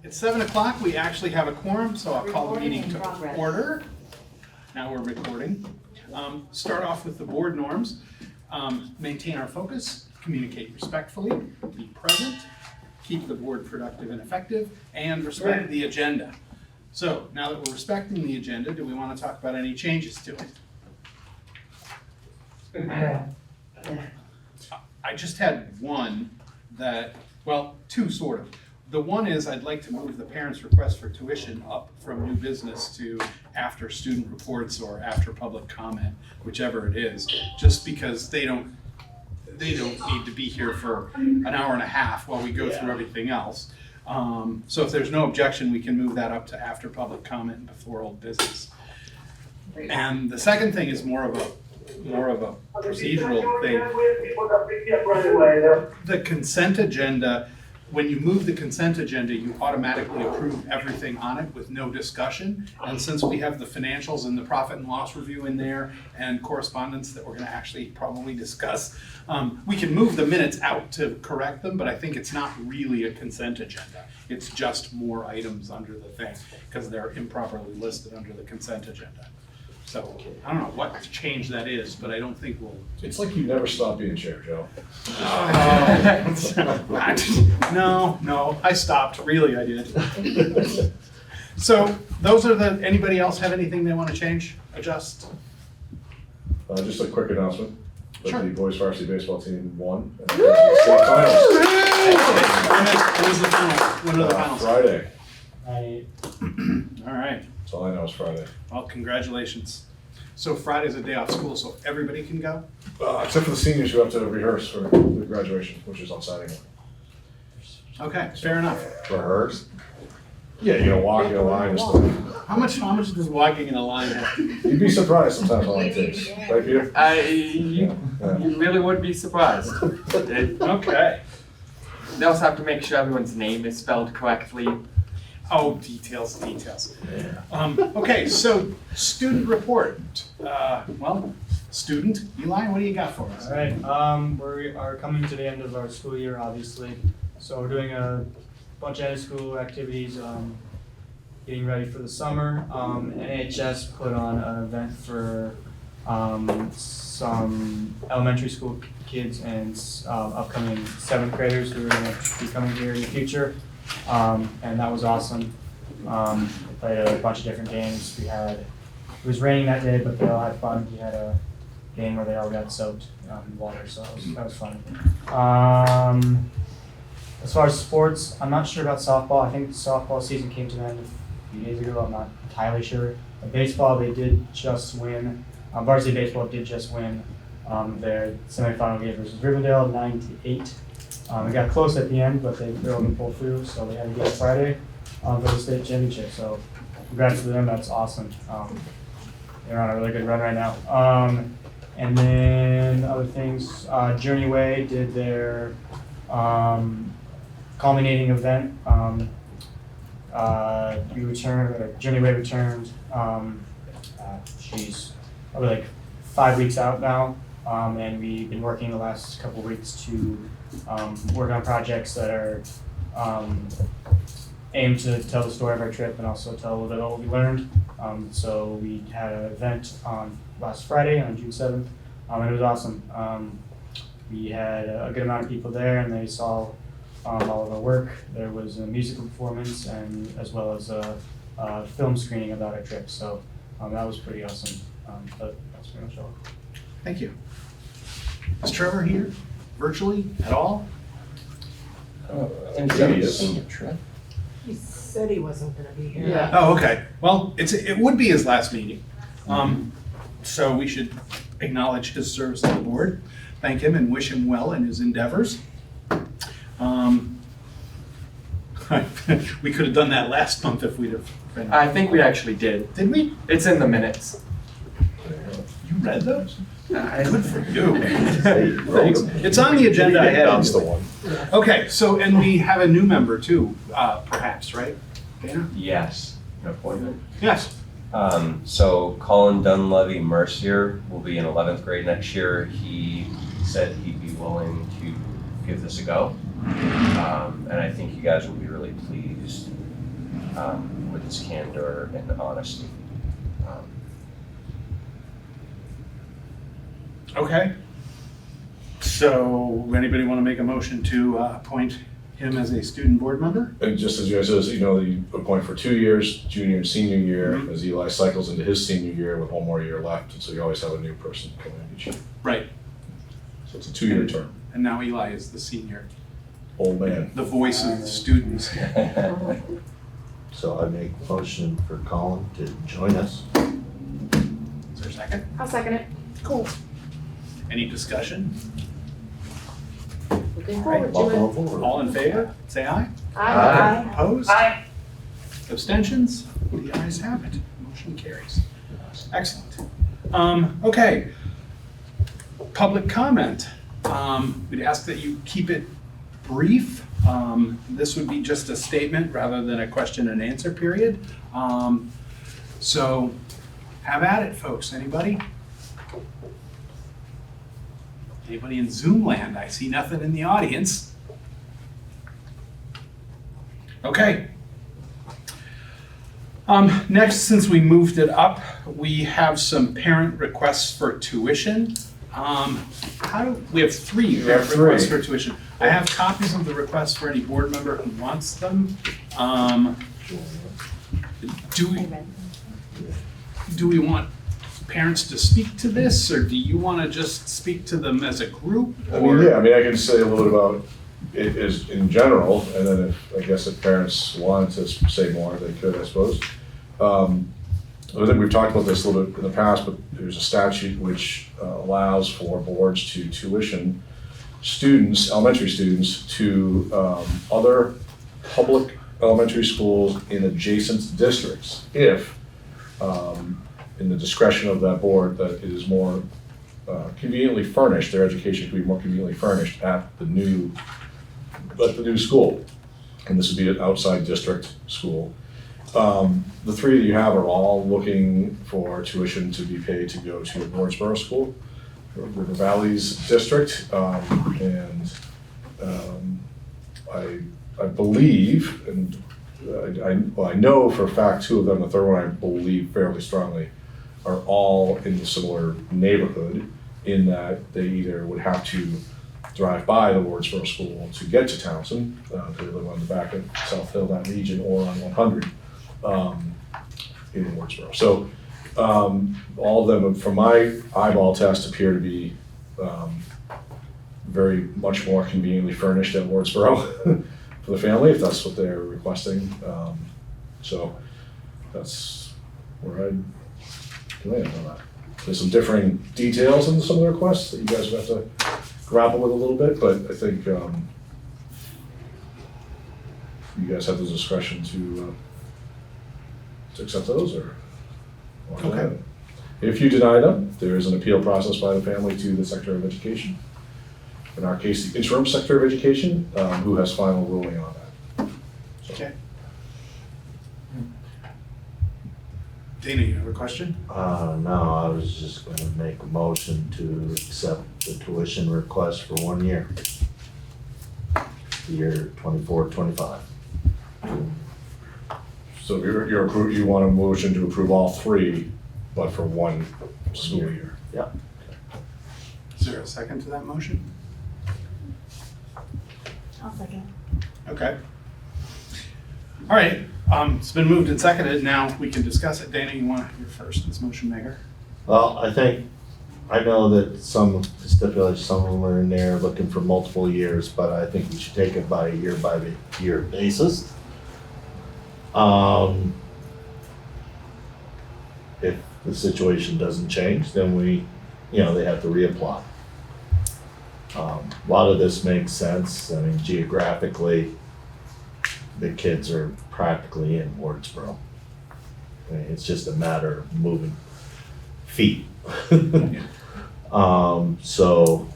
It's 7 o'clock. We actually have a quorum, so I'll call the meeting to order. Now we're recording. Start off with the board norms. Maintain our focus, communicate respectfully, be present, keep the board productive and effective, and respect the agenda. So now that we're respecting the agenda, do we want to talk about any changes to it? I just had one that, well, two sort of. The one is I'd like to move the parents' request for tuition up from new business to after student reports or after public comment, whichever it is, just because they don't need to be here for an hour and a half while we go through everything else. So if there's no objection, we can move that up to after public comment and before old business. And the second thing is more of a procedural thing. The consent agenda, when you move the consent agenda, you automatically approve everything on it with no discussion. And since we have the financials and the profit and loss review in there and correspondence that we're going to actually probably discuss, we can move the minutes out to correct them, but I think it's not really a consent agenda. It's just more items under the thing because they're improperly listed under the consent agenda. So I don't know what change that is, but I don't think we'll. It's like you never stop being chair, Joe. No, I stopped. Really, I did. So those are the. Anybody else have anything they want to change, adjust? Just a quick announcement. Sure. The boys varsity baseball team won. And the state finals. When is the final? When are the finals? Friday. All right. That's all I know is Friday. Well, congratulations. So Friday's a day off school, so everybody can go? Except for the seniors who have to rehearse for the graduation, which is on Saturday. Okay, fair enough. Rehearse? Yeah, you're gonna walk in a line and stuff. How much does walking in a line have? You'd be surprised sometimes how long it takes. Right, Peter? You really would be surprised. Okay. They also have to make sure everyone's name is spelled correctly. Oh, details. Okay, so student report. Student, Eli, what do you got for us? All right, we are coming to the end of our school year, obviously. So we're doing a bunch of end of school activities, getting ready for the summer. NHS put on an event for some elementary school kids and upcoming 7th graders who are going to be coming here in the future. And that was awesome. We played a bunch of different games. It was raining that day, but they all had fun. We had a game where they all got soaked in water, so that was fun. As far as sports, I'm not sure about softball. I think the softball season came to an end a few days ago. I'm not entirely sure. But baseball, they did just win. Varsity baseball did just win their semifinal game versus Riverdale, 9-8. It got close at the end, but they failed to pull through, so they had to get Friday for the state championship. So congrats to them, that's awesome. They're on a really good run right now. And then other things, Journeyway did their culminating event. Journeyway returned, probably like 5 weeks out now. And we've been working the last couple of weeks to work on projects that are aimed to tell the story of our trip and also tell a little bit about what we learned. So we had an event on last Friday on June 7th, and it was awesome. We had a good amount of people there and they saw all of our work. There was a musical performance and as well as a film screening about our trip. So that was pretty awesome. But that's pretty much all. Thank you. Is Trevor here virtually at all? He said he wasn't gonna be here. Yeah. Oh, okay. Well, it would be his last meeting. So we should acknowledge his service to the board, thank him and wish him well in his endeavors. We could have done that last month if we'd have been. I think we actually did. Did we? It's in the minutes. You read those? Good Good for you. Thanks. It's on the agenda ahead. That's the one. Okay, so, and we have a new member too, perhaps, right? Dana? Yes, an appointment. Yes. So Colin Dunleavy Mercier will be in 11th grade next year. He said he'd be willing to give this a go. And I think you guys will be really pleased with his candor and honesty. Okay. So, anybody want to make a motion to appoint him as a student board member? And just as you guys says, you appoint for 2 years, junior and senior year, Mhm. as Eli cycles into his senior year with one more year left, and so you always have a new person coming in each year. Right. So it's a 2-year term. And now Eli is the senior, Old man. the voice of the students. So I make a motion for Colin to join us. Is there a second? I'll second it. Cool. Any discussion? Looking Right, forward to it. Welcome aboard. All in favor? Say aye. Aye. Opposed? Aye. Abstentions? The ayes have it. Motion carries. Excellent. Okay. Public comment. We'd ask that you keep it brief. This would be just a statement rather than a question and answer period. So have at it, folks. Anybody? Anybody in Zoom land? I see nothing in the audience. Okay. Next, since we moved it up, we have some parent requests for tuition. We have 3 have parent 3. requests for tuition. I have copies of the requests for any board member who wants them. Do we want parents to speak to this, or do you want to just speak to them as a group? I mean, I can say a little bit about it is in general, and then if parents wanted to say more, they could, I suppose. I think we've talked about this a little bit in the past, but there's a statute which allows for boards to tuition students, elementary students, to other public elementary schools in adjacent districts if, in the discretion of that board, that it is more conveniently furnished, their education could be more conveniently furnished at the new school. And this would be an outside district school. The 3 that you have are all looking for tuition to be paid to go to Wardsboro School, River Valley's district. I believe, and I know for a fact 2 of them, the 3rd one I believe fairly strongly, are all in a similar neighborhood in that they either would have to drive by the Wardsboro School to get to Townsend, because they live on the back of South Hill, that region, or on 100 in Wardsboro. So all of them, from my eyeball test, appear to be very much more conveniently furnished at Wardsboro for the family, if that's what they're requesting. So that's where I'd land on that. There's some differing details in some of the requests that you guys would have to grapple with a little bit, but I think you guys have the discretion to accept those or. Okay. If you deny them, there is an appeal process by the family to the Secretary of Education. In our case, the interim Secretary of Education, who has final ruling on that. So. Okay. Dana, you have a question? No, I was just gonna make a motion to accept the tuition request for 1 year. The year 24-25. So you want a motion to approve all 3, but for 1 school year? Yeah. Is there a second to that motion? I'll second. Okay. All right, it's been moved and seconded, now we can discuss it. Dana, you want, you're first as motion maker. Well, I know that some stipulations, some of them are in there looking for multiple years, but I think we should take it by the year basis. If the situation doesn't change, then they have to reapply. A lot of this makes sense. I mean, geographically, the kids are practically in Wardsboro. I mean, it's just a matter of moving feet. So,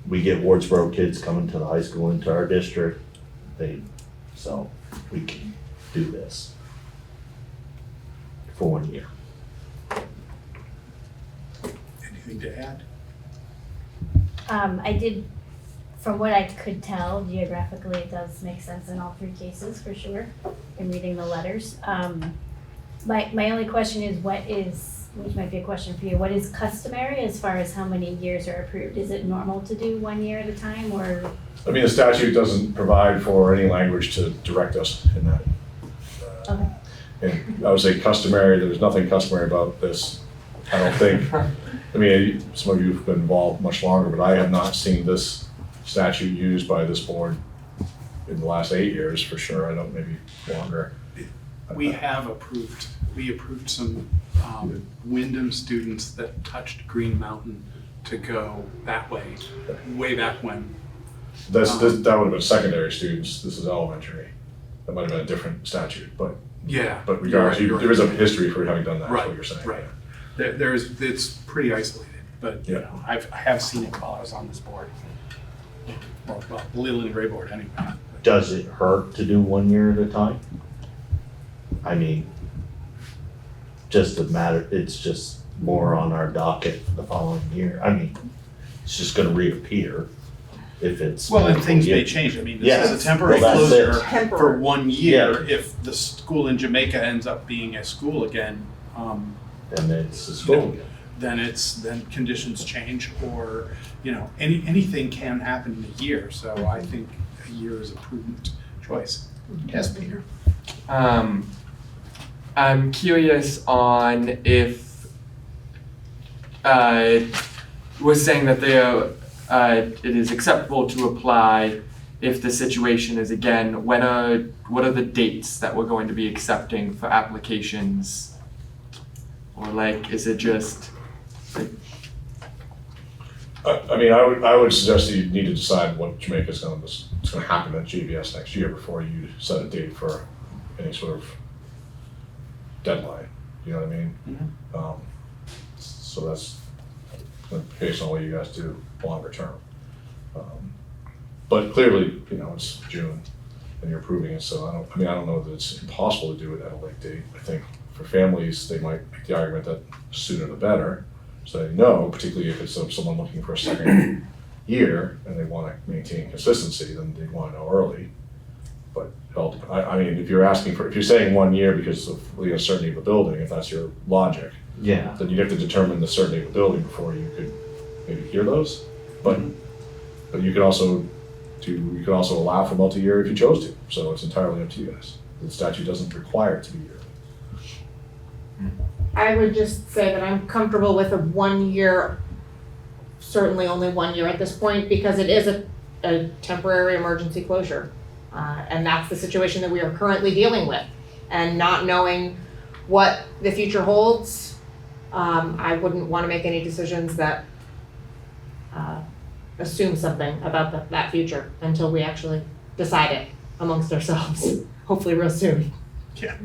we get Wardsboro kids coming to the high school into our district, so we can do this for 1 year. Anything to add? I did from what I could tell, geographically, it does make sense in all three cases, for sure, in reading the letters. My only question is, which might be a question for you, what is customary as far as how many years are approved? Is it normal to do 1 year at a time, or? I mean, the statute doesn't provide for any language to direct us in that. Okay. And I would say customary, there's nothing customary about this, I don't think. I mean, some of you have been involved much longer, but I have not seen this statute used by this board in the last 8 years, for sure. I don't, maybe longer. We approved some Wyndham students that touched Green Mountain to go that way, way back when. That would have been secondary students, this is elementary. That might have been a different statute, but Yeah. But regardless, you're right. there is a history for having done that, is Right, what you're saying. right. It's pretty isolated, but you Yeah. know, I have seen it while I was on this board. Well, the Leland and Gray board anyway. Does it hurt to do 1 year at a time? I mean, it's just more on our docket for the following year. I mean, it's just gonna reappear if it's. Well, and things may Yeah. change. I mean, this Yes. is a temporary Well, that's it. closure for Temporary. 1 year. If the school in Jamaica ends up being a school again, And it's a school. then conditions change, or, you know, anything can happen in a year. So I think a year is a prudent choice. Yes, Peter? I'm curious on if, was saying that it is acceptable to apply if the situation is, again, what are the dates that we're going to be accepting for applications? Or like, is it just, like, I mean, I would suggest that you need to decide what Jamaica's gonna happen at GVS next year before you set a date for any sort of deadline, you know what I mean? So that's based on what you guys do longer term. But clearly, you know, it's June and you're approving it, so I don't know that it's impossible to do it at a late date. I think for families, they might make the argument that sooner the better. So no, particularly if it's someone looking for a second year and they want to maintain consistency, then they want to know early. But I mean, if you're saying 1 year because of the uncertainty of the building, if that's your logic, Yeah. then you'd have to determine the certainty of the building before you could maybe hear those. But you could also allow for multi-year if you chose to. So it's entirely up to you guys. The statute doesn't require it to be yearly. I would just say that I'm comfortable with a 1 year, certainly only 1 year at this point, because it is a temporary emergency closure. And that's the situation that we are currently dealing with. And not knowing what the future holds, I wouldn't want to make any decisions that assume something about that future until we actually decide it amongst ourselves, hopefully real soon. Yeah.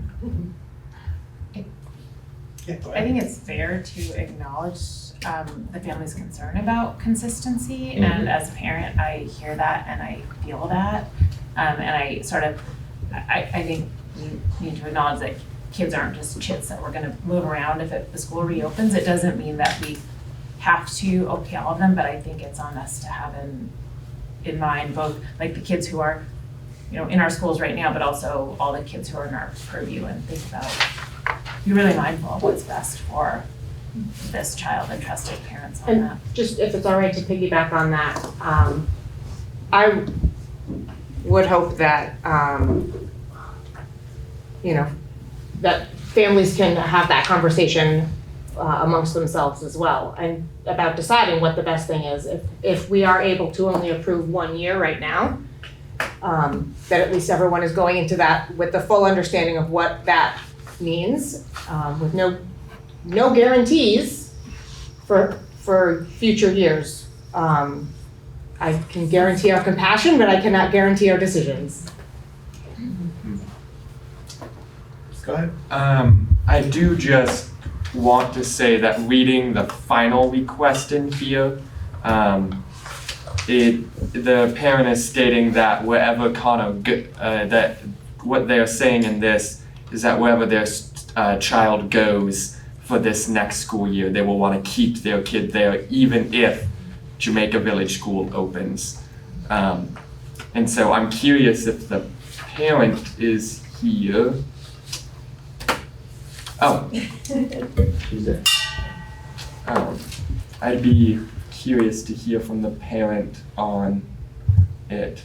I think it's fair to acknowledge the family's concern about consistency, and as a parent, I hear that and I feel that, and I think we need to acknowledge that kids aren't just chits that we're gonna move around if the school reopens. It doesn't mean that we have to okay all of them, but I think it's on us to have in mind both like the kids who are, you know, in our schools right now, but also all the kids who are in our purview, and think about, be really mindful of what's best for this child and trusted parents on that. Just if it's all right to piggyback on that, I would hope that, you know, that families can have that conversation amongst themselves as well, and about deciding what the best thing is. If we are able to only approve 1 year right now, that at least everyone is going into that with the full understanding of what that means, with no guarantees for future years. I can guarantee our compassion, but I cannot guarantee our decisions. Go ahead. I do just want to say that reading the final request in here, the parent is stating that wherever that what they're saying in this is that wherever their child goes for this next school year, they will want to keep their kid there even if Jamaica Village School opens. And so I'm curious if the parent is here. Oh, She's there. I'd be curious to hear from the parent on it.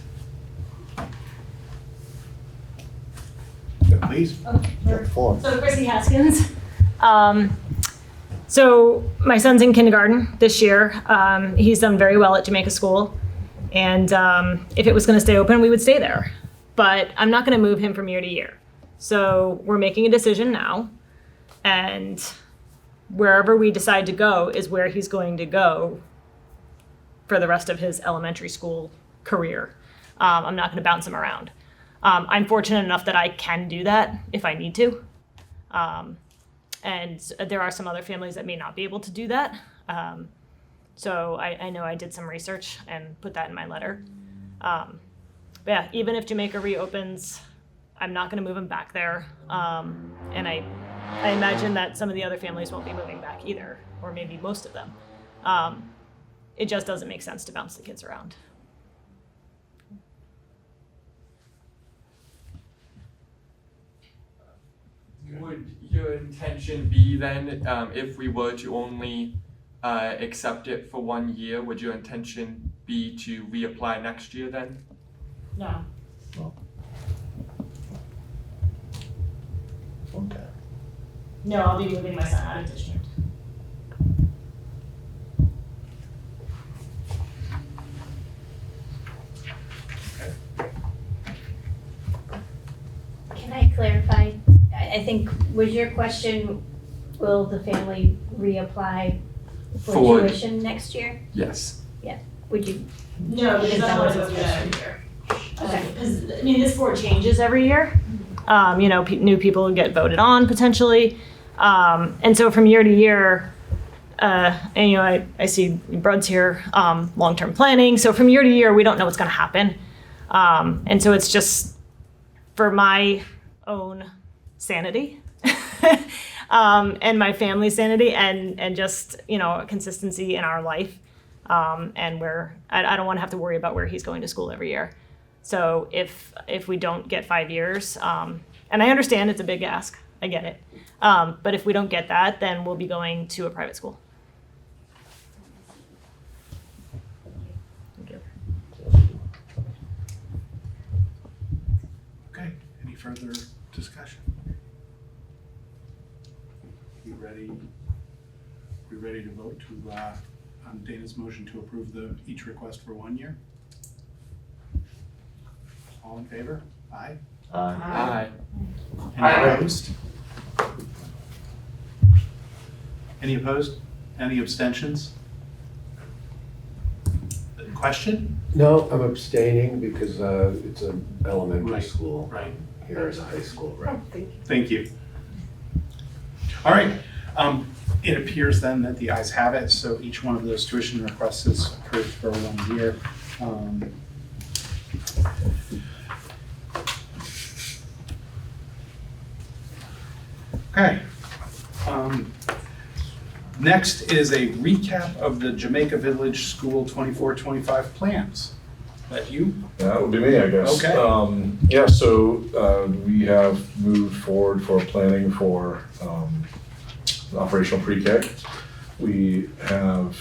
Yeah, please. Got the floor. So Chrissy Haskins. So my son's in kindergarten this year. He's done very well at Jamaica School. And if it was going to stay open, we would stay there. But I'm not going to move him from year to year. So we're making a decision now. And wherever we decide to go is where he's going to go for the rest of his elementary school career. I'm not going to bounce him around. I'm fortunate enough that I can do that if I need to. And there are some other families that may not be able to do that. So I know I did some research and put that in my letter. But yeah, even if Jamaica reopens, I'm not going to move him back there. And I imagine that some of the other families won't be moving back either, or maybe most of them. It just doesn't make sense to bounce the kids around. Would your intention be then, if we were to only accept it for 1 year, would your intention be to reapply next year then? No. Okay. No, I'll be moving my son out of district. Can I clarify? I think, was your question, will the family reapply for For- tuition next year? Yes. Would you? No, because I don't want to move that every year. Okay. Because, I mean, this board changes every year. New people get voted on potentially. And so from year to year, and I see Brad's here, long-term planning. So from year to year, we don't know what's going to happen. And so it's just for my own sanity and my family's sanity and just, consistency in our life. And where I don't want to have to worry about where he's going to school every year. So if we don't get 5 years, and I understand it's a big ask, I get it. But if we don't get that, then we'll be going to a private school. Thank you. Okay, any further discussion? We ready to vote on Dana's motion to approve each request for 1 year? All in favor? Aye. Aye. Any opposed? Any opposed? Any abstentions? Question? No, I'm abstaining because it's an elementary Right, school. right. Here is a high school, right? Thank you. All right, it appears then that the ayes have it, so each one of those tuition requests is approved for 1 year. Okay. Next is a recap of the Jamaica Village School 24-25 plans. That you? That would be me, I guess. Okay. Yeah, so we have moved forward for planning for operational pre-K. We have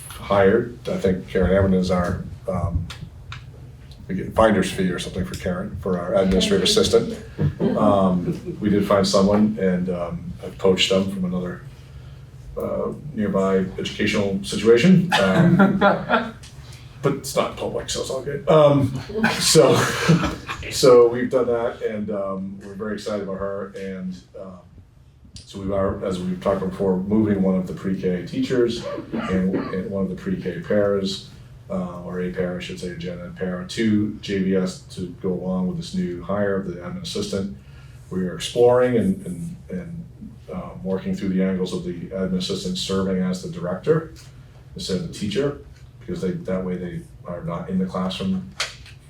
hired, I think Karen Evan is our, we get finder's fee or something for Karen, for our administrative assistant. We did find someone and I've poached them from another nearby educational situation. But it's not public, so it's all good. So we've done that, and we're very excited about her. And so we are, as we've talked before, moving one of the pre-K teachers and one of the pre-K pairs, or a pair, I should say, a gen ed pair, to JVS to go along with this new hire of the admin assistant. We are exploring and working through the angles of the admin assistant serving as the director instead of the teacher, because that way they are not in the classroom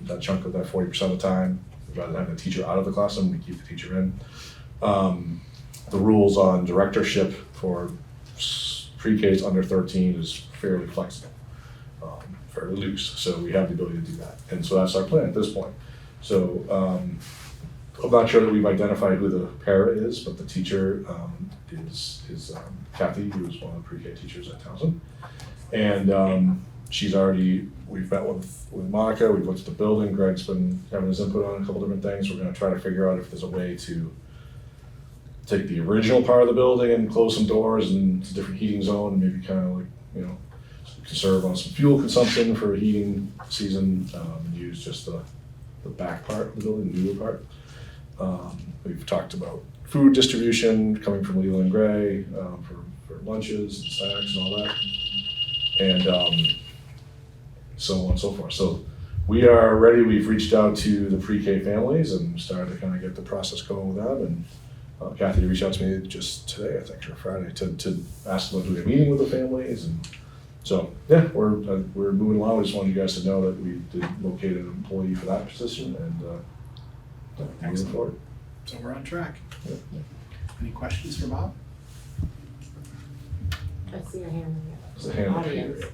that chunk of that 40% of the time. Rather than having the teacher out of the classroom, we keep the teacher in. The rules on directorship for pre-Ks under 13 is fairly flexible. fairly loose, so we have the ability to do that. And so that's our plan at this point. So I'm not sure that we've identified who the para is, but the teacher is Kathy, who is one of the pre-K teachers at Townsend. And we've met with Monica, we've looked at the building, Greg's been having his input on a couple different things. We're gonna try to figure out if there's a way to take the original part of the building and close some doors and it's a different heating zone, maybe kind of like, conserve on some fuel consumption for a heating season, and use just the back part of the building, the newer part. We've talked about food distribution coming from Leland Gray, for lunches and snacks and all that. And so on and so forth. So we are ready. We've reached out to the pre-K families and started to kind of get the process going with them. And Kathy reached out to me just today, I think, or Friday, to ask them to do a meeting with the families. And so, yeah, we're moving along. I just wanted you guys to know that we did locate an employee for that position and moving forward. So we're on track. Yeah. Any questions for Bob? I see your hand It's a in hand the up here. audience.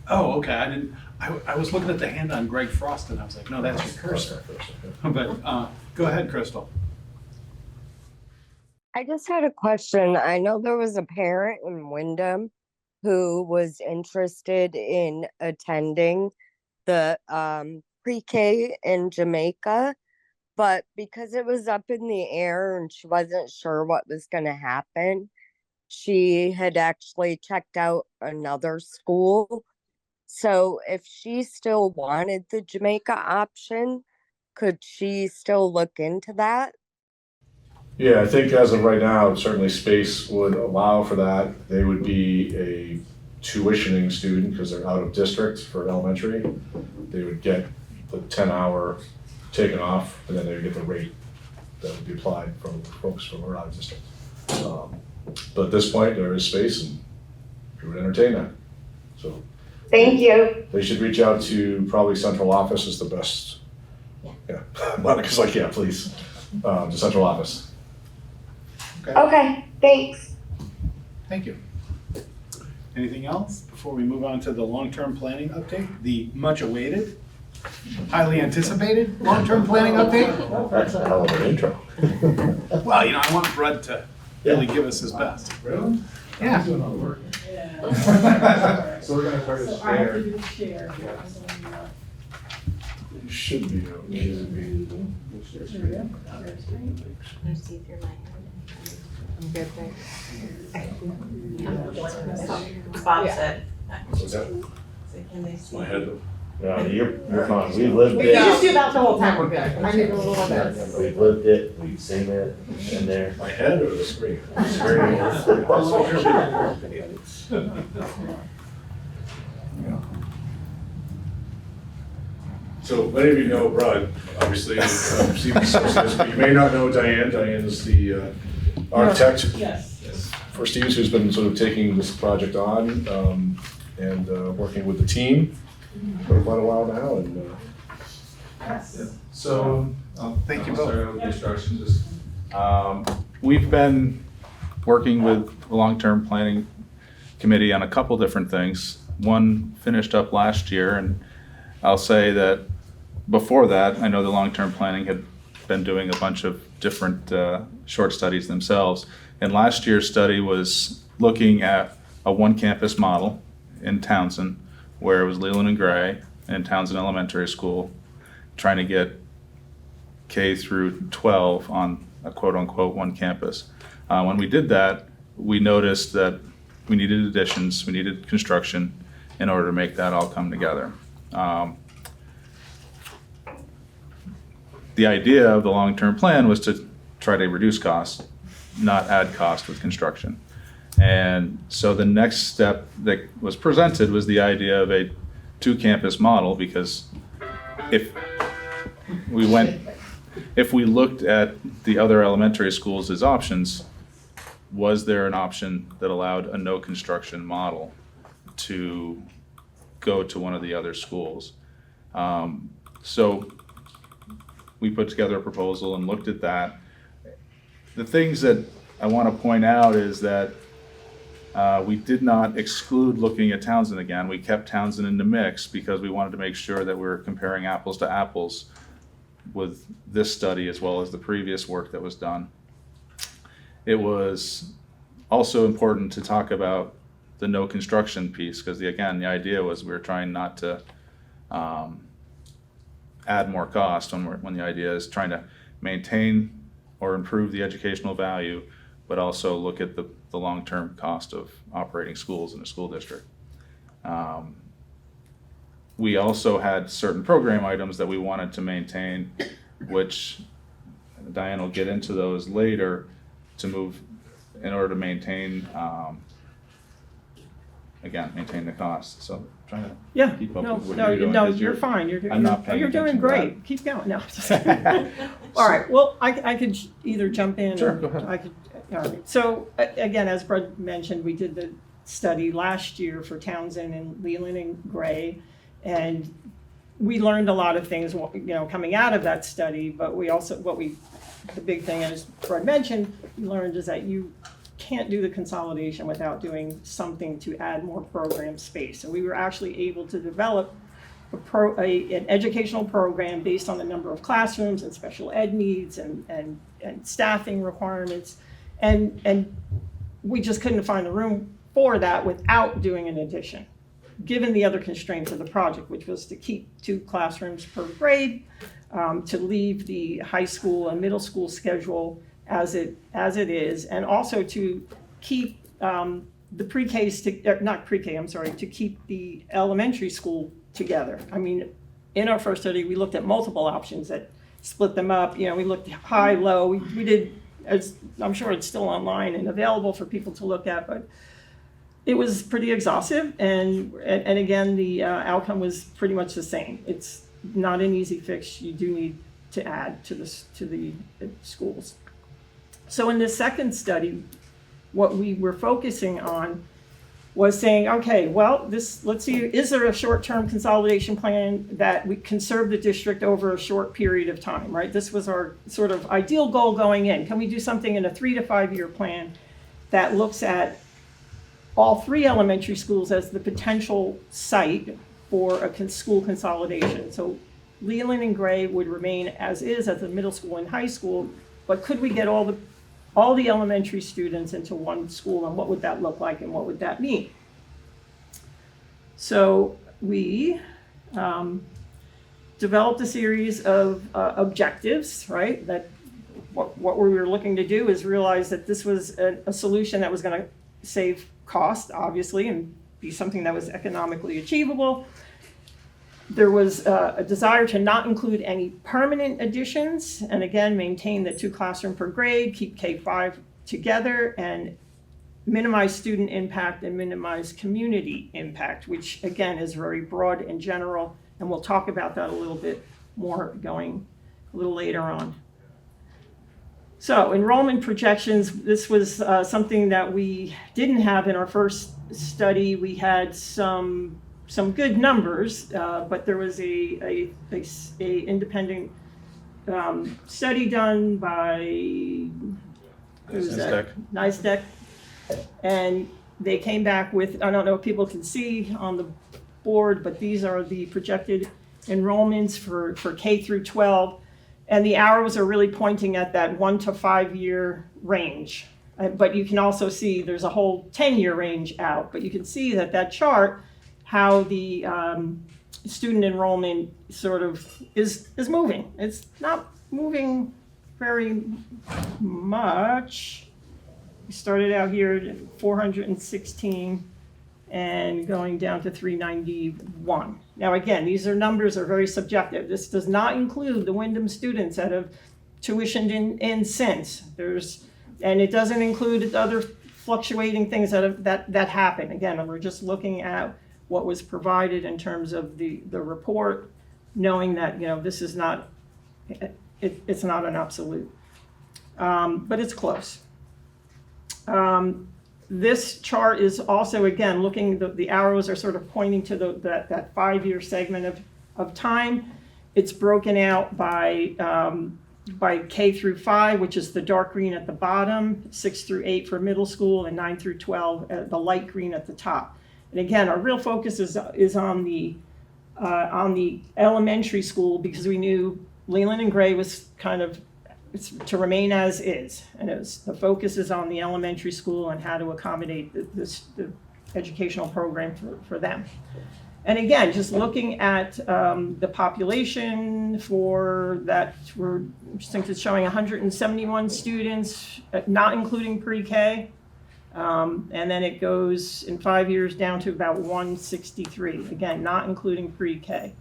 Oh, okay, I was looking at the hand on Greg Frost and I was like, no, that's your cursor. But go ahead, Crystal. I just had a question. I know there was a parent in Wyndham who was interested in attending the pre-K in Jamaica, but because it was up in the air and she wasn't sure what was going to happen, she had actually checked out another school. So if she still wanted the Jamaica option, could she still look into that? Yeah, I think as of right now, certainly space would allow for that. They would be a tuitioning student because they're out of district for elementary. They would get the 10-hour taken off and then they would get the rate that would be applied from folks from out of district. But at this point, there is space and we would entertain that. So Thank you. they should reach out to probably central office is the best. Yeah, Monica's like, yeah, please, the central office. Okay, thanks. Thank you. Anything else before we move on to the long-term planning update? The much awaited, highly anticipated long-term planning update? That's a hell of an intro. Well, I want Brad to really give us his best. Really? Yeah. Doing all the work. So we're gonna try to share. You should be okay to be. I'm good, thanks. Bob said. What's that? Can they see? My head. Yeah, you're fine. We lived We can just it. do that the whole time, we're good. I need a little bit. We've lived it, we've seen it in there. My head or the screen? So many of you know Brad, obviously, Steve Associates, but you may not know Diane. Diane is the architect for Steve's, who's been sort of taking this project on and working with the team for quite a while now. And So, Thank you I'll both. start with the instructions. We've been working with the long-term planning committee on a couple different things. One finished up last year, and I'll say that before that, I know the long-term planning had been doing a bunch of different short studies themselves. And last year's study was looking at a one-campus model in Townsend, where it was Leland and Gray and Townsend Elementary School, trying to get K through 12 on a quote-unquote one campus. When we did that, we noticed that we needed additions, we needed construction in order to make that all come together. The idea of the long-term plan was to try to reduce costs, not add cost with construction. And so the next step that was presented was the idea of a two-campus model, because if we looked at the other elementary schools as options, was there an option that allowed a no construction model to go to one of the other schools? So we put together a proposal and looked at that. The things that I want to point out is that We did not exclude looking at Townsend again. We kept Townsend in the mix because we wanted to make sure that we were comparing apples to apples with this study as well as the previous work that was done. It was also important to talk about the no construction piece because the idea was we were trying not to add more cost when the idea is trying to maintain or improve the educational value, but also look at the long-term cost of operating schools in a school district. We also had certain program items that we wanted to maintain, which Diane will get into those later, to move in order to maintain, maintain the cost. So trying to Yeah, keep up no, with what no, you're doing. no, 'cause you're fine, I'm not paying you're doing attention to that. great, keep going, no. Just kidding. All right, well, I could either jump in. Sure, or go ahead. I could, all right, so, again, as Brad mentioned, we did the study last year for Townsend and Leland and Gray, and we learned a lot of things, coming out of that study, but we also, the big thing, as Brad mentioned, we learned is that you can't do the consolidation without doing something to add more program space. So we were actually able to develop an educational program based on the number of classrooms and special ed needs and staffing requirements. And we just couldn't find the room for that without doing an addition, given the other constraints of the project, which was to keep 2 classrooms per grade, to leave the high school and middle school schedule as it is, and also to keep the pre-Ks, not pre-K, I'm sorry, to keep the elementary school together. I mean, in our first study, we looked at multiple options that split them up. We looked high, low. We did, as I'm sure it's still online and available for people to look at, but it was pretty exhaustive. And again, the outcome was pretty much the same. It's not an easy fix. You do need to add to the schools. So in this second study, what we were focusing on was saying, okay, well, let's see, is there a short-term consolidation plan that we can serve the district over a short period of time, right? This was our sort of ideal goal going in. Can we do something in a 3 to 5 year plan that looks at all 3 elementary schools as the potential site for a school consolidation? So Leland and Gray would remain as is at the middle school and high school, but could we get all the elementary students into one school, and what would that look like and what would that mean? So we developed a series of objectives, right? That what we were looking to do is realize that this was a solution that was going to save cost, obviously, and be something that was economically achievable. There was a desire to not include any permanent additions, and again, maintain the 2 classroom per grade, keep K-5 together, and minimize student impact and minimize community impact, which again is very broad and general, and we'll talk about that a little bit more going a little later on. So enrollment projections, this was something that we didn't have in our first study. We had some good numbers, but there was a independent study done by NEASC, and they came back with, I don't know if people can see on the board, but these are the projected enrollments for K through 12, and the arrows are really pointing at that 1 to 5 year range. But you can also see there's a whole 10-year range out, but you can see that chart, how the student enrollment sort of is moving. It's not moving very much. We started out here at 416 and going down to 391. Now again, these numbers are very subjective. This does not include the Wyndham students that have tuitioned in since. And it doesn't include other fluctuating things that happen. Again, we're just looking at what was provided in terms of the report, knowing that this is not, it's not an absolute, but it's close. This chart is also, again, looking, the arrows are sort of pointing to that 5 year segment of time. It's broken out by by K through 5, which is the dark green at the bottom, 6 through 8 for middle school, and 9 through 12, the light green at the top. And again, our real focus is on the elementary school, because we knew Leland and Gray was kind of to remain as is. And the focus is on the elementary school and how to accommodate the educational program for them. And again, just looking at the population for that, I think it's showing 171 students, not including pre-K. And then it goes in 5 years down to about 163, again, not including pre-K.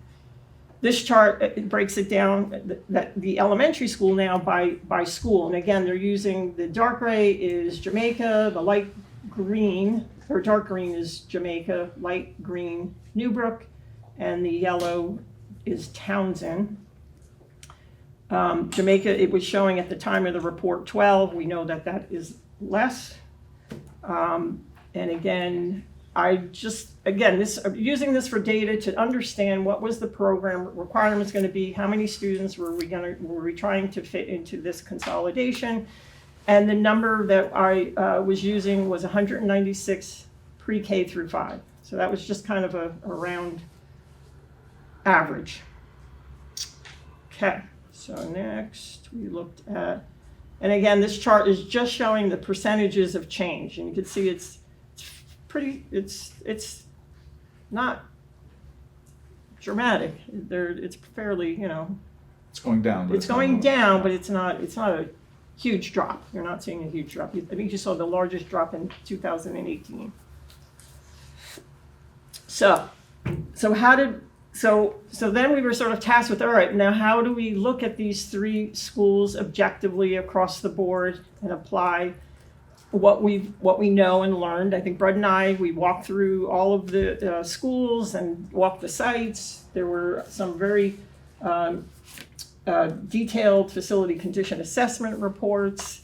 This chart, it breaks it down, that the elementary school now by school. And again, they're using, the dark gray is Jamaica, the light green, or dark green is Jamaica, light green Newbrook, and the yellow is Townsend. Jamaica, it was showing at the time of the report 12. We know that that is less. And again, using this for data to understand what was the program requirements going to be, how many students were we trying to fit into this consolidation, and the number that I was using was 196 pre-K through 5. So that was just kind of a round average. Okay, so next we looked at, and again, this chart is just showing the percentages of change, and you can see it's not dramatic. It's fairly, It's going down. But it's going down, but it's not a huge drop. You're not seeing a huge drop. I think you saw the largest drop in 2018. So then we were sort of tasked with, all right, now how do we look at these 3 schools objectively across the board and apply what we know and learned? I think Brett and I, we walked through all of the schools and walked the sites. There were some very detailed facility condition assessment reports,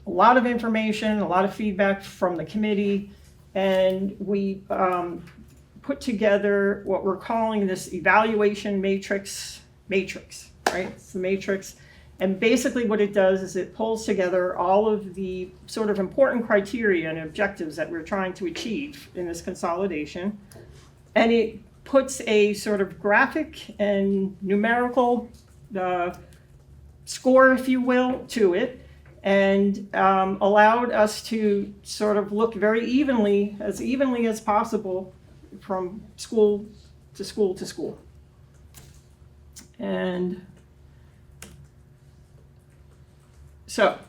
a lot of information, a lot of feedback from the committee, and we put together what we're calling this evaluation matrix, right? It's the matrix. And basically what it does is it pulls together all of the sort of important criteria and objectives that we're trying to achieve in this consolidation. And it puts a sort of graphic and numerical score, if you will, to it, and allowed us to sort of look very evenly as possible from school to school to school. And so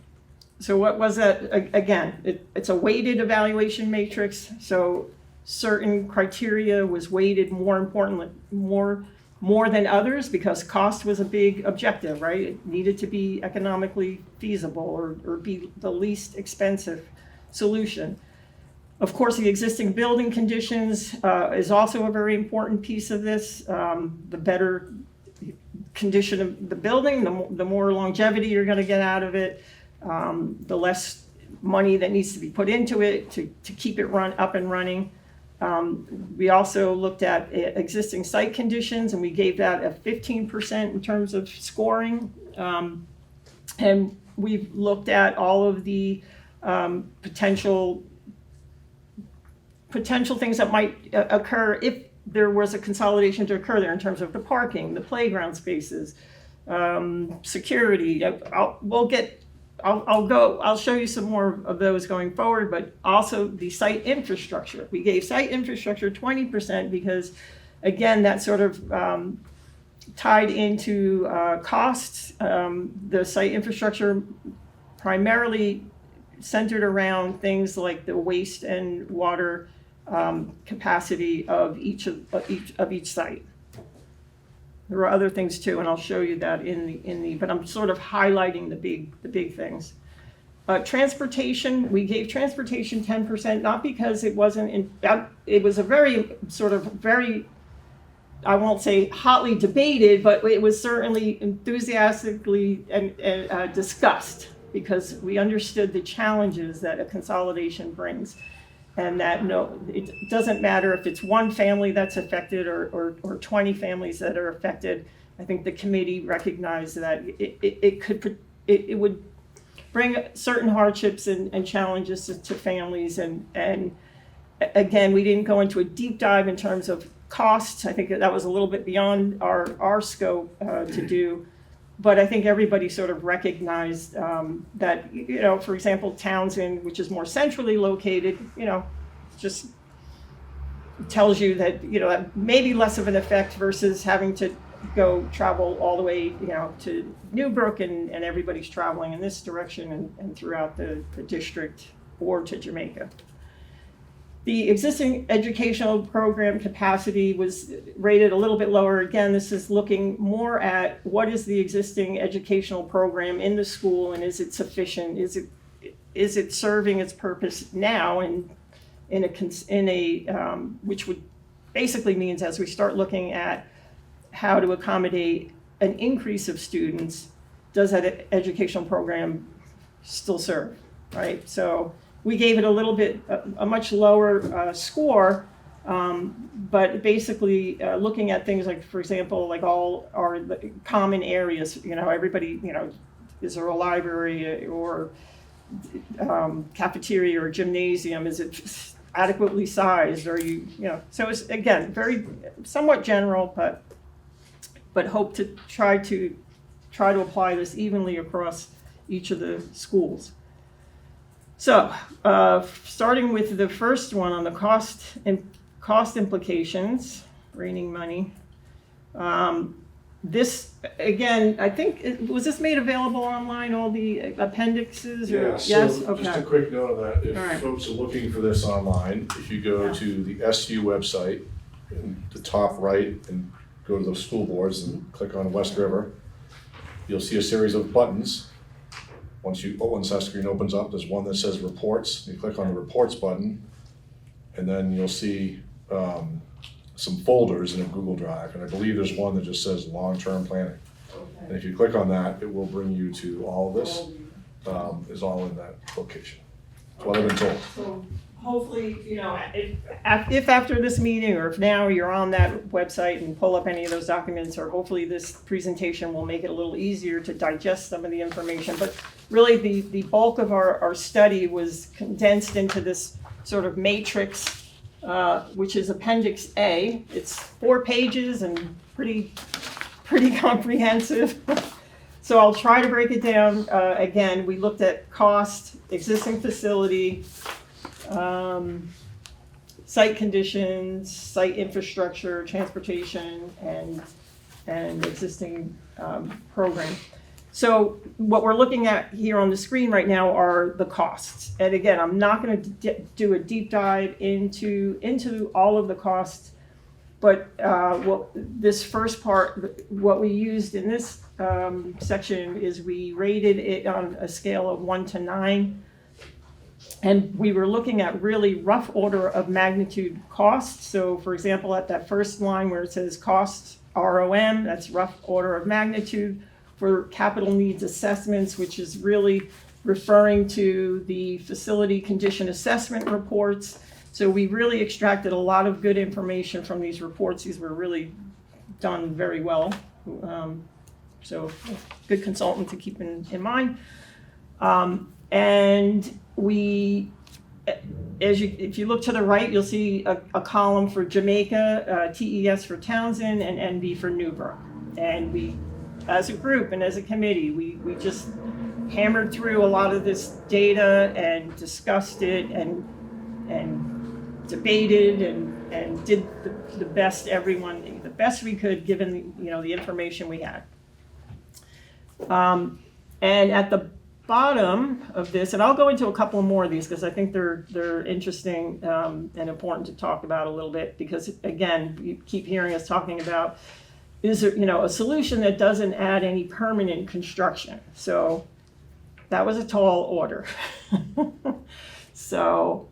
what was that? Again, it's a weighted evaluation matrix. So certain criteria was weighted more importantly, more than others, because cost was a big objective, right? It needed to be economically feasible or be the least expensive solution. Of course, the existing building conditions is also a very important piece of this. The better condition of the building, the more longevity you're going to get out of it, the less money that needs to be put into it to keep it up and running. We also looked at existing site conditions, and we gave that a 15% in terms of scoring. And we've looked at all of the potential things that might occur if there was a consolidation to occur there, in terms of the parking, the playground spaces, security. I'll show you some more of those going forward, but also the site infrastructure. We gave site infrastructure 20% because, again, that sort of tied into costs. The site infrastructure primarily centered around things like the waste and water capacity of each site. There were other things too, and I'll show you that but I'm sort of highlighting the big things. Transportation, we gave transportation 10%, not because it wasn't it was a very I won't say hotly debated, but it was certainly enthusiastically and discussed, because we understood the challenges that a consolidation brings. And that it doesn't matter if it's one family that's affected or 20 families that are affected. I think the committee recognized that it would bring certain hardships and challenges to families, and again, we didn't go into a deep dive in terms of costs. I think that was a little bit beyond our scope to do. But I think everybody sort of recognized that, for example, Townsend, which is more centrally located, just tells you that, that may be less of an effect versus having to go travel all the way, to Newbrook, and everybody's traveling in this direction and throughout the district or to Jamaica. The existing educational program capacity was rated a little bit lower. Again, this is looking more at what is the existing educational program in the school, and is it sufficient? Is it serving its purpose now? And which would basically means, as we start looking at how to accommodate an increase of students, does that educational program still serve, right? So we gave it a little bit, a much lower score, but basically looking at things like, for example, like all our common areas, everybody, is there a library or cafeteria or gymnasium? Is it adequately sized? Or so it's, again, very somewhat general, but hope to try to apply this evenly across each of the schools. So, starting with the first one on the cost implications, raining money. This, again, I think, was this made available online, all the appendixes? Or? Yeah, Yes? so Okay. just a quick note of that, if All right. folks are looking for this online, if you go to the SU website, in the top right, and go to those school boards and click on West River, you'll see a series of buttons. Once that screen opens up, there's one that says Reports. You click on the Reports button, and then you'll see some folders in a Google Drive, and I believe there's one that just says Long-Term Planning. And if you click on that, it will bring you to all of this, is all in that location. That's what I've been told. So hopefully, if after this meeting, or if now you're on that website and pull up any of those documents, or hopefully this presentation will make it a little easier to digest some of the information. But really, the bulk of our study was condensed into this sort of matrix, which is Appendix A. It's 4 pages and pretty comprehensive. So I'll try to break it down. Again, we looked at cost, existing facility, site conditions, site infrastructure, transportation, and existing program. So what we're looking at here on the screen right now are the costs. And again, I'm not going to do a deep dive into all of the costs, but this first part, what we used in this section is we rated it on a scale of 1 to 9. And we were looking at really rough order of magnitude costs. So for example, at that first line where it says costs ROM, that's rough order of magnitude. For capital needs assessments, which is really referring to the facility condition assessment reports. So we really extracted a lot of good information from these reports. These were really done very well. So good consultant to keep in mind. And we, if you look to the right, you'll see a column for Jamaica, TES for Townsend, and NB for Newbrook. And we, as a group and as a committee, we just hammered through a lot of this data and discussed it and debated and did the best we could given the information we had. And at the bottom of this, and I'll go into a couple more of these because I think they're interesting and important to talk about a little bit, because again, you keep hearing us talking about, is there a solution that doesn't add any permanent construction? So that was a tall order. So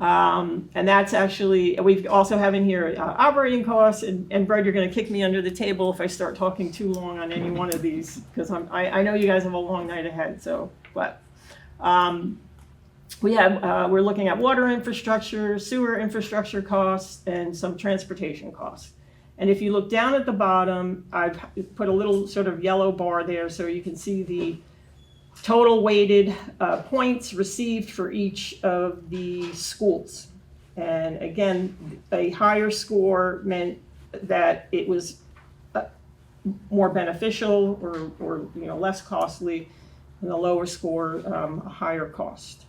and that's actually, we also have in here operating costs, and Brad, you're going to kick me under the table if I start talking too long on any one of these, because I know you guys have a long night ahead. So, but we're looking at water infrastructure, sewer infrastructure costs, and some transportation costs. And if you look down at the bottom, I've put a little sort of yellow bar there so you can see the total weighted points received for each of the schools. And again, a higher score meant that it was more beneficial or less costly, and the lower score, a higher cost.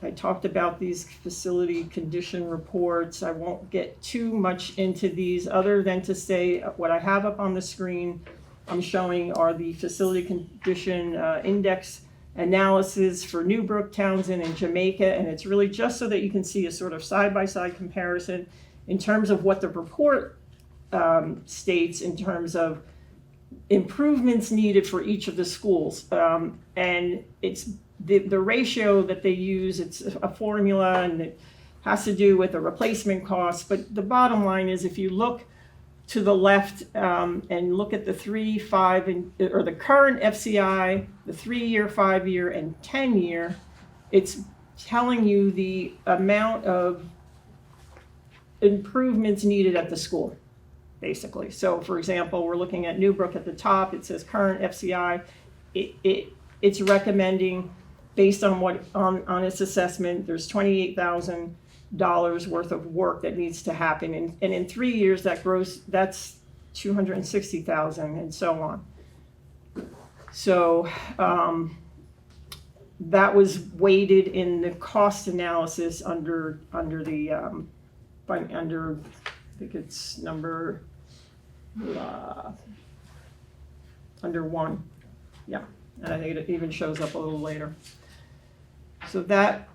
I talked about these facility condition reports. I won't get too much into these other than to say what I have up on the screen I'm showing are the facility condition index analysis for Newbrook, Townsend, and Jamaica. And it's really just so that you can see a sort of side-by-side comparison in terms of what the report states in terms of improvements needed for each of the schools. And it's the ratio that they use, it's a formula, and it has to do with the replacement costs. But the bottom line is, if you look to the left and look at the 3, 5, or the current FCI, the 3-year, 5-year, and 10-year, it's telling you the amount of improvements needed at the school, basically. So, for example, we're looking at Newbrook at the top. It says current FCI. It's recommending, based on what on its assessment, there's $28,000 worth of work that needs to happen, and in 3 years that's $260,000, and so on. So that was weighted in the cost analysis under the I think it's number under 1, yeah, and I think it even shows up a little later. So that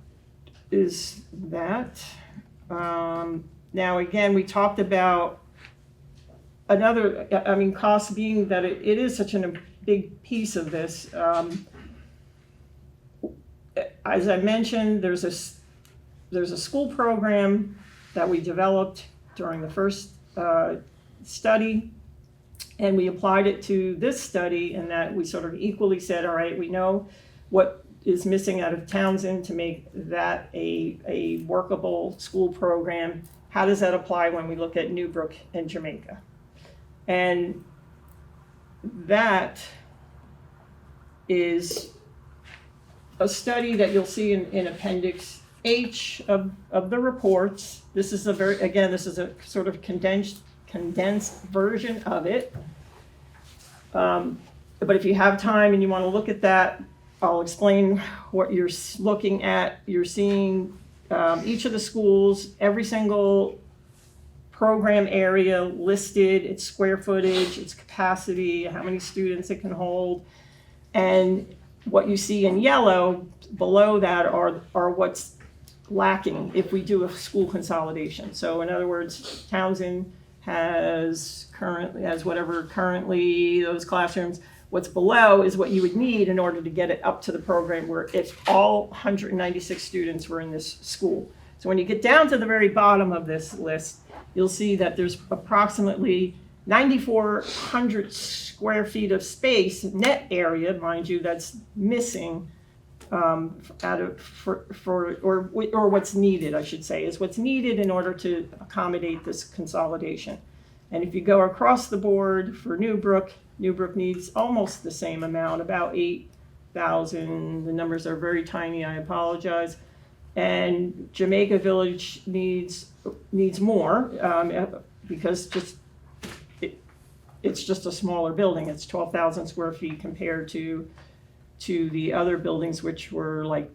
is that. Now again, we talked about another, cost being that it is such a big piece of this. As I mentioned, there's a school program that we developed during the first study, and we applied it to this study, in that we sort of equally said, all right, we know what is missing out of Townsend to make that a workable school program. How does that apply when we look at Newbrook and Jamaica? And that is a study that you'll see in Appendix H of the reports. This is this is a sort of condensed version of it. But if you have time and you want to look at that, I'll explain what you're looking at. You're seeing each of the schools, every single program area listed, its square footage, its capacity, how many students it can hold. And what you see in yellow below that are what's lacking if we do a school consolidation. So in other words, Townsend has currently those classrooms. What's below is what you would need in order to get it up to the program where if all 196 students were in this school. So when you get down to the very bottom of this list, you'll see that there's approximately 9,400 square feet of space, net area, mind you, that's missing or what's needed, I should say, is what's needed in order to accommodate this consolidation. And if you go across the board for Newbrook needs almost the same amount, about 8,000. The numbers are very tiny, I apologize. And Jamaica Village needs more because it's just a smaller building. It's 12,000 square feet compared to the other buildings, which were like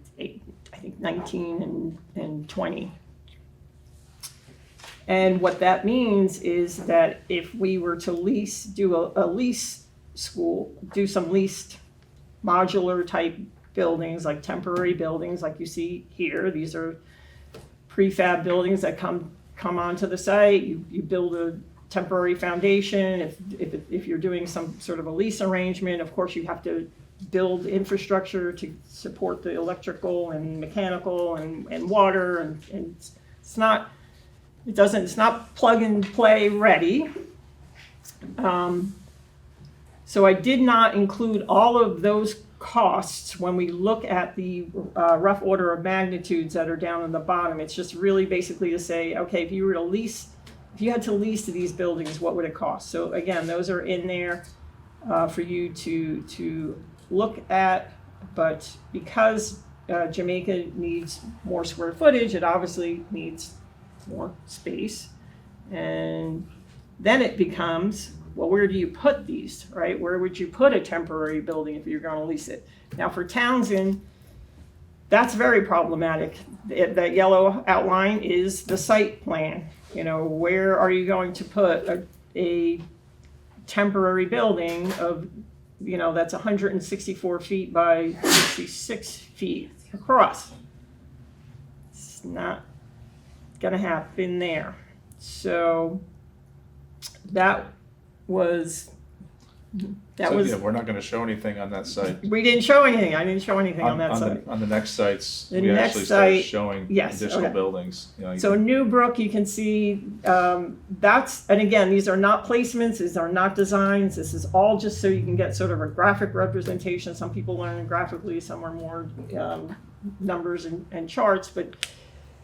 19 and 20. And what that means is that if we were to do a lease school, do some leased modular type buildings, like temporary buildings like you see here, these are prefab buildings that come onto the site. You build a temporary foundation. If you're doing some sort of a lease arrangement, of course you have to build infrastructure to support the electrical and mechanical and water, and it's not plug and play ready. So I did not include all of those costs, when we look at the rough order of magnitudes that are down on the bottom, it's just really basically to say, okay, if you had to lease these buildings, what would it cost? So again, those are in there for you to look at, but because Jamaica needs more square footage, it obviously needs more space. And then it becomes, well, where do you put these, right? Where would you put a temporary building if you're going to lease it? Now for Townsend, that's very problematic. That yellow outline is the site plan. You know, where are you going to put a temporary building of, you know, that's 164 feet by 66 feet across? It's not going to happen there. So that was Yeah, we're not gonna show anything on that site. we didn't show anything. I didn't show anything on that site. On the next sites, The we next actually start site, showing yes, additional okay. buildings. You know, you So can- Newbrook, you can see, and again, these are not placements, these are not designs, this is all just so you can get sort of a graphic representation. Some people learn graphically, some are more numbers and charts, but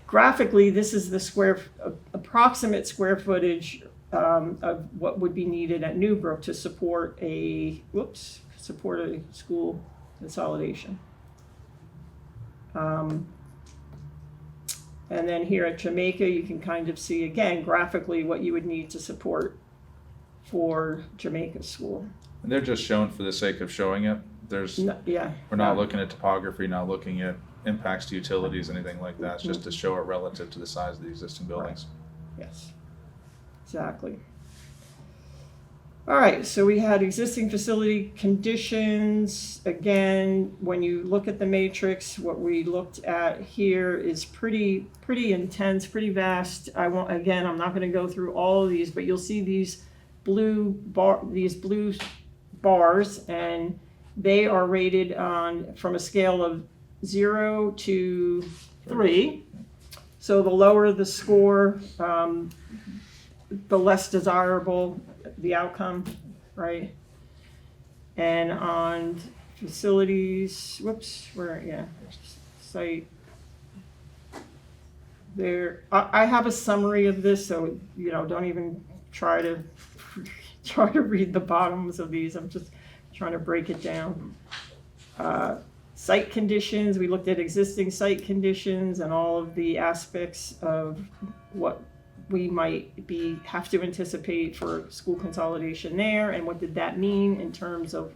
graphically, this is the approximate square footage of what would be needed at Newbrook to support a school consolidation. And then here at Jamaica, you can kind of see again graphically what you would need to support for Jamaica School. And they're just shown for the sake of showing it. There's, Yeah. we're not looking at topography, not looking at impacts to utilities, anything like that. It's just Mm-hmm. to show it relative to the size of the existing buildings. Yes, exactly. All right, so we had existing facility conditions. Again, when you look at the matrix, what we looked at here is pretty intense, pretty vast. I'm not gonna go through all of these, but you'll see these blue bars, and they are rated from a scale of 0 to 3. So the lower the score, the less desirable the outcome, right? And on facilities, site. There, I have a summary of this, so don't even try to read the bottoms of these. I'm just trying to break it down. Site conditions, we looked at existing site conditions and all of the aspects of what we might have to anticipate for school consolidation there, and what did that mean in terms of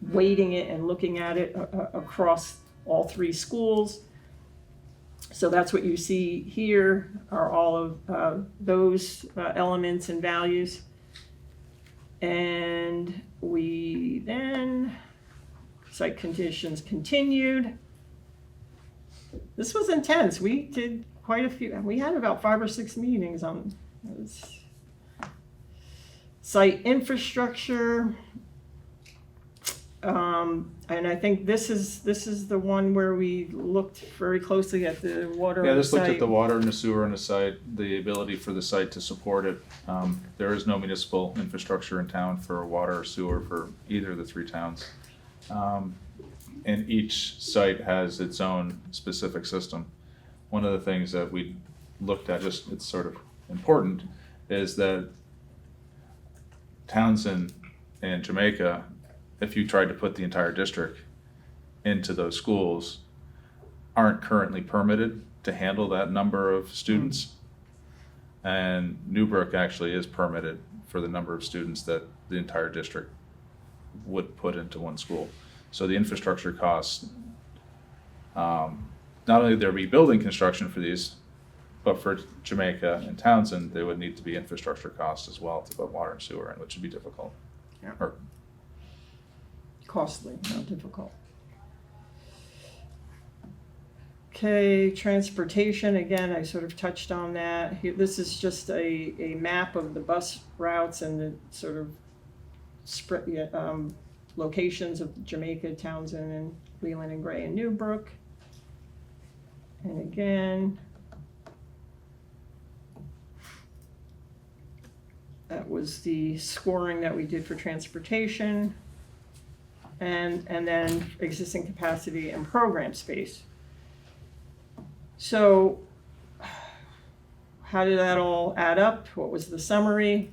weighting it and looking at it across all 3 schools. So that's what you see here are all of those elements and values. And we then, site conditions continued. This was intense. We did quite a few. We had about 5 or 6 meetings on this. Site infrastructure. And I think this is the one where we looked very closely at the water. Yeah, on the this looked site. at the water and the sewer on the site, the ability for the site to support it. There is no municipal infrastructure in town for water or sewer for either of the 3 towns. And each site has its own specific system. One of the things that we looked at, just it's sort of important, is that Townsend and Jamaica, if you tried to put the entire district into those schools, aren't currently permitted to handle that number of students. And Newbrook actually is permitted for the number of students that the entire district would put into one school. So the infrastructure costs, not only there be building construction for these, but for Jamaica and Townsend, there would need to be infrastructure costs as well to put water and sewer in, which would be difficult. Yeah. Or Costly, not difficult. Okay, transportation, again, I sort of touched on that. Here, this is just a map of the bus routes and the sort of locations of Jamaica, Townsend, and Leland and Gray and Newbrook. And again, that was the scoring that we did for transportation. and then existing capacity and program space. So how did that all add up? What was the summary?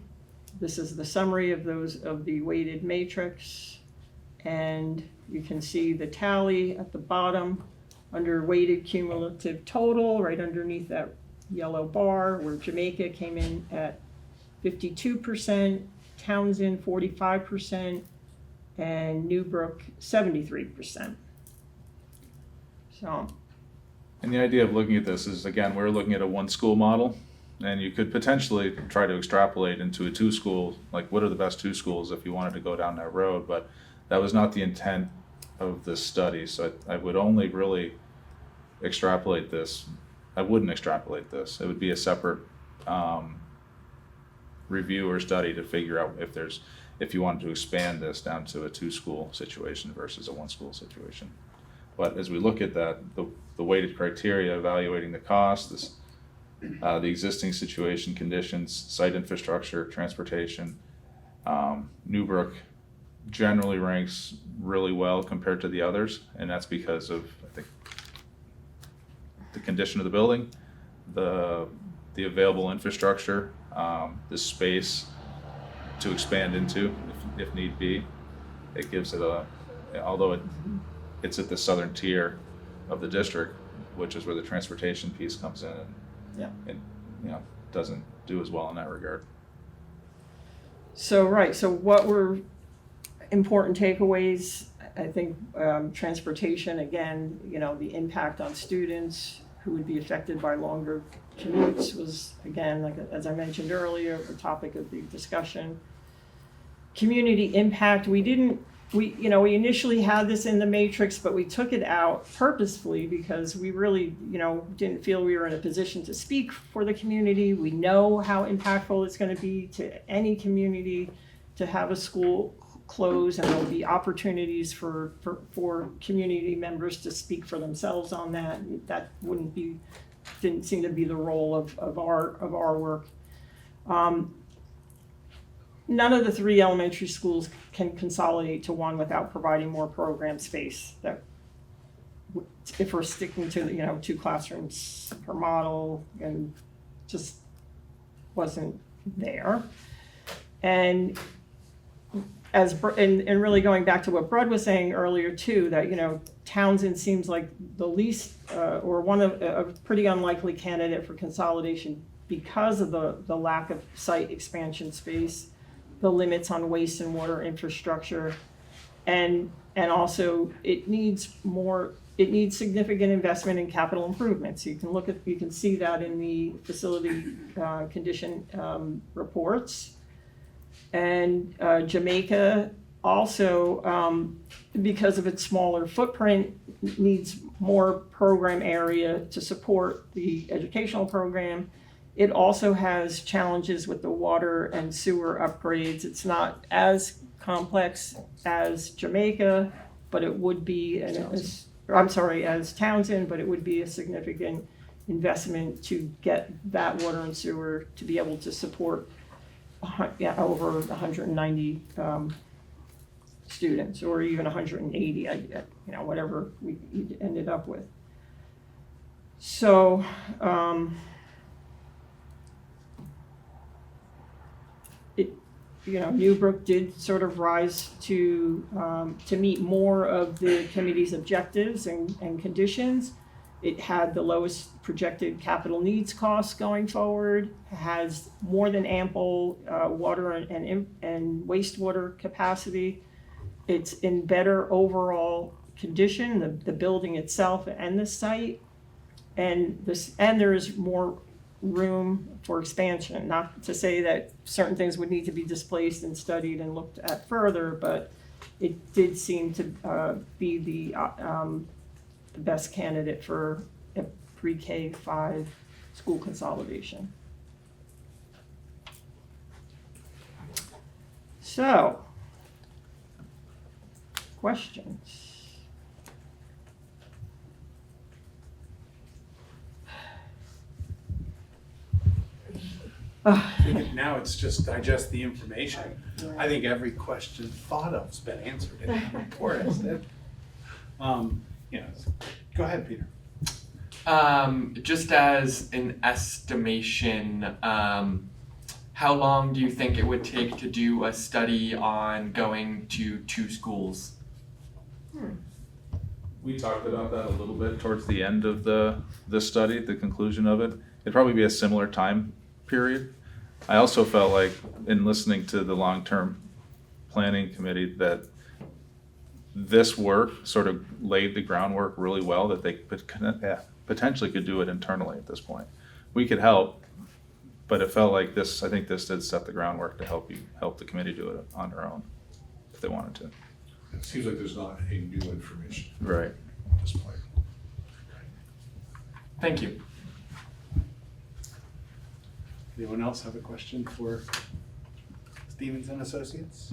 This is the summary of the weighted matrix. And you can see the tally at the bottom under weighted cumulative total, right underneath that yellow bar, where Jamaica came in at 52%, Townsend 45%, and Newbrook 73%. So. And the idea of looking at this is, again, we're looking at a one-school model, and you could potentially try to extrapolate into a two-school, like what are the best two schools if you wanted to go down that road, but that was not the intent of this study, so I would only really extrapolate this. I wouldn't extrapolate this. It would be a separate review or study to figure out if you wanted to expand this down to a two-school situation versus a one-school situation. But as we look at that, the weighted criteria evaluating the cost, the existing situation, conditions, site infrastructure, transportation, Newbrook generally ranks really well compared to the others, and that's because of, I think, the condition of the building, the available infrastructure, the space to expand into if need be. It gives it although it's at the southern tier of the district, which is where the transportation piece comes in, and doesn't do as well in that regard. So what were important takeaways? I think transportation, again, the impact on students who would be affected by longer commutes was, again, like as I mentioned earlier, the topic of the discussion. Community impact, we initially had this in the matrix, but we took it out purposefully because we really, didn't feel we were in a position to speak for the community. We know how impactful it's going to be to any community to have a school close, and there'll be opportunities for community members to speak for themselves on that. That didn't seem to be the role of our work. None of the three elementary schools can consolidate to one without providing more program space. That, if we're sticking to 2 classrooms per model, and just wasn't there. And and really going back to what Brud was saying earlier too, that Townsend seems like the least or one of a pretty unlikely candidate for consolidation because of the lack of site expansion space, the limits on waste and water infrastructure, and also it needs significant investment in capital improvements. You can see that in the facility condition reports. And Jamaica also, because of its smaller footprint, needs more program area to support the educational program. It also has challenges with the water and sewer upgrades. It's not as complex as Jamaica, but it would be, as Townsend, but it would be a significant investment to get that water and sewer to be able to support over 190 students, or even 180, whatever we ended up with. So, Newbrook did sort of rise to meet more of the committee's objectives and conditions. It had the lowest projected capital needs costs going forward, has more than ample water and wastewater capacity. It's in better overall condition, the building itself and the site, and there is more room for expansion. Not to say that certain things would need to be displaced and studied and looked at further, but it did seem to be the best candidate for a pre-K 5 school consolidation. So, questions? I think now it's just digest the information. I think every question thought of's been answered in the report, hasn't it? Go ahead, Peter. Just as an estimation, how long do you think it would take to do a study on going to 2 schools? We talked about that a little bit towards the end of the study, the conclusion of it. It'd probably be a similar time period. I also felt like in listening to the long-term planning committee that this work sort of laid the groundwork really well that they potentially could do it internally at this point. We could help, but it felt like this, I think this did set the groundwork to help the committee do it on their own if they wanted to. It seems like there's not any new information Right. at this point. Thank you. Anyone else have a question for Stevens and Associates?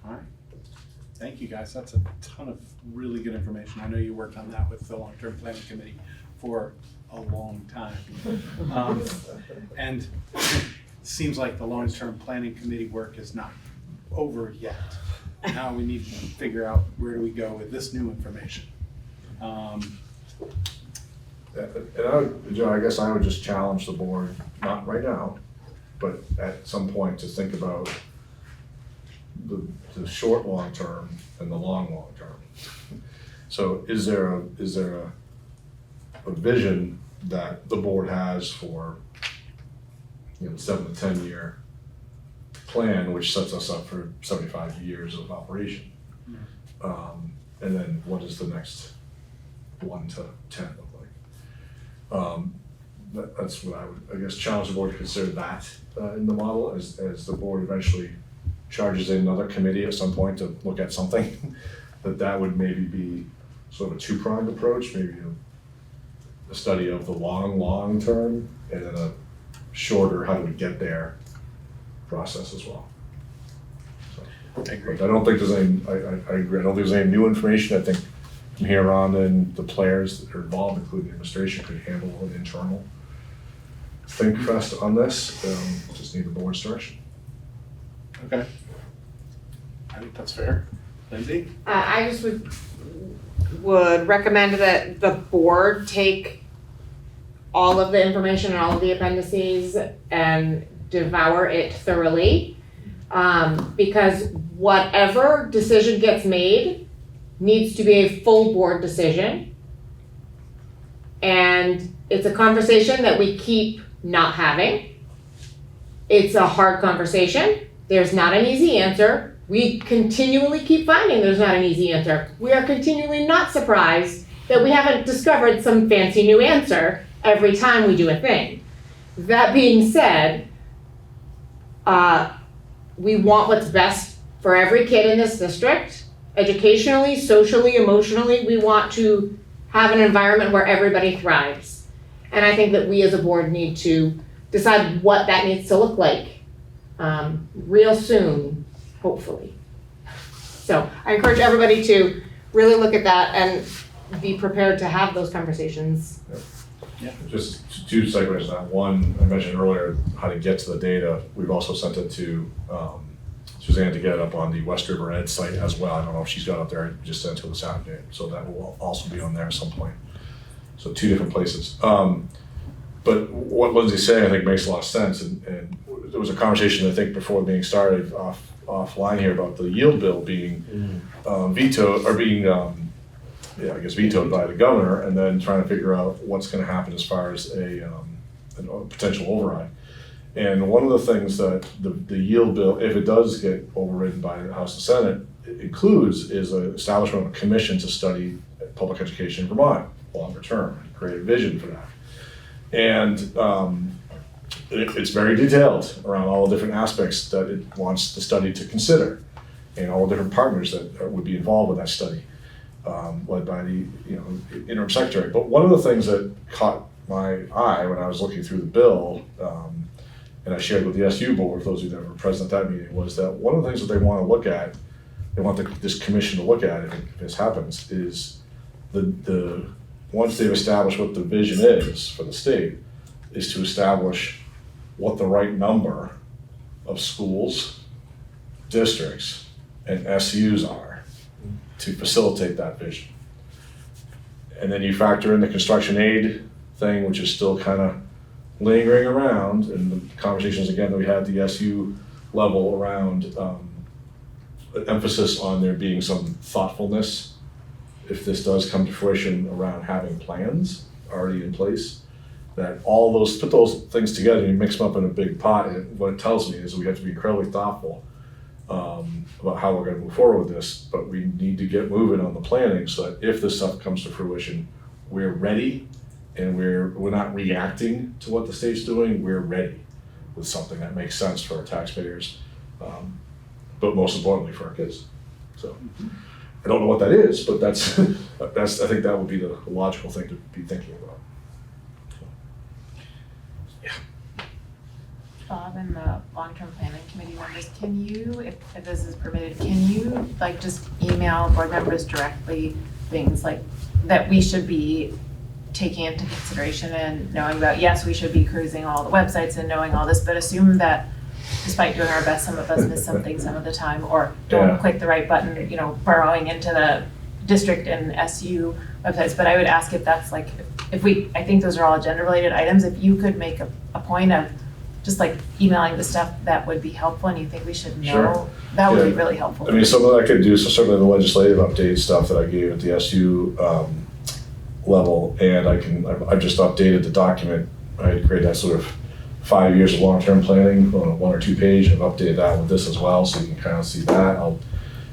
All right. Thank you, guys. That's a ton of really good information. I know you worked on that with the long-term planning committee for a long time. And it seems like the long-term planning committee work is not over yet. Now we need to figure out where do we go with this new information. And I would, Joe, I guess I would just challenge the board, not right now, but at some point to think about the short long term and the long term. So is there a vision that the board has for 7 to 10 year plan, which sets us up for 75 years of operation? And then what does the next 1 to 10 look like? That's what I would, I guess, challenge the board to consider that in the model as the board eventually charges in another committee at some point to look at something, that would maybe be sort of a 2-pronged approach, maybe a study of the long term and then a shorter how do we get there process as well. So, I agree. but I don't think there's any, I agree, I don't think there's any new information. I think from here on in, the players that are involved, including the administration, could handle an internal think fest on this. Just need the board's direction. Okay. I think that's fair. Lindsay? I just would recommend that the board take all of the information and all of the appendices and devour it thoroughly. Because whatever decision gets made needs to be a full board decision. And it's a conversation that we keep not having. It's a hard conversation. There's not an easy answer. We continually keep finding there's not an easy answer. We are continually not surprised that we haven't discovered some fancy new answer every time we do a thing. That being said, we want what's best for every kid in this district. Educationally, socially, emotionally, we want to have an environment where everybody thrives. And I think that we as a board need to decide what that needs to look like real soon, hopefully. So I encourage everybody to really look at that and be prepared to have those conversations. Yeah. Just 2 segues on that. One, I mentioned earlier how to get to the data. We've also sent it to Suzanne to get it up on the West River Ed site as well. I don't know if she's got it up there. I just sent it to the Saturday, so that will also be on there at some point. So 2 different places. But what Lindsay's saying, I think, makes a lot of sense. And there was a conversation, I think, before being started offline here about the yield bill being vetoed, or being, vetoed by the governor, and then trying to figure out what's going to happen as far as a potential override. And one of the things that the yield bill, if it does get overridden by the House and Senate, it includes is an establishment of a commission to study public education in Vermont longer term, and create a vision for that. And it's very detailed around all the different aspects that it wants the study to consider, and all the different partners that would be involved with that study, led by the interim secretary. But one of the things that caught my eye when I was looking through the bill, and I shared with the SU board, for those of you that were present at that meeting, was that one of the things that they want to look at, they want this commission to look at if this happens, is once they've established what the vision is for the state, is to establish what the right number of schools, districts, and SUs are to facilitate that vision. And then you factor in the construction aid thing, which is still kind of lingering around, and the conversations again that we had at the SU level around emphasis on there being some thoughtfulness if this does come to fruition around having plans already in place. That all those, put those things together and you mix them up in a big pot, and what it tells me is we have to be incredibly thoughtful about how we're gonna move forward with this, but we need to get moving on the planning so that if this stuff comes to fruition, we're ready and we're not reacting to what the state's doing, we're ready with something that makes sense for our taxpayers, but most importantly for our kids. So I don't know what that is, but that's I think that would be the logical thing to be thinking about. Bob and the long-term planning committee members, can you, if this is permitted, can you like just email board members directly things like that we should be taking into consideration and knowing about? Yes, we should be cruising all the websites and knowing all this, but assume that despite doing our best, some of us miss something some of the time, or don't click the right button, you know, burrowing into the district and SU websites. But I would ask if that's like, if we, I think those are all agenda related items, if you could make a point of just like emailing the stuff that would be helpful and you think we should know, Sure. That would be really helpful. I mean, some of that I could do, so certainly the legislative update stuff that I gave at the SU level, and I've just updated the document. I created that sort of 5 years of long-term planning on a 1 or 2 page. I've updated that with this as well, so you can kind of see that.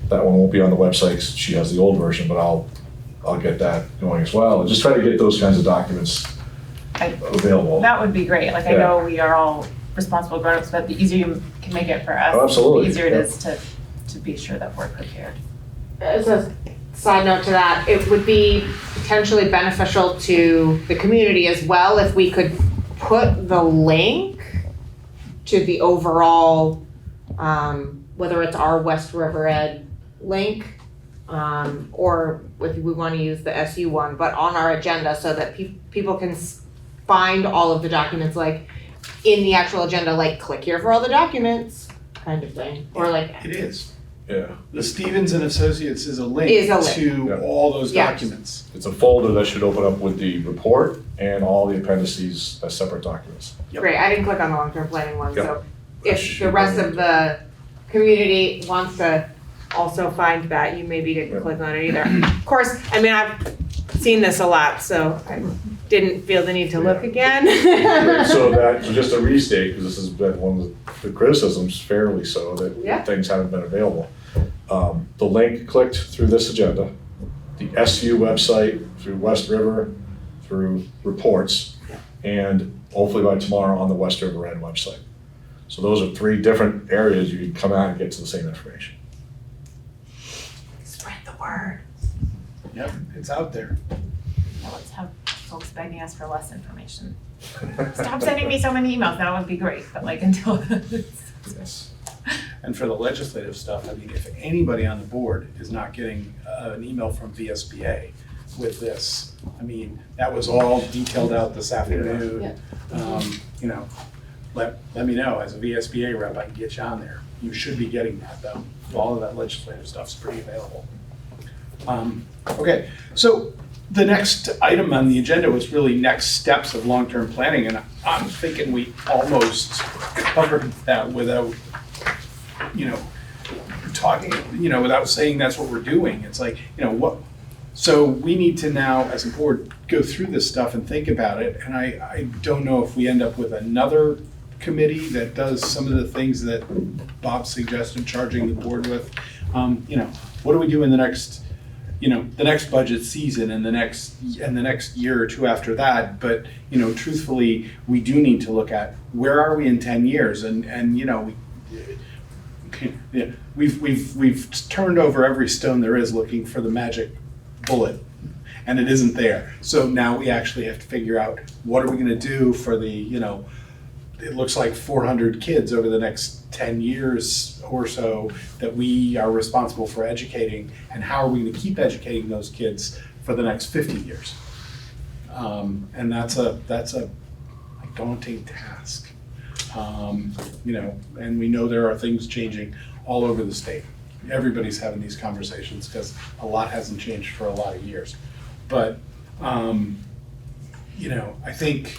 That one won't be on the website because she has the old version, but I'll get that going as well. And just try to get those kinds of documents available. That would be great. Like I know we are all responsible grown-ups, but the easier you can make it for us, the easier it is to be sure that we're prepared. As a side note to that, it would be potentially beneficial to the community as well if we could put the link to the overall, whether it's our West River Ed link, or if we want to use the SU one, but on our agenda so that people can find all of the documents, like in the actual agenda, like click here for all the documents kind of thing, or like. It is. Yeah. The Stevens and Associates is a link to all those documents. It's a folder that should open up with the report and all the appendices as separate documents. Great, I didn't click on the long-term planning one, so if the rest of the community wants to also find that, you maybe didn't click on it either. Of course, I mean, I've seen this a lot, so I didn't feel the need to look again. So just to restate, because this has been one of the criticisms, fairly so, that things haven't been available. The link clicked through this agenda, the SU website, through West River, through reports, and hopefully by tomorrow on the West River Ed website. So those are 3 different areas you can come out and get to the same information. Spread the word. Yep, it's out there. Now let's have folks begging us for less information. Stop sending me so many emails, that would be great, but like until. Yes. And for the legislative stuff, I mean, if anybody on the board is not getting an email from VSBA with this, I mean, that was all detailed out this afternoon. You know, let me know, as a VSBA rep, I can get you on there. You should be getting that though. All of that legislative stuff's pretty available. Okay, so the next item on the agenda was really next steps of long-term planning, and I'm thinking we almost covered that without, talking, without saying that's what we're doing. It's like, so we need to now, as a board, go through this stuff and think about it, and I don't know if we end up with another committee that does some of the things that Bob suggested charging the board with. What do we do in the next, the next budget season and the next year or 2 after that? But, truthfully, we do need to look at where are we in 10 years? We've turned over every stone there is looking for the magic bullet, and it isn't there. So now we actually have to figure out what are we gonna do for the, it looks like 400 kids over the next 10 years or so that we are responsible for educating, and how are we going to keep educating those kids for the next 50 years? And that's a daunting task. You know, and we know there are things changing all over the state. Everybody's having these conversations because a lot hasn't changed for a lot of years. But, you know, I think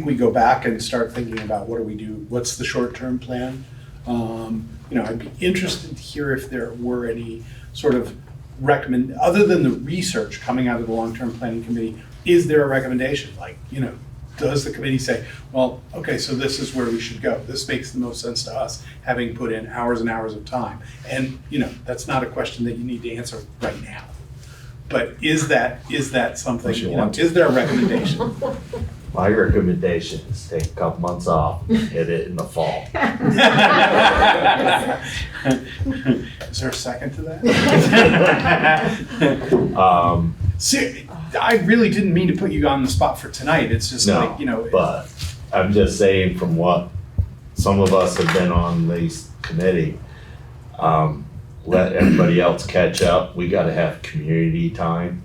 we go back and start thinking about what do we do, what's the short-term plan? You know, I'd be interested to hear if there were any sort of other than the research coming out of the long-term planning committee, is there a recommendation? Like, you know, does the committee say, well, okay, so this is where we should go. This makes the most sense to us, having put in hours and hours of time. And, you know, that's not a question that you need to answer right now. But is that something, you know, is there a recommendation? My recommendation is take a couple months off, hit it in the fall. Is there a second to that? See, I really didn't mean to put you on the spot for tonight. It's just like, you know. But I'm just saying from what some of us have been on this committee, let everybody else catch up. We gotta have community time.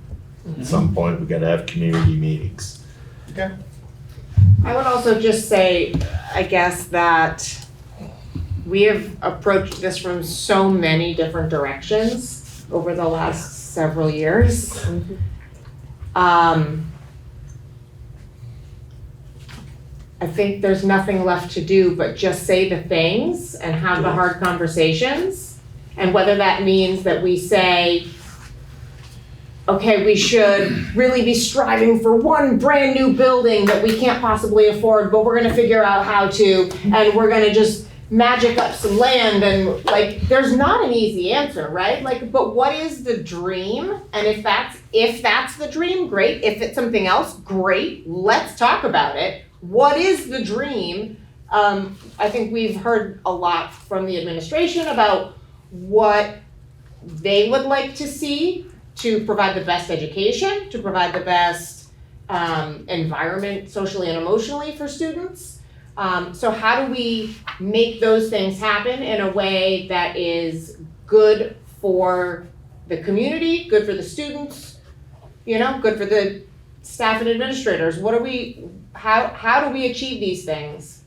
At some point, we gotta have community meetings. Okay. I would also just say, I guess, that we have approached this from so many different directions over the last several years. I think there's nothing left to do but just say the things and have the hard conversations. And whether that means that we say, okay, we should really be striving for one brand new building that we can't possibly afford, but we're gonna figure out how to, and we're gonna just magic up some land, and like, there's not an easy answer, right? Like, but what is the dream? And if that's the dream, great. If it's something else, great. Let's talk about it. What is the dream? I think we've heard a lot from the administration about what they would like to see to provide the best education, to provide the best environment socially and emotionally for students. So how do we make those things happen in a way that is good for the community, good for the students, you know, good for the staff and administrators? How do we achieve these things?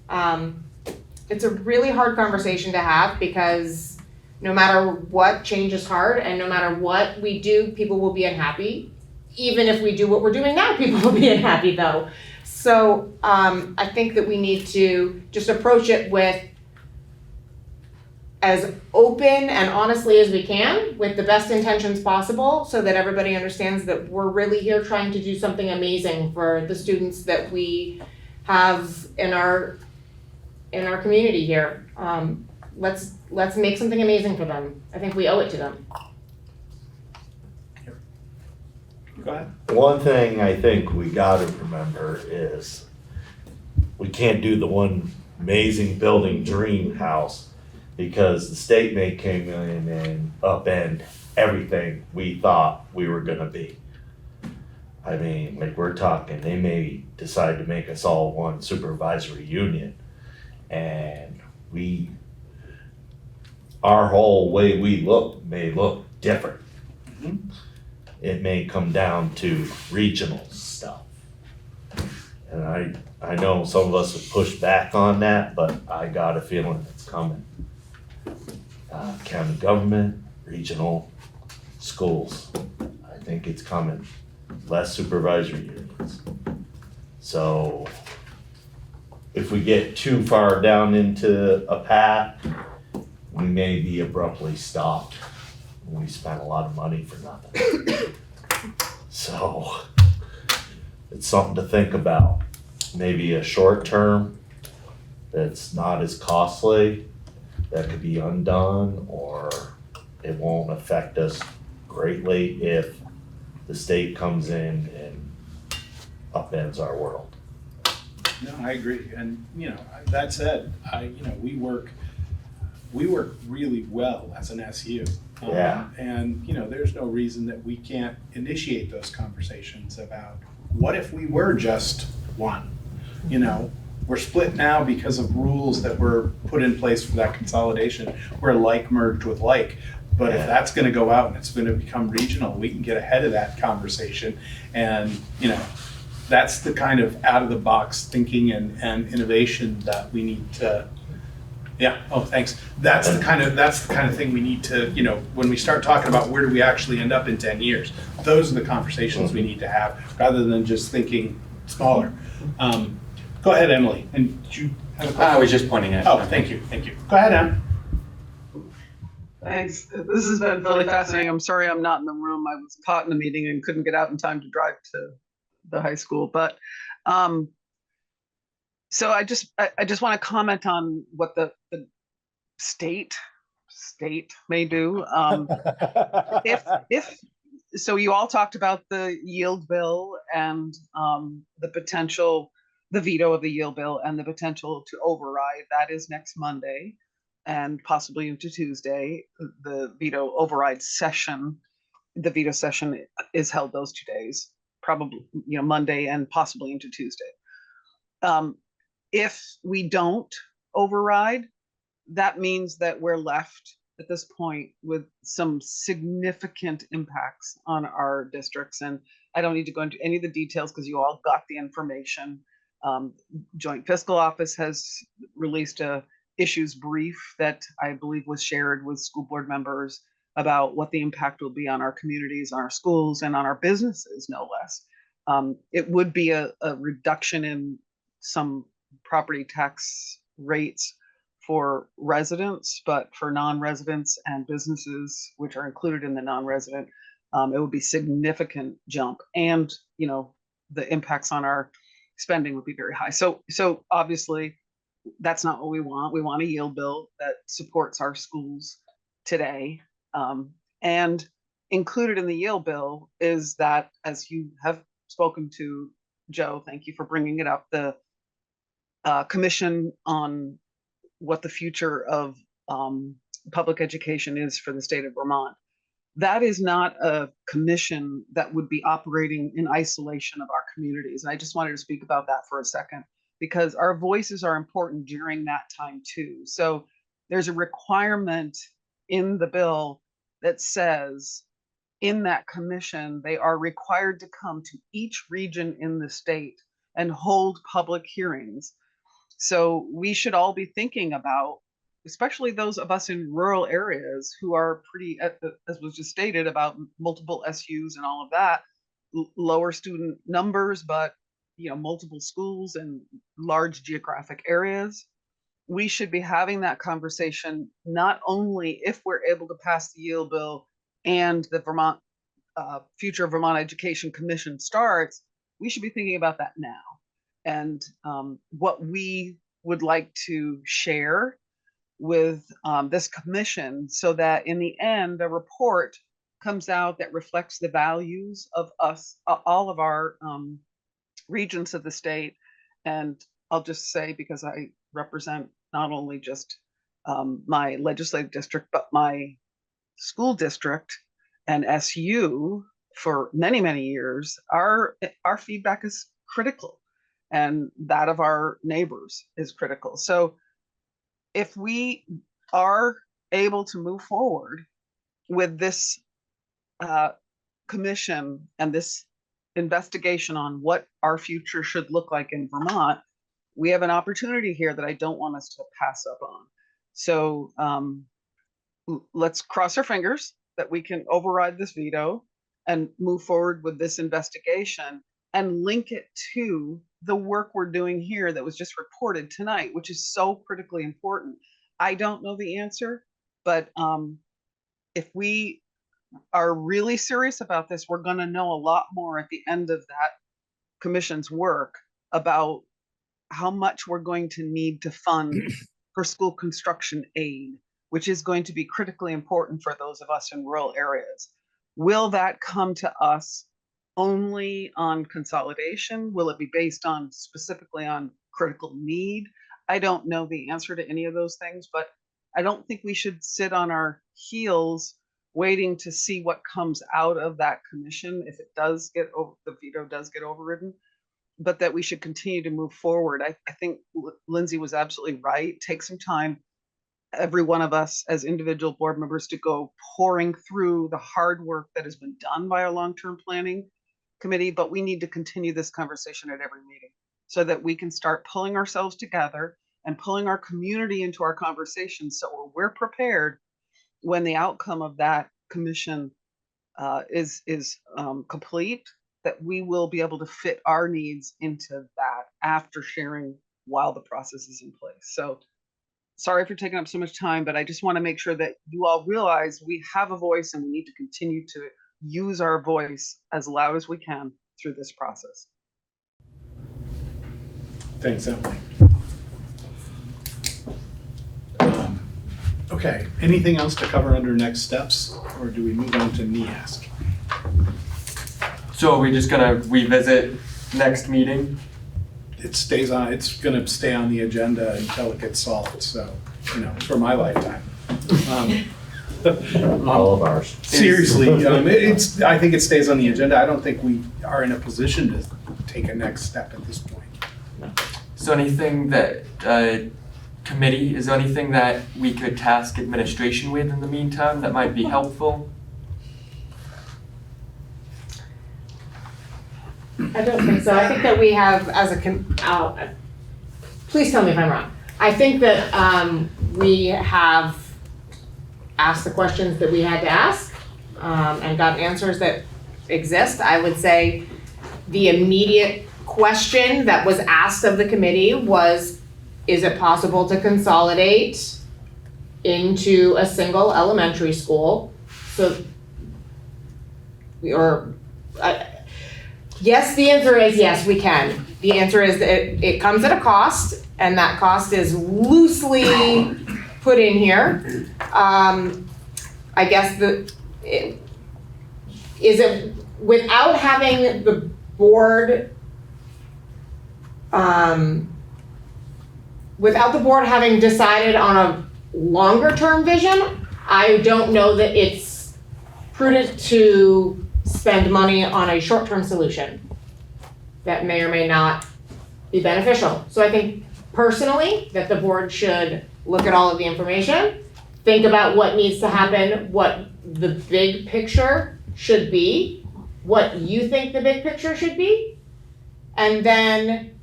It's a really hard conversation to have because no matter what, change is hard, and no matter what we do, people will be unhappy. Even if we do what we're doing now, people will be unhappy though. So I think that we need to just approach it with as open and honestly as we can, with the best intentions possible, so that everybody understands that we're really here trying to do something amazing for the students that we have in our community here. Let's make something amazing for them. I think we owe it to them. Go ahead. One thing I think we gotta remember is we can't do the one amazing building dream house because the state may come in and upend everything we thought we were gonna be. I mean, like we're talking, they may decide to make us all one supervisory union, and our whole way we look may look different. Mm-hmm. It may come down to regional stuff. And I know some of us have pushed back on that, but I got a feeling it's coming. County government, regional schools, I think it's coming. Less supervisory unions. So if we get too far down into a path, we may be abruptly stopped. We spent a lot of money for nothing. So it's something to think about. Maybe a short term that's not as costly, that could be undone, or it won't affect us greatly if the state comes in and upends our world. No, I agree. And, you know, that said, we work really well as an SU. Yeah. And, you know, there's no reason that we can't initiate those conversations about what if we were just one? You know, we're split now because of rules that were put in place for that consolidation where like merged with like. But if that's going to go out and it's going to become regional, we can get ahead of that conversation and, you know, that's the kind of out-of-the-box thinking and innovation that we need to, yeah, oh, thanks. That's the kind of thing we need to, when we start talking about where do we actually end up in 10 years, those are the conversations we need to have, rather than just thinking smaller. Go ahead, Emily, and did you have a question? I was just pointing at. Oh, thank you. Go ahead, Em. Thanks. This has been really fascinating. I'm sorry I'm not in the room. I was caught in a meeting and couldn't get out in time to drive to the high school. But so I just want to comment on what the state may do. If so, you all talked about the yield bill and the veto of the yield bill and the potential to override. That is next Monday and possibly into Tuesday. The veto override session, the veto session is held those 2 days, probably Monday and possibly into Tuesday. If we don't override, that means that we're left at this point with some significant impacts on our districts. And I don't need to go into any of the details because you all got the information. Joint Fiscal Office has released a issues brief that I believe was shared with school board members about what the impact will be on our communities, on our schools, and on our businesses, no less. It would be a reduction in some property tax rates for residents, but for non-residents and businesses, which are included in the non-resident, it would be significant jump, and the impacts on our spending would be very high. So obviously, that's not what we want. We want a yield bill that supports our schools today, and included in the yield bill is that, as you have spoken to, Joe, thank you for bringing it up, the commission on what the future of public education is for the state of Vermont. That is not a commission that would be operating in isolation of our communities. And I just wanted to speak about that for a second, because our voices are important during that time too. So there's a requirement in the bill that says in that commission, they are required to come to each region in the state and hold public hearings. So we should all be thinking about, especially those of us in rural areas who are pretty, as was just stated, about multiple SUs and all of that, lower student numbers, but multiple schools and large geographic areas. We should be having that conversation not only if we're able to pass the yield bill and the Vermont Future of Vermont Education Commission starts, we should be thinking about that now. And what we would like to share with this commission, so that in the end, a report comes out that reflects the values of us, all of our regions of the state. And I'll just say, because I represent not only just my legislative district, but my school district and SU for many, many years, our feedback is critical, and that of our neighbors is critical. So if we are able to move forward with this commission and this investigation on what our future should look like in Vermont, we have an opportunity here that I don't want us to pass up on. So let's cross our fingers that we can override this veto and move forward with this investigation and link it to the work we're doing here that was just reported tonight, which is so critically important. I don't know the answer, but if we are really serious about this, we're going to know a lot more at the end of that commission's work about how much we're going to need to fund for school construction aid, which is going to be critically important for those of us in rural areas. Will that come to us only on consolidation? Will it be based on specifically on critical need? I don't know the answer to any of those things, but I don't think we should sit on our heels waiting to see what comes out of that commission if it does get over, the veto does get overridden, but that we should continue to move forward. I think Lindsay was absolutely right. Take some time, every one of us as individual board members, to go pouring through the hard work that has been done by our long-term planning committee, but we need to continue this conversation at every meeting so that we can start pulling ourselves together and pulling our community into our conversation so we're prepared when the outcome of that commission is complete, that we will be able to fit our needs into that after sharing while the process is in place. So sorry for taking up so much time, but I just want to make sure that you all realize we have a voice and we need to continue to use our voice as loud as we can through this process. Thanks, Emily. Okay, anything else to cover under next steps, or do we move on to NEASC? So are we just gonna revisit next meeting? It stays on, it's gonna stay on the agenda until it gets solved, so, for my lifetime. All of ours. Seriously, I think it stays on the agenda. I don't think we are in a position to take a next step at this point. So anything that, committee, is there anything that we could task administration with in the meantime that might be helpful? I don't think so. I think that we have, as please tell me if I'm wrong. I think that we have asked the questions that we had to ask and got answers that exist. I would say the immediate question that was asked of the committee was, is it possible to consolidate into a single elementary school? So, yes, the answer is yes, we can. The answer is that it comes at a cost, and that cost is loosely put in here. I guess is it without having the board, without the board having decided on a longer term vision, I don't know that it's prudent to spend money on a short term solution that may or may not be beneficial. So I think personally that the board should look at all of the information, think about what needs to happen, what the big picture should be, what you think the big picture should be, and then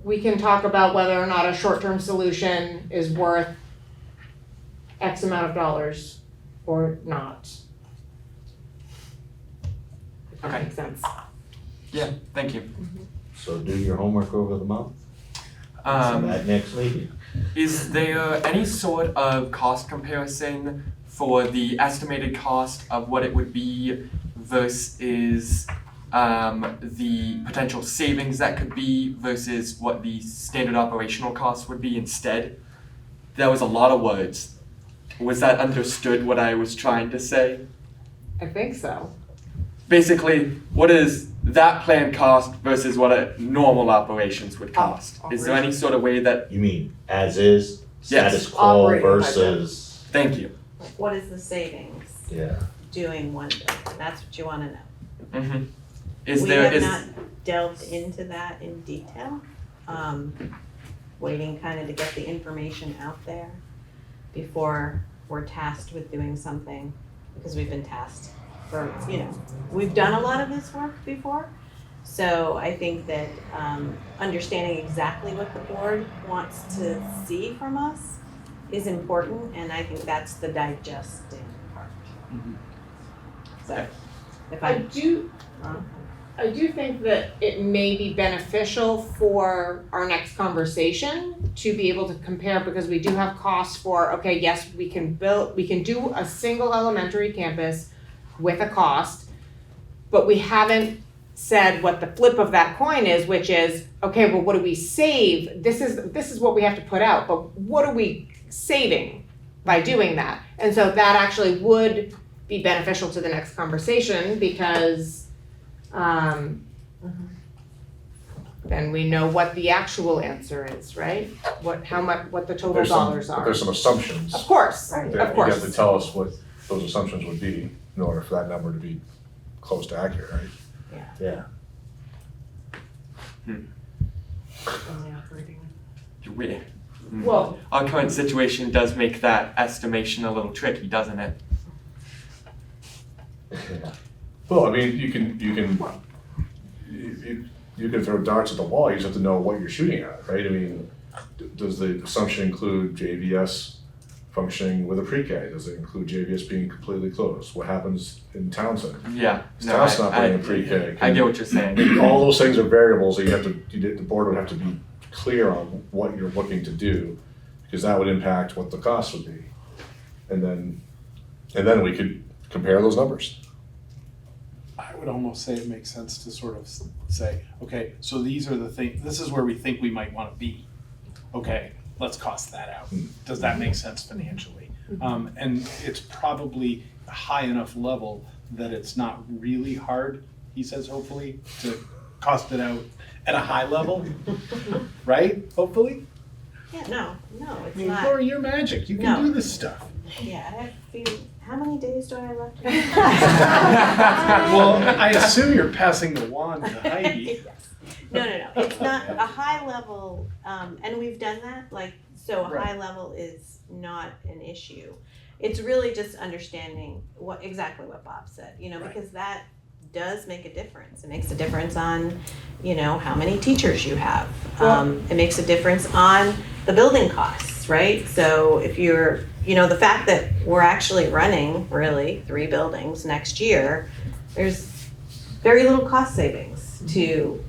we can talk about whether or not a short-term solution is worth X amount of dollars or not. If that Okay. makes sense. Yeah, thank you. So do your homework over the month. That next meeting. Is there any sort of cost comparison for the estimated cost of what it would be versus the potential savings that could be versus what the standard operational costs would be instead? That was a lot of words. Was that understood what I was trying to say? I think so. Basically, what is that plan cost versus what a normal operations would cost? Is there any sort of way that? You mean as is, Yes. status quo Operating budget. versus, Thank you. What is the savings yeah. doing one thing? That's what you wanna know. Mm-hmm. We have not delved into that in detail. Waiting kind of to get the information out there before we're tasked with doing something, because we've been tasked for, we've done a lot of this work before. So I think that understanding exactly what the board wants to see from us is important, and I think that's the digesting part. Mm-hmm. So if I do think that it may be beneficial for our next conversation to be able to compare, because we do have costs for, okay, yes, we can do a single elementary campus with a cost, but we haven't said what the flip of that coin is, which is, okay, well, what do we save? This is what we have to put out, but what are we saving by doing that? And so that actually would be beneficial to the next conversation, because then we know what the actual answer is, right? What the total dollars are. There's some assumptions. Of course, that of you have course. to tell us what those assumptions would be in order for that number to be close to accurate, right? Yeah. Well, Our current situation does make that estimation a little tricky, doesn't it? Well, I mean, you can you can throw darts at the wall, you just have to know what you're shooting at, right? I mean, does the assumption include JVS functioning with a pre-K? Does it include JVS being completely closed? What happens in Townsend? Yeah, Is no, Townsend I operating a pre-K? get what you're saying. All those things are variables that the board would have to be clear on what you're looking to do, because that would impact what the cost would be. And then we could compare those numbers. I would almost say it makes sense to sort of say, okay, so these are the things, this is where we think we might want to be. Okay, let's cost that out. Does that make sense financially? And it's probably a high enough level that it's not really hard, he says, hopefully, to cost it out at a high level, right? Hopefully? Yeah, no, I it's mean, not. Laura, you're magic. You can No. do this stuff. Yeah, I have a few, how many days do I have left? Well, I assume you're passing the wand to Heidi. Yes. No, it's not a high level, and we've done that, like, so a Right. high level is not an issue. It's really just understanding exactly what Bob said, Right. because that does make a difference. It makes a difference on, how many teachers you have. It makes a difference on the building costs, right? So if you're, the fact that we're actually running really 3 buildings next year, there's very little cost savings to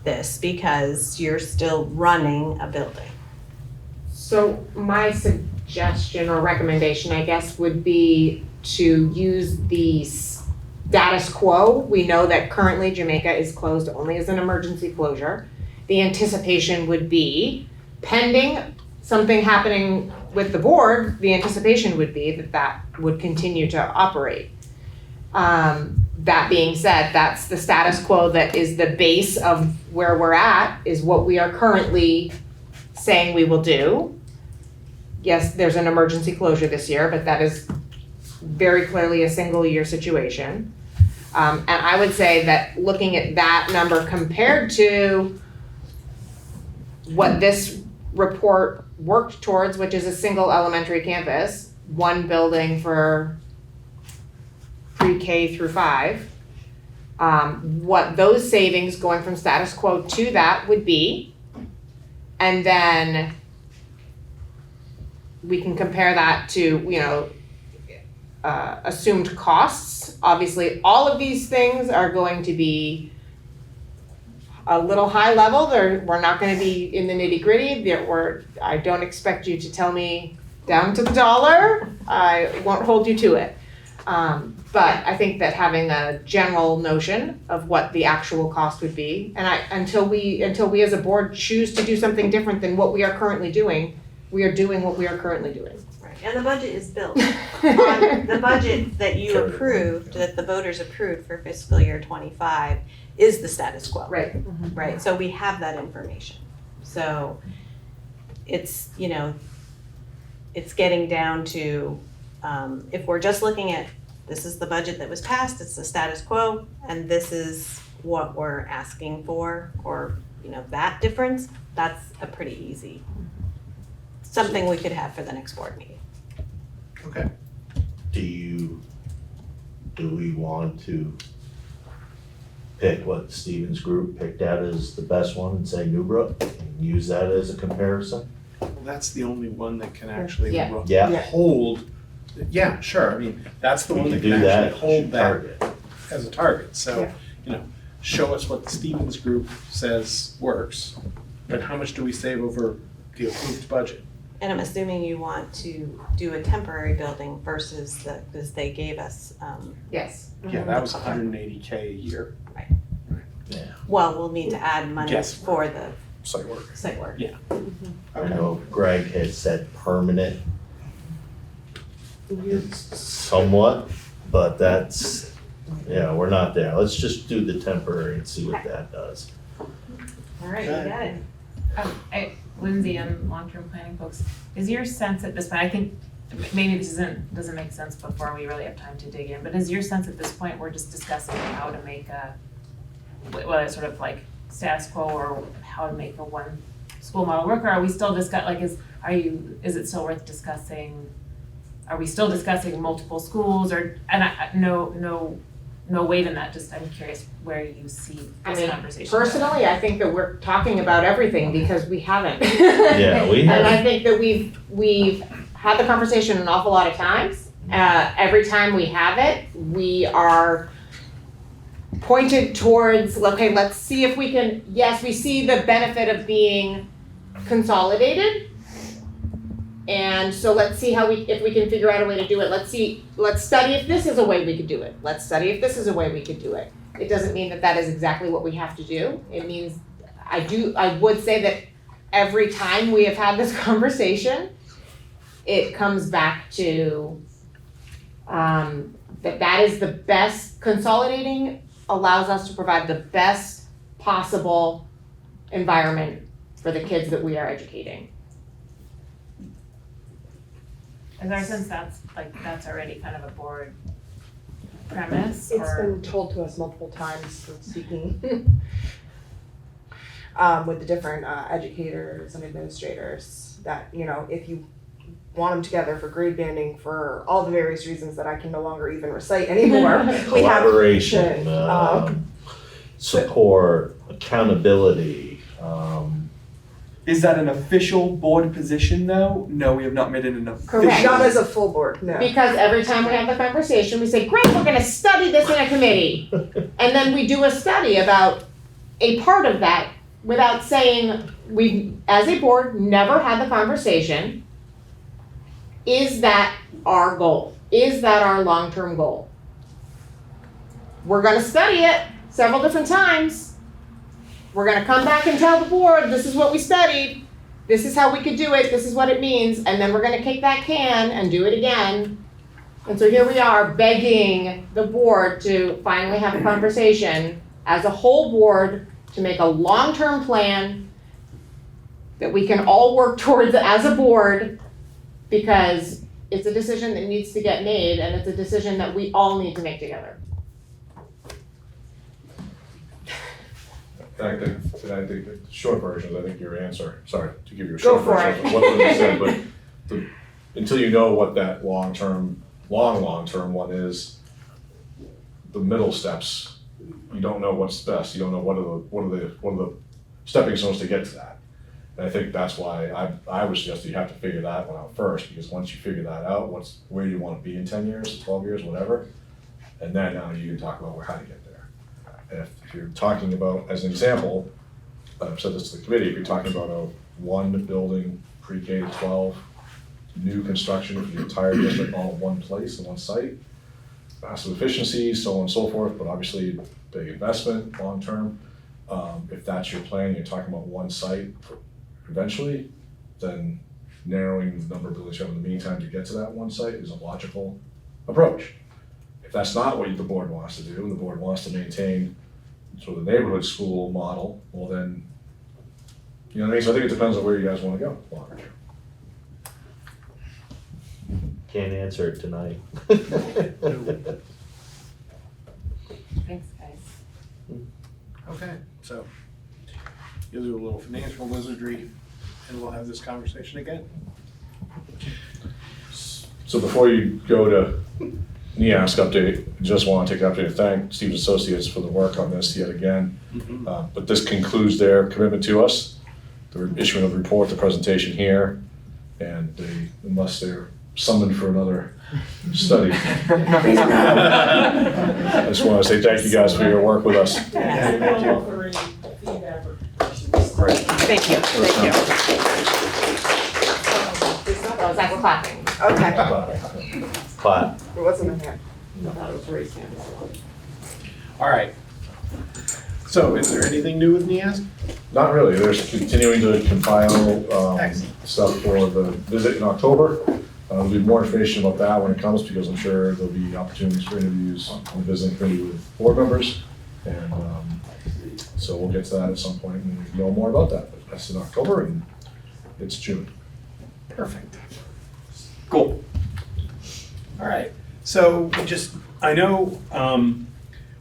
this because you're still running a building. So my suggestion or recommendation, I guess, would be to use the status quo. We know that currently Jamaica is closed only as an emergency closure. The anticipation would be, pending something happening with the board, the anticipation would be that would continue to operate. That being said, that's the status quo that is the base of where we're at, is what we are currently saying we will do. Yes, there's an emergency closure this year, but that is very clearly a single year situation. And I would say that looking at that number compared to what this report worked towards, which is a single elementary campus, 1 building for pre-K through 5, what those savings going from status quo to that would be, and then we can compare that to, assumed costs. Obviously, all of these things are going to be a little high level. We're not going to be in the nitty gritty. I don't expect you to tell me down to the dollar. I won't hold you to it. But I think that having a general notion of what the actual cost would be, and until we as a board choose to do something different than what we are currently doing, we are doing what we are currently doing. Right, and the budget is built on the budget that you approved, that the voters approved for fiscal year 25 is the status quo. Right. Right, so we have that information. So it's, it's getting down to, if we're just looking at, this is the budget that was passed, it's the status quo, and this is what we're asking for, or, that difference, that's a pretty easy, something we could have for the next board meeting. Okay. Do we want to pick what Stevens Group picked out as the best one and say Newbrook and use that as a comparison? Well, that's the only one that can actually Yeah. hold. Yeah, sure. I mean, that's the We one can that can do that actually hold as that target. as a target. So, show us what the Stevens Group says works, but how much do we save over the approved budget? And I'm assuming you want to do a temporary building versus because they gave us, Yes. Yeah, that was 180K a year. Yeah. well, we'll need to add money Yes. for the Site work. site work. Yeah. I know Greg had said permanent. It's somewhat, but that's, we're not there. Let's just do the temporary and see what that does. All right, you got it. Lindsay and long-term planning folks, is your sense at this point, I think maybe this doesn't make sense before we really have time to dig in, but is your sense at this point we're just discussing how to make whether it's sort of like status quo or how to make a one school model work, or are we still is it still worth discussing? Are we still discussing multiple schools, or, and no no weight in that, just I'm curious where you see I this mean, conversation going. personally, I think that we're talking about everything because we haven't. Yeah, we And I haven't. think that we've had the conversation an awful lot of times. Every time we have it, we are pointed towards, okay, let's see if we can, yes, we see the benefit of being consolidated. And so let's see if we can figure out a way to do it. Let's study if this is a way we could do it. Let's study if this is a way we could do it. It doesn't mean that that is exactly what we have to do. It means, I would say that every time we have had this conversation, it comes back to, that is the best, consolidating allows us to provide the best possible environment for the kids that we are educating. Is our sense that's already kind of a board premise, It's or? been told to us multiple times from speaking with the different educators and administrators that, you know, if you want them together for grade banding for all the various reasons that I can no longer even recite anymore, we have Collaboration, to, support, accountability, Is that an official board position though? No, we have not made it an official. Correct. not as a full board, no. Because every time we have the conversation, we say, great, we're gonna study this in a committee. And then we do a study about a part of that without saying, we, as a board, never had the conversation. Is that our goal? Is that our long-term goal? We're gonna study it several different times. We're gonna come back and tell the board, this is what we studied, this is how we could do it, this is what it means, and then we're gonna kick that can and do it again. And so here we are begging the board to finally have a conversation as a whole board to make a long-term plan that we can all work towards as a board, because it's a decision that needs to get made and it's a decision that we all need to make together. I think the short version is, I think your answer, sorry to give you a Go short for version of what was said, but until you know what that long-term one is, the middle steps, you don't know what's best, you don't know what are the stepping stones to get to that. And I think that's why I would suggest that you have to figure that one out first, because once you figure that out, where you want to be in 10 years, 12 years, whatever, and then now you can talk about how to get there. If you're talking about, as an example, I've said this to the committee, if you're talking about a one building pre-K to 12, new construction for the entire district all in one place, in one site, massive efficiencies, so on and so forth, but obviously big investment, long-term. If that's your plan, you're talking about one site eventually, then narrowing the number of buildings you have in the meantime to get to that one site is a logical approach. If that's not what the board wants to do, and the board wants to maintain sort of the neighborhood school model, well then, you know what I mean? So I think it depends on where you guys want to go longer term. Can't answer it tonight. Thanks, guys. Okay, so you'll do a little financial wizardry and we'll have this conversation again. So before you go to NEASC update, I just want to take the opportunity to thank Steve's Associates for the work on this yet again. But this concludes their commitment to us. They're issuing a report, the presentation here, and unless they're summoned for another study. I just want to say thank you guys for your work with us. Great. Thank you, thank you. Oh, Zach, we're clapping. Okay. Clap. It wasn't a hand. I thought it was raised hand. All right. So is there anything new with NEASC? Not really. They're continuing to compile stuff for the visit in October. There'll be more information about that when it comes, because I'm sure there'll be opportunities for interviews on the visiting committee with board members. And so we'll get to that at some point and know more about that. But that's in October and it's June. Perfect. Cool. All right. So I know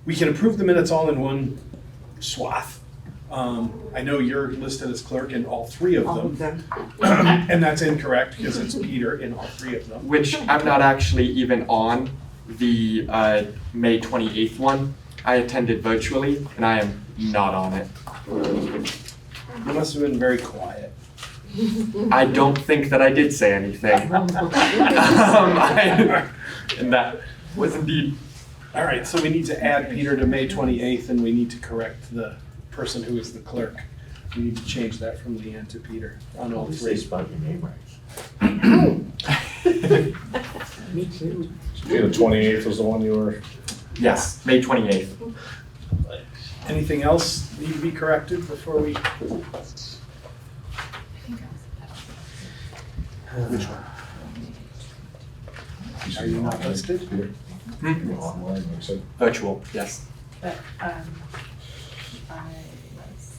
we can approve the minutes all in one swath. I know you're listed as clerk in all three of All them. of them. And that's incorrect because it's Peter in all three of them. Which I'm not actually even on the May 28th one. I attended virtually, and I am not on it. You must have been very quiet. I don't think that I did say anything. And that was indeed. All right, so we need to add Peter to May 28th, and we need to correct the person who is the clerk. We need to change that from Leanne to Peter on all three. Spell your name right. Me too. The 28th was the one you were. Yes, May 28th. Anything else need to be corrected before we? Which one? Are you not listed? You're online, like I said. Virtual, yes. But, I was.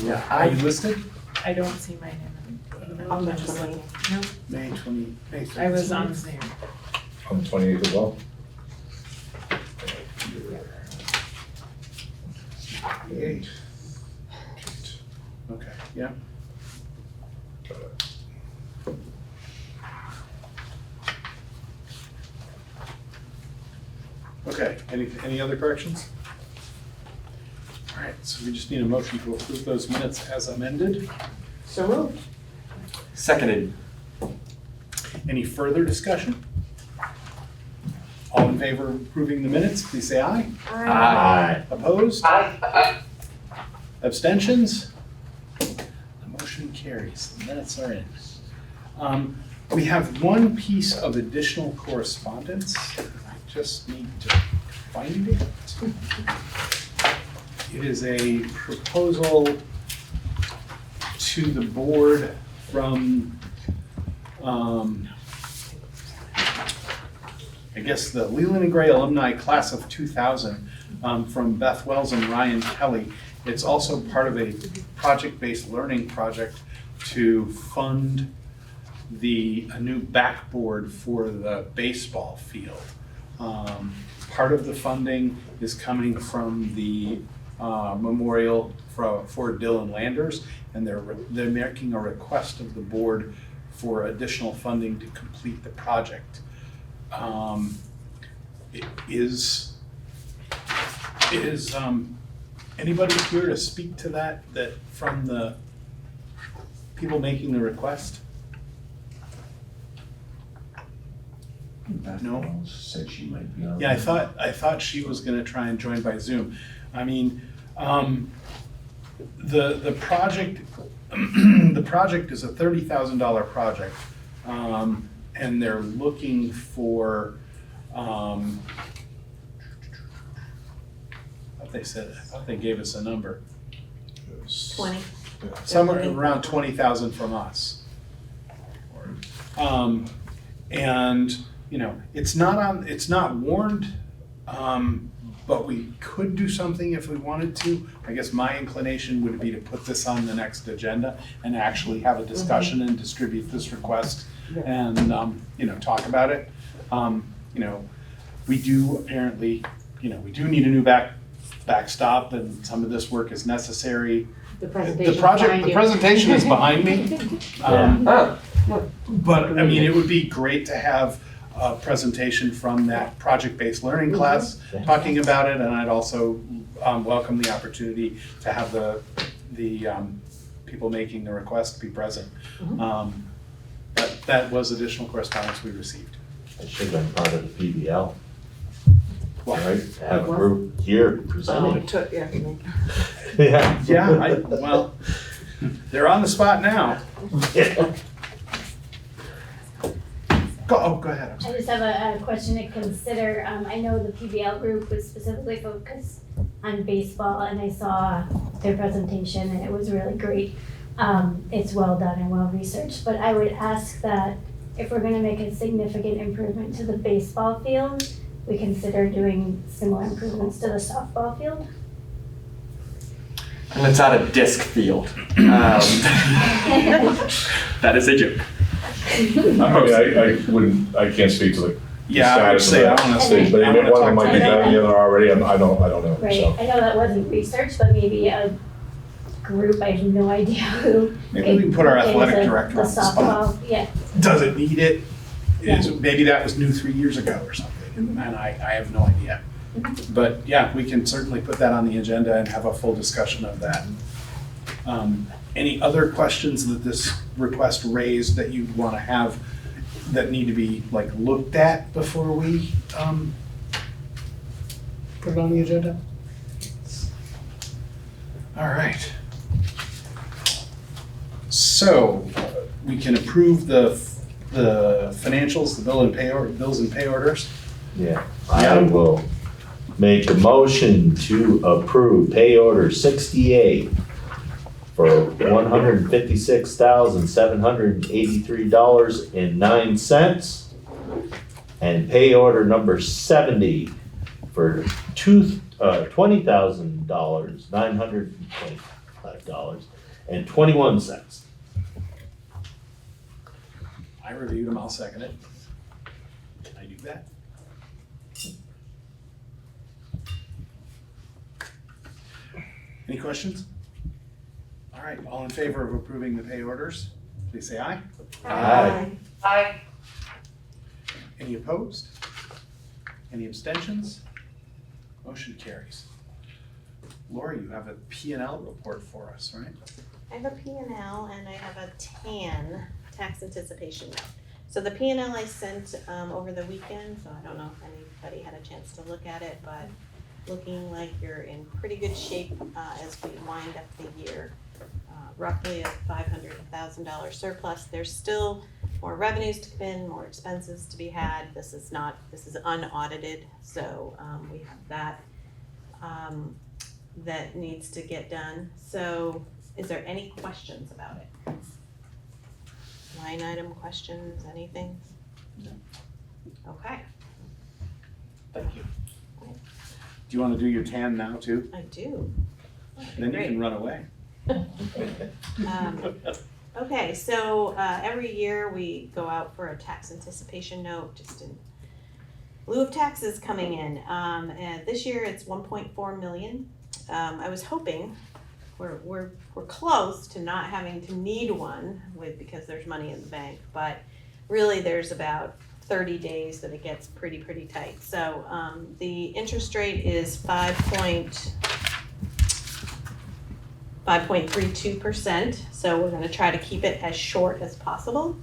Yeah. Are you listed? I don't see my name. On the I'm just 20th. looking. No, May 20, May 13th. I was on Zoom. On the 28th as well? Eight. Okay, yeah. Okay, any other corrections? All right, so we just need a motion to approve those minutes as amended. So moved. Seconded. Any further discussion? All in favor of approving the minutes, please say aye. Aye. Opposed? Aye. Abstentions? The motion carries, the minutes are in. We have one piece of additional correspondence. I just need to find it. It is a proposal to the board from, I guess the Leland and Gray alumni class of 2000 from Beth Wells and Ryan Kelly. It's also part of a project-based learning project to fund a new backboard for the baseball field. Part of the funding is coming from the memorial for Dylan Landers, and they're making a request of the board for additional funding to complete the project. Is anybody here to speak to that from the people making the request? No? Said she might be on. Yeah, I thought she was gonna try and join by Zoom. I mean, the project, the project is a $30,000 project. And they're looking for, I thought they gave us a number. 20. Somewhere around 20,000 from us. And, you know, it's not warned, but we could do something if we wanted to. I guess my inclination would be to put this on the next agenda and actually have a discussion and distribute this request and, you know, talk about it. You know, we do apparently, you know, we do need a new backstop, and some of this work is necessary. The presentation. The presentation is behind me. But I mean, it would be great to have a presentation from that project-based learning class talking about it, and I'd also welcome the opportunity to have the people making the request be present. But that was additional correspondence we received. It should have been part of the PBL, What? right? To have a group here presenting. Yeah. Yeah, well, they're on the spot now. Go ahead. I'm I sorry. just have a question to consider. I know the PBL group was specifically focused on baseball, and I saw their presentation, and it was really great. It's well done and well researched, but I would ask that if we're gonna make a significant improvement to the baseball field, we consider doing similar improvements to the softball field. And it's at a disc field. That is a joke. I can't speak to the Yeah, I would status say of I that wanna stage, but I wanna one of them talk might be to better than the other already, I don't know, Right, so. I know that wasn't research, but maybe a group, I have no idea who. Maybe we can put our It is athletic a- director on the spot. softball, yeah. Does it need it? Maybe that was new 3 years ago or something, and I have no idea. But yeah, we can certainly put that on the agenda and have a full discussion of that. Any other questions that this request raised that you'd want to have that need to be like looked at before we put it on the agenda? All right. So we can approve the financials, the bills and pay orders. Yeah, I will make a motion to approve pay order 68 for $156,783.09, and pay order number 70 for $20,000, $925.21. I reviewed them, I'll second it. Can I do that? Any questions? All right, all in favor of approving the pay orders, please say aye. Aye. Aye. Any opposed? Any abstentions? Motion carries. Laura, you have a P&L report for us, right? I have a P&L and I have a TAN, tax anticipation note. So the P&L I sent over the weekend, so I don't know if anybody had a chance to look at it, but looking like you're in pretty good shape as we wind up the year. Roughly a $500,000 surplus. There's still more revenues to come in, more expenses to be had. This is unaudited, so we have that that needs to get done. So is there any questions about it? Line item questions, anything? No. Okay, Thank you. Do you want to do your TAN now too? I do. Then you can run away. Okay, so every year we go out for a tax anticipation note, just in lieu of taxes coming in. And this year it's 1.4 million. I was hoping we're close to not having to need one because there's money in the bank, but really there's about 30 days that it gets pretty tight. So the interest rate is 5.32%. So we're going to try to keep it as short as possible.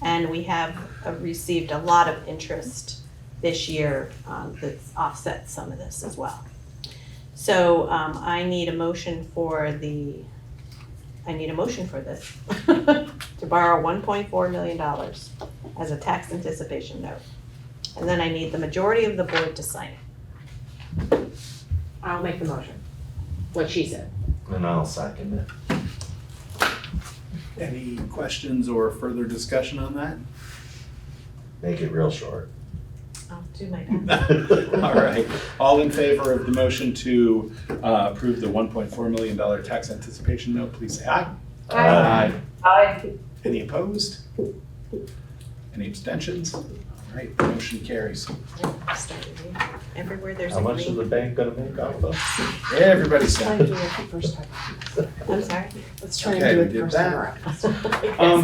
And we have received a lot of interest this year that's offset some of this as well. So I need a motion for this to borrow $1.4 million as a tax anticipation note. And then I need the majority of the board to sign it. I'll make the motion. What she said. And I'll second it. Any questions or further discussion on that? Make it real short. I'll do my best. All right, all in favor of the motion to approve the $1.4 million tax anticipation note, please say aye. Aye. Aye. Any opposed? Any abstentions? All right, motion carries. Everywhere there's How a much is the green. bank gonna make off of? Everybody's Try set. and do it the first time. I'm sorry. Let's try Okay, and do we it the did first that. time around.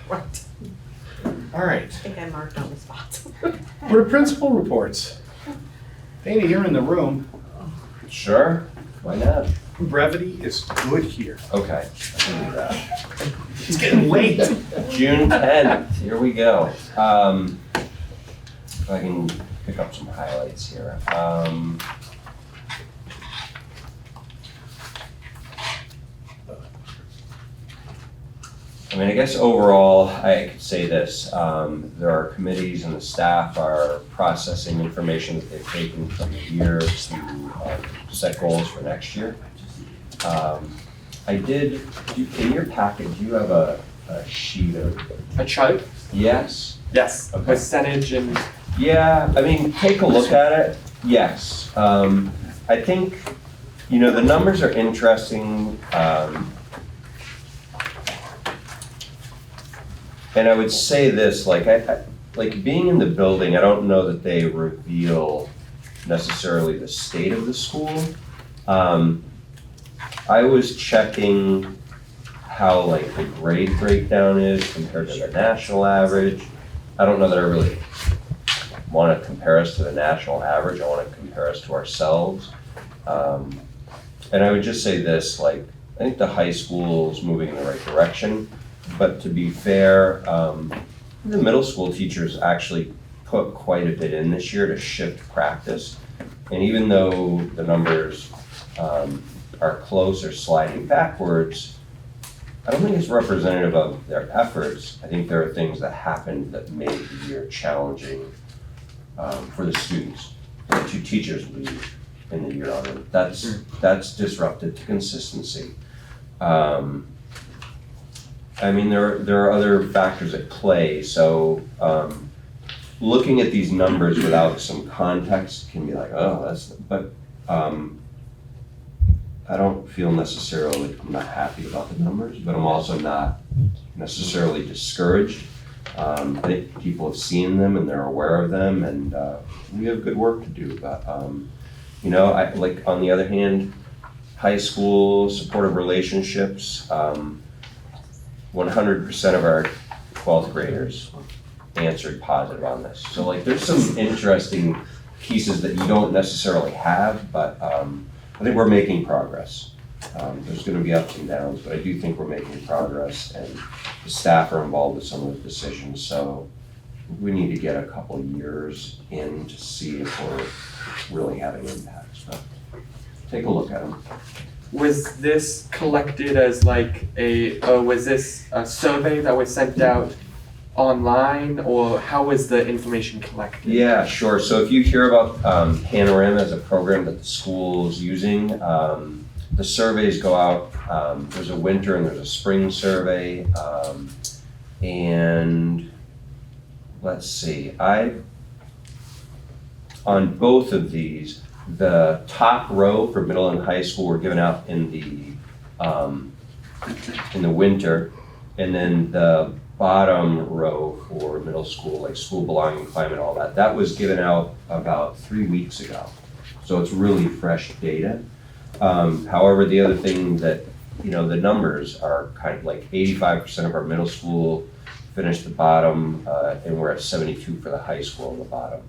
Right. All right, I think I marked on the spot. Board of Principal reports. Dana, you're in the room. Sure, why not? Brevity is good here. Okay, I can do that. It's getting late. June 10th, here we go. If I can pick up some highlights here. I mean, I guess overall, I could say this, there are committees and the staff are processing information that they've taken from the year to set goals for next year. In your packet, do you have a sheet of? A chart? Yes? Yes. Okay. Percentage and. Yeah, I mean, take a look at it, yes. I think, the numbers are interesting. And I would say this, like being in the building, I don't know that they reveal necessarily the state of the school. I was checking how like the grade breakdown is compared to the national average. I don't know that I really want to compare us to the national average. I want to compare us to ourselves. And I would just say this, like, I think the high school is moving in the right direction, but to be fair, the middle school teachers actually put quite a bit in this year to shift practice. And even though the numbers are close or sliding backwards, I don't think it's representative of their efforts. I think there are things that happened that made the year challenging for the students. The 2 teachers leave in the year on it. That's disrupted to consistency. I mean, there are other factors at play. So looking at these numbers without some context can be like, oh, that's, but I don't feel necessarily, I'm not happy about the numbers, but I'm also not necessarily discouraged. I think people have seen them and they're aware of them, and we have good work to do. But you know, I like, on the other hand, high school supportive relationships, 100% of our 12th graders answered positive on this. So like, there's some interesting pieces that you don't necessarily have, but I think we're making progress. There's going to be ups and downs, but I do think we're making progress, and the staff are involved with some of the decisions. So we need to get a couple years in to see if we're really having impacts. But take a look at them. Was this collected as like was this a survey that was sent out online, or how was the information collected? Yeah, sure. So if you hear about Panorama as a program that the school's using, the surveys go out. There's a winter and there's a spring survey. And let's see, on both of these, the top row for middle and high school were given out in the winter, and then the bottom row for middle school, like school belonging, climate, all that, that was given out about 3 weeks ago. So it's really fresh data. However, the other thing that, you know, the numbers are kind of like 85% of our middle school finished the bottom, and we're at 72 for the high school on the bottom.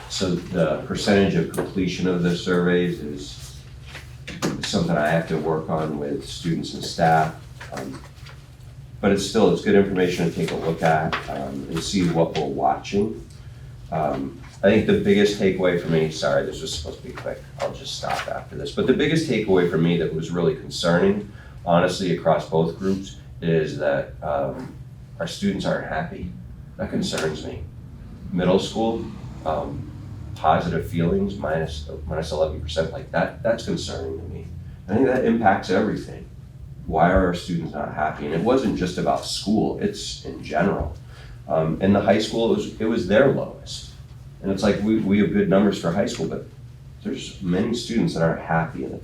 So the percentage of completion of the surveys is something I have to work on with students and staff. But it's good information to take a look at and see what we're watching. I think the biggest takeaway for me, sorry, this was supposed to be quick, I'll just stop after this, but the biggest takeaway for me that was really concerning, honestly, across both groups, is that our students aren't happy. That concerns me. Middle school, positive feelings, minus 11%, like that's concerning to me. I think that impacts everything. Why are our students not happy? And it wasn't just about school, it's in general. In the high school, it was their lowest. And it's like, we have good numbers for high school, but there's many students that aren't happy, and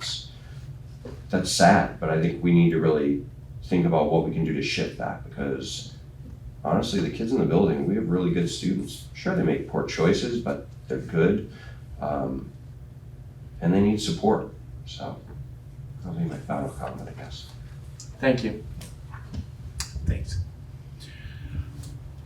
that's sad. But I think we need to really think about what we can do to shift that, because honestly, the kids in the building, we have really good students. Sure, they make poor choices, but they're good. And they need support. So that'll be my final comment, I guess. Thank you. Thanks.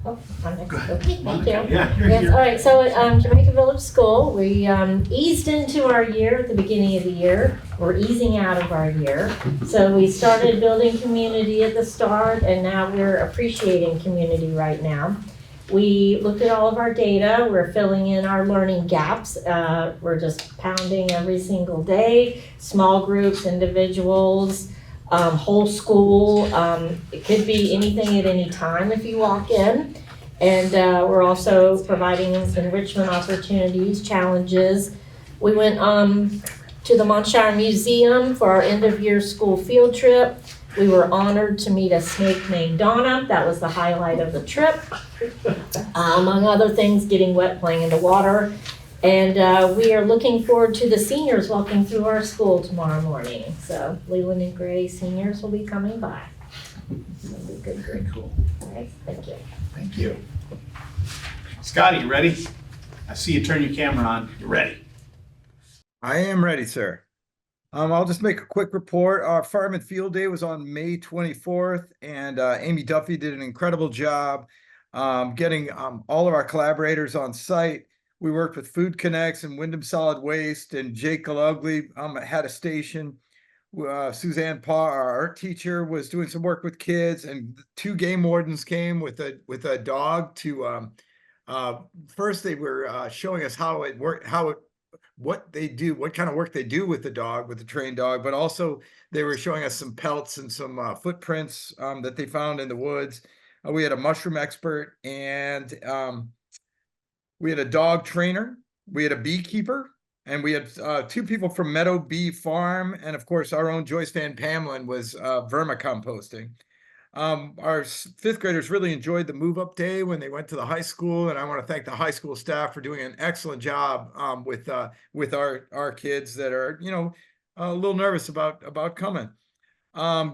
Oh, I'm next. Okay, thank you. Yeah, you're Yes, here. all right, so at Jamaica Village School, we eased into our year at the beginning of the year. We're easing out of our year. So we started building community at the start, and now we're appreciating community right now. We looked at all of our data. We're filling in our learning gaps. We're just pounding every single day, small groups, individuals, whole school. It could be anything at any time if you walk in. And we're also providing enrichment opportunities, challenges. We went to the Montshire Museum for our end of year school field trip. We were honored to meet a snake named Donna. That was the highlight of the trip. Among other things, getting wet, playing in the water. And we are looking forward to the seniors walking through our school tomorrow morning. So Leland and Gray seniors will be coming by. It'll be good. Very cool. All right, thank you. Thank you. Scotty, you ready? I see you turn your camera on. You ready? I am ready, sir. I'll just make a quick report. Our Fireman Field Day was on May 24th, and Amy Duffy did an incredible job getting all of our collaborators on site. We worked with Food Connects and Wyndham Solid Waste, and Jake Galugly had a station. Suzanne Parr, our art teacher, was doing some work with kids, and 2 game wardens came with a dog to first they were showing us how it worked, what they do, what kind of work they do with the dog, with the trained dog, but also they were showing us some pelts and some footprints that they found in the woods. We had a mushroom expert, and we had a dog trainer, we had a beekeeper, and we had 2 people from Meadow Bee Farm, and of course our own Joyce Van Pamlin was vermicomposting. Our 5th graders really enjoyed the move up day when they went to the high school, and I want to thank the high school staff for doing an excellent job with our kids that are, you know, a little nervous about coming.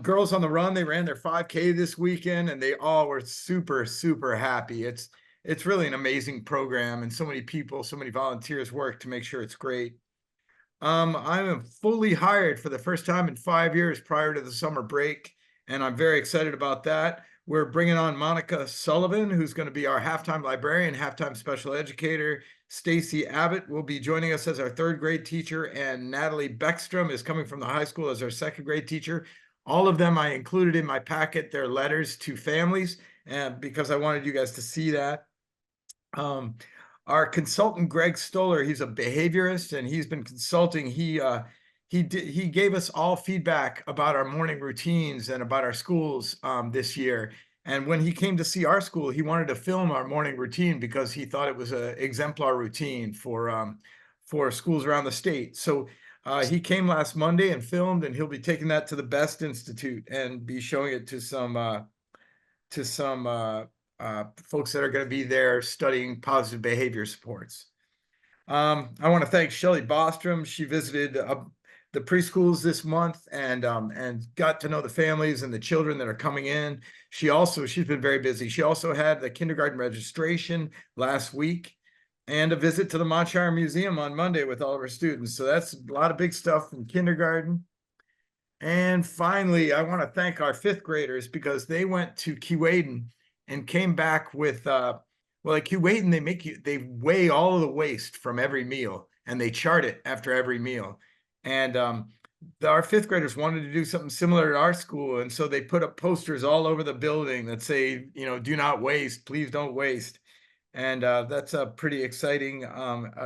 Girls on the Run, they ran their 5K this weekend, and they all were super happy. It's really an amazing program, and so many people, so many volunteers work to make sure it's great. I'm fully hired for the first time in 5 years prior to the summer break, and I'm very excited about that. We're bringing on Monica Sullivan, who's going to be our halftime librarian, halftime special educator. Stacy Abbott will be joining us as our 3rd grade teacher, and Natalie Beckstrom is coming from the high school as our 2nd grade teacher. All of them I included in my packet, their letters to families, and because I wanted you guys to see that. Our consultant, Greg Stoller, he's a behaviorist, and he's been consulting. He gave us all feedback about our morning routines and about our schools this year. And when he came to see our school, he wanted to film our morning routine because he thought it was an exemplar routine for schools around the state. So he came last Monday and filmed, and he'll be taking that to the Best Institute and be showing it to some folks that are going to be there studying positive behavior supports. I want to thank Shelley Bostrom. She visited the preschools this month and got to know the families and the children that are coming in. She's been very busy. She also had the kindergarten registration last week and a visit to the Montshire Museum on Monday with all of her students. So that's a lot of big stuff from kindergarten. And finally, I want to thank our 5th graders because they went to Keewaydin and came back with at Keewaydin, they weigh all of the waste from every meal, and they chart it after every meal. And our 5th graders wanted to do something similar at our school, and so they put up posters all over the building that say, you know, do not waste, please don't waste. And that's a pretty exciting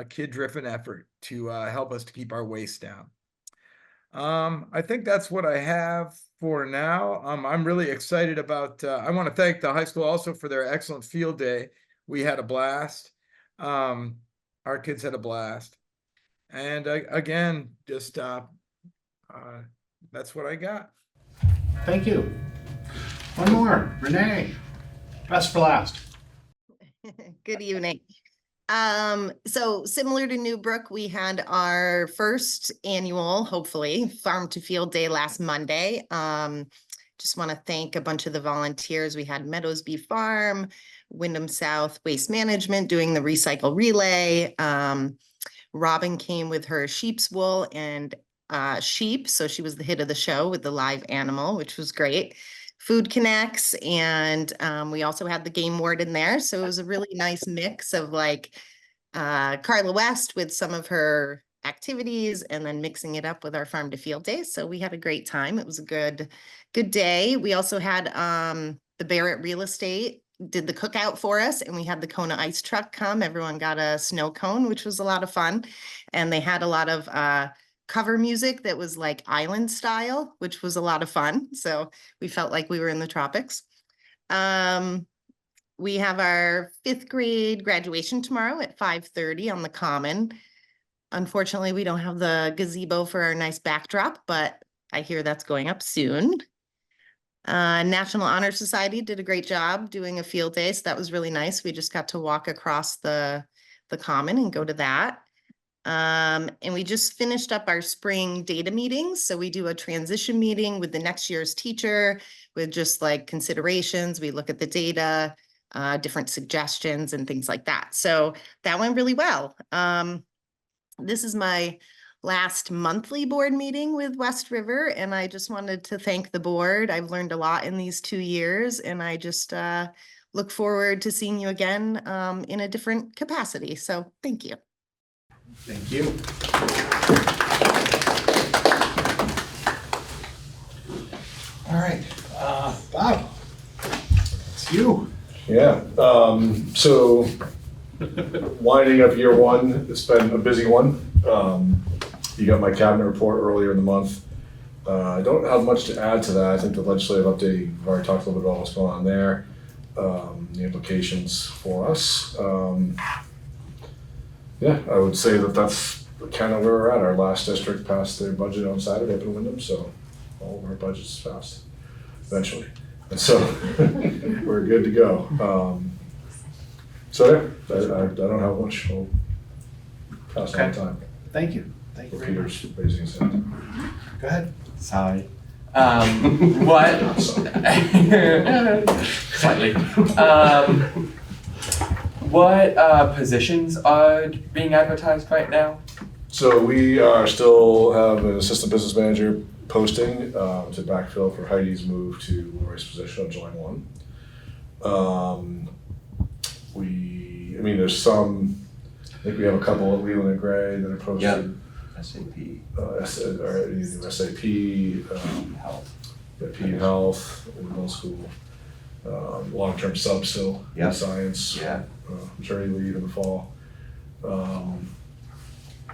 kid-driven effort to help us to keep our waste down. I think that's what I have for now. I'm really excited about, I want to thank the high school also for their excellent field day. We had a blast. Our kids had a blast. And again, just that's what I got. Thank you. One more, Renee, best for last. Good evening. So similar to Newbrook, we had our first annual, hopefully, Farm to Field Day last Monday. Just want to thank a bunch of the volunteers. We had Meadows Bee Farm, Wyndham South Waste Management doing the recycle relay. Robin came with her sheep's wool and sheep, so she was the hit of the show with the live animal, which was great. Food Connects, and we also had the game warden there. So it was a really nice mix of like Carla West with some of her activities and then mixing it up with our Farm to Field Day. So we had a great time. It was a good day. We also had the Barrett Real Estate did the cookout for us, and we had the Kona ice truck come. Everyone got a snow cone, which was a lot of fun. And they had a lot of cover music that was like island style, which was a lot of fun. So we felt like we were in the tropics. We have our 5th grade graduation tomorrow at 5:30 on the Common. Unfortunately, we don't have the gazebo for our nice backdrop, but I hear that's going up soon. National Honor Society did a great job doing a field day, so that was really nice. We just got to walk across the Common and go to that. And we just finished up our spring data meetings. So we do a transition meeting with the next year's teacher with just like considerations. We look at the data, different suggestions and things like that. So that went really well. This is my last monthly board meeting with West River, and I just wanted to thank the board. I've learned a lot in these 2 years, and I just look forward to seeing you again in a different capacity. So thank you. Thank you. All right, Bob, it's you. Yeah, so winding up year one, it's been a busy one. You got my cabinet report earlier in the month. I don't have much to add to that. I think the legislative update, we've already talked a little bit about what's going on there, the implications for us. Yeah, I would say that that's kind of where we're at. Our last district passed their budget on Saturday up in Wyndham, so all of our budgets passed eventually. And so we're good to go. So yeah, I don't have much. I'll pass on time. Thank you. Thank you very much. Peter's raising his hand. Go ahead. Sorry. What? Slightly. What positions are being advertised right now? So we are still have an assistant business manager posting to backfill for Heidi's move to Lori's position on July 1. There's some, I think we have a couple at Leland and Gray that are posted. Yep. SAP. SAP, P Health, in middle school, long-term sub still, Yep. science, Yeah. maternity leave in the fall.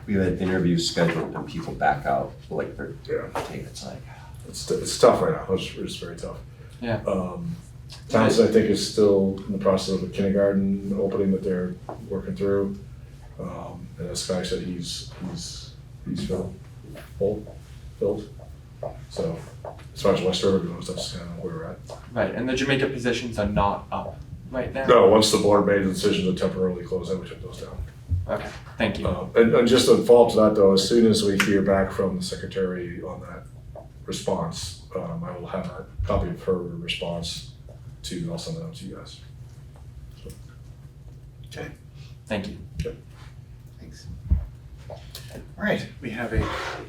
We had interviews scheduled and people back out like they're Yeah. it's like. It's tough right now. It's very tough. Yeah. Townsend, I think, is still in the process of a kindergarten opening that they're working through. And as Sky said, he's filled. So as far as West River goes, that's kind of where we're at. Right, and the Jamaica positions are not up right now? No, once the board made the decision to temporarily close them, we took those down. Okay, thank you. And just a follow-up to that though, as soon as we hear back from the secretary on that response, I will have a copy of her response I'll send it out to you guys. So. Okay. Thank you. Okay. Thanks. All right, we have a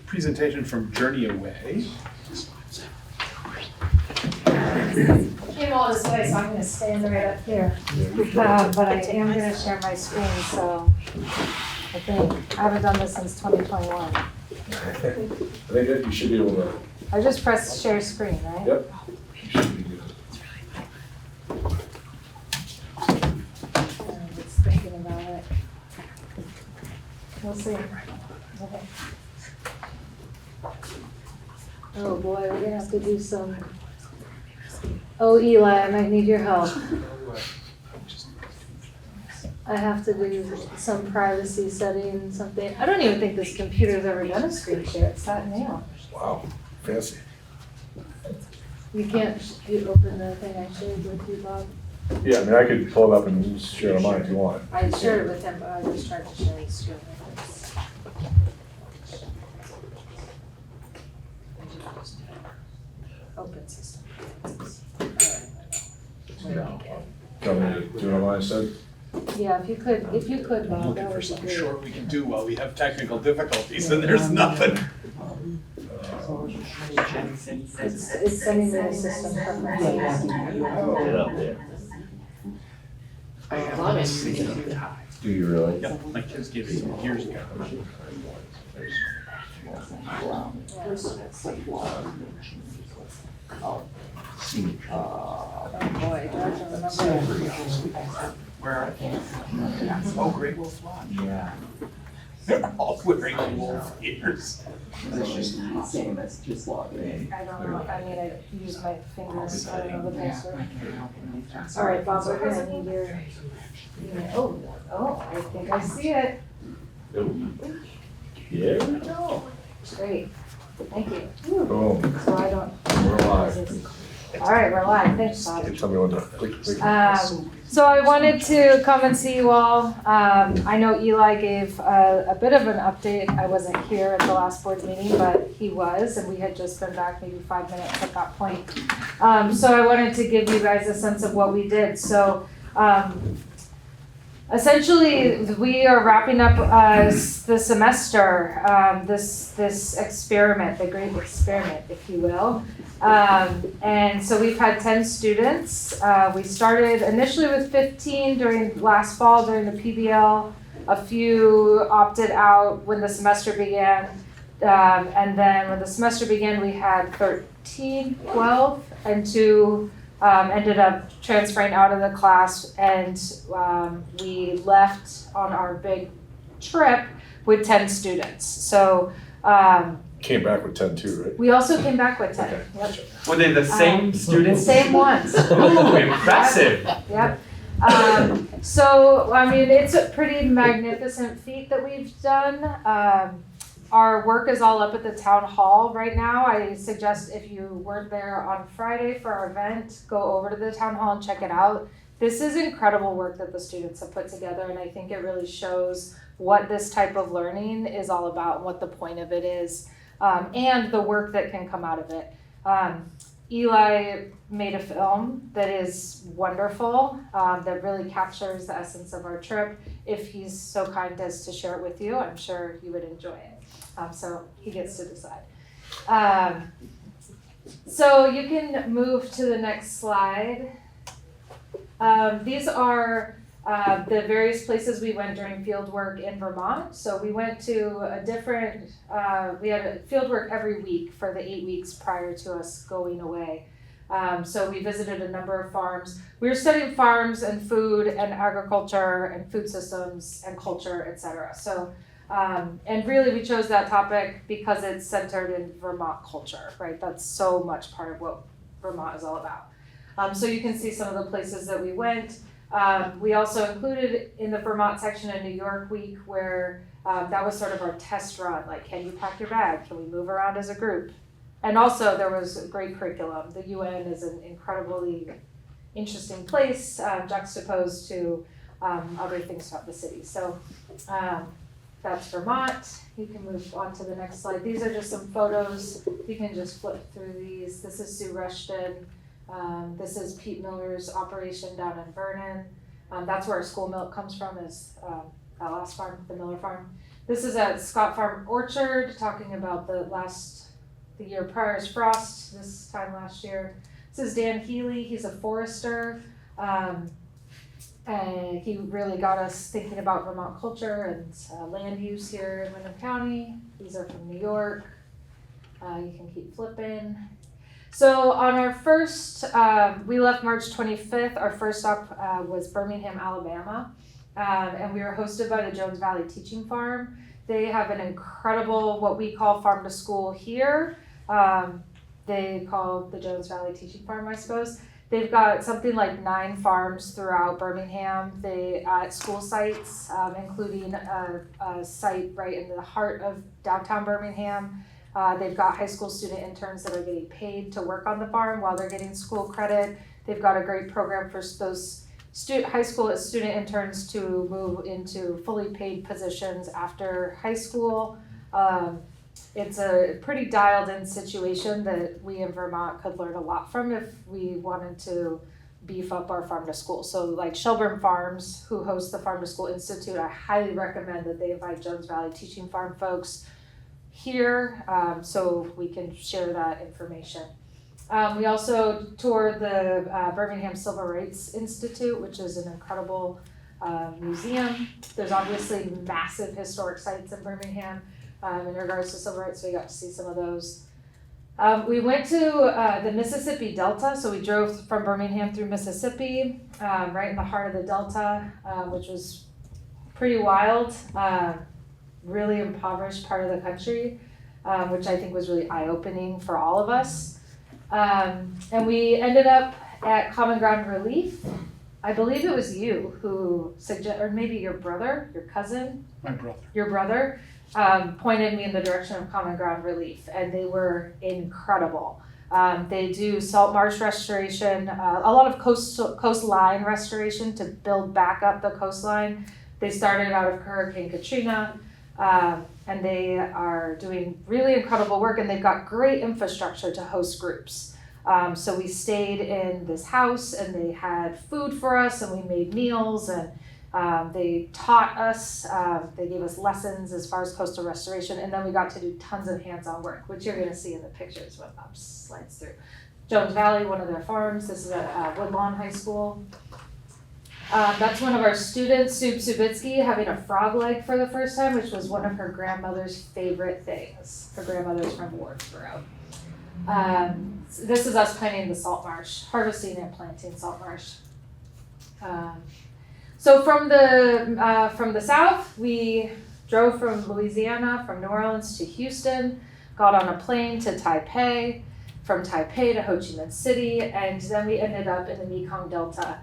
presentation from Journey Away. Came all this way, so I'm gonna stand right up here. But I am gonna share my screen, so I think, I haven't done this since 2021. I think you should be able to. I just pressed share screen, right? Yep. You should be good. I'm just thinking about it. We'll see. Okay. Oh boy, we're gonna have to do some. Oh Eli, I might need your help. I have to do some privacy setting, something. I don't even think this computer's ever done a screen share. It's that new. Wow, fancy. You can't, you open the thing I shared with you, Bob? Yeah, I could pull it up and share it on mine if you want. I shared it with him, but I just tried to share the screen with this. Open system. Come in to do it on mine instead? Yeah, if you could, Bob, I'm that looking for would be something great. short we can do while we have technical difficulties, and there's nothing. It's sending me a system preferences. Get up there. I haven't seen it. Do you really? Yep, my kids gave it to me years ago. Oh boy, do I have to remember? Where are they? Oh, Great Wolf Lodge. Yeah. They're all wearing wolf ears. I don't know, I mean, I use my fingers, I don't know the password. All right, Bob, we're gonna need your, oh, I think I see it. Here we go. Great, thank you. Boom. So I don't. We're live. All right, we're live, thanks, Bob. Tell me when to. So I wanted to come and see you all. I know Eli gave a bit of an update. I wasn't here at the last board meeting, but he was, and we had just been back maybe 5 minutes at that point. So I wanted to give you guys a sense of what we did. So essentially, we are wrapping up the semester, this experiment, the great experiment, if you will. And so we've had 10 students. We started initially with 15 during last fall during the PBL. A few opted out when the semester began. And then when the semester began, we had 12, and 2 ended up transferring out of the class, and we left on our big trip with 10 students. So Came back with 10 too, right? we also came back with 10. Okay. Yep. Were they the same students? Same ones. Ooh, impressive. Yep. So, I mean, it's a pretty magnificent feat that we've done. Our work is all up at the town hall right now. I suggest if you weren't there on Friday for our event, go over to the town hall and check it out. This is incredible work that the students have put together, and I think it really shows what this type of learning is all about and what the point of it is, and the work that can come out of it. Eli made a film that is wonderful, that really captures the essence of our trip. If he's so kind as to share it with you, I'm sure you would enjoy it. So he gets to decide. So you can move to the next slide. These are the various places we went during field work in Vermont. So we went to a different, we had a field work every week for the 8 weeks prior to us going away. So we visited a number of farms. We were studying farms and food and agriculture and food systems and culture, etc. So, and really we chose that topic because it's centered in Vermont culture, right? That's so much part of what Vermont is all about. So you can see some of the places that we went. We also included in the Vermont section a New York week where that was sort of our test run, like can you pack your bag? Can we move around as a group? And also there was a great curriculum. The UN is an incredibly interesting place juxtaposed to other things throughout the city. So that's Vermont. You can move on to the next slide. These are just some photos. You can just flip through these. This is Sue Rushton. This is Pete Miller's operation down in Vernon. That's where our school milk comes from, is that last farm, the Miller farm. This is at Scott Farm Orchard, talking about the year prior's frost, this time last year. This is Dan Healy. He's a forester. And he really got us thinking about Vermont culture and land use here in Windham County. These are from New York. You can keep flipping. So on our first, we left March 25th. Our first stop was Birmingham, Alabama. And we were hosted by the Jones Valley Teaching Farm. They have an incredible, what we call farm to school here. They call the Jones Valley Teaching Farm, I suppose. They've got something like 9 farms throughout Birmingham. They at school sites, including a site right in the heart of downtown Birmingham. They've got high school student interns that are getting paid to work on the farm while they're getting school credit. They've got a great program for those high school student interns to move into fully paid positions after high school. It's a pretty dialed in situation that we in Vermont could learn a lot from if we wanted to beef up our farm to school. So like Shelburne Farms, who hosts the Farm to School Institute, I highly recommend that they invite Jones Valley Teaching Farm folks here so we can share that information. We also toured the Birmingham Civil Rights Institute, which is an incredible museum. There's obviously massive historic sites in Birmingham in regards to civil rights, so we got to see some of those. We went to the Mississippi Delta, so we drove from Birmingham through Mississippi, right in the heart of the Delta, which was pretty wild, really impoverished part of the country, which I think was really eye-opening for all of us. And we ended up at Common Ground Relief. I believe it was you who suggested, or maybe your brother, your cousin? My brother. Your brother pointed me in the direction of Common Ground Relief, and they were incredible. They do salt marsh restoration, a lot of coastline restoration to build back up the coastline. They started out of Hurricane Katrina, and they are doing really incredible work, and they've got great infrastructure to host groups. So we stayed in this house, and they had food for us, and we made meals, and They taught us, they gave us lessons as far as coastal restoration, and then we got to do tons of hands-on work, which you're gonna see in the pictures when Bob slides through. Jones Valley, one of their farms, this is at Woodlawn High School. That's one of our students, Sue Subitsky, having a frog leg for the first time, which was one of her grandmother's favorite things. Her grandmother's from Wardsboro. This is us planting the salt marsh, harvesting and planting salt marsh. So from the south, we drove from Louisiana, from New Orleans to Houston, got on a plane to Taipei, from Taipei to Ho Chi Minh City, and then we ended up in the Mekong Delta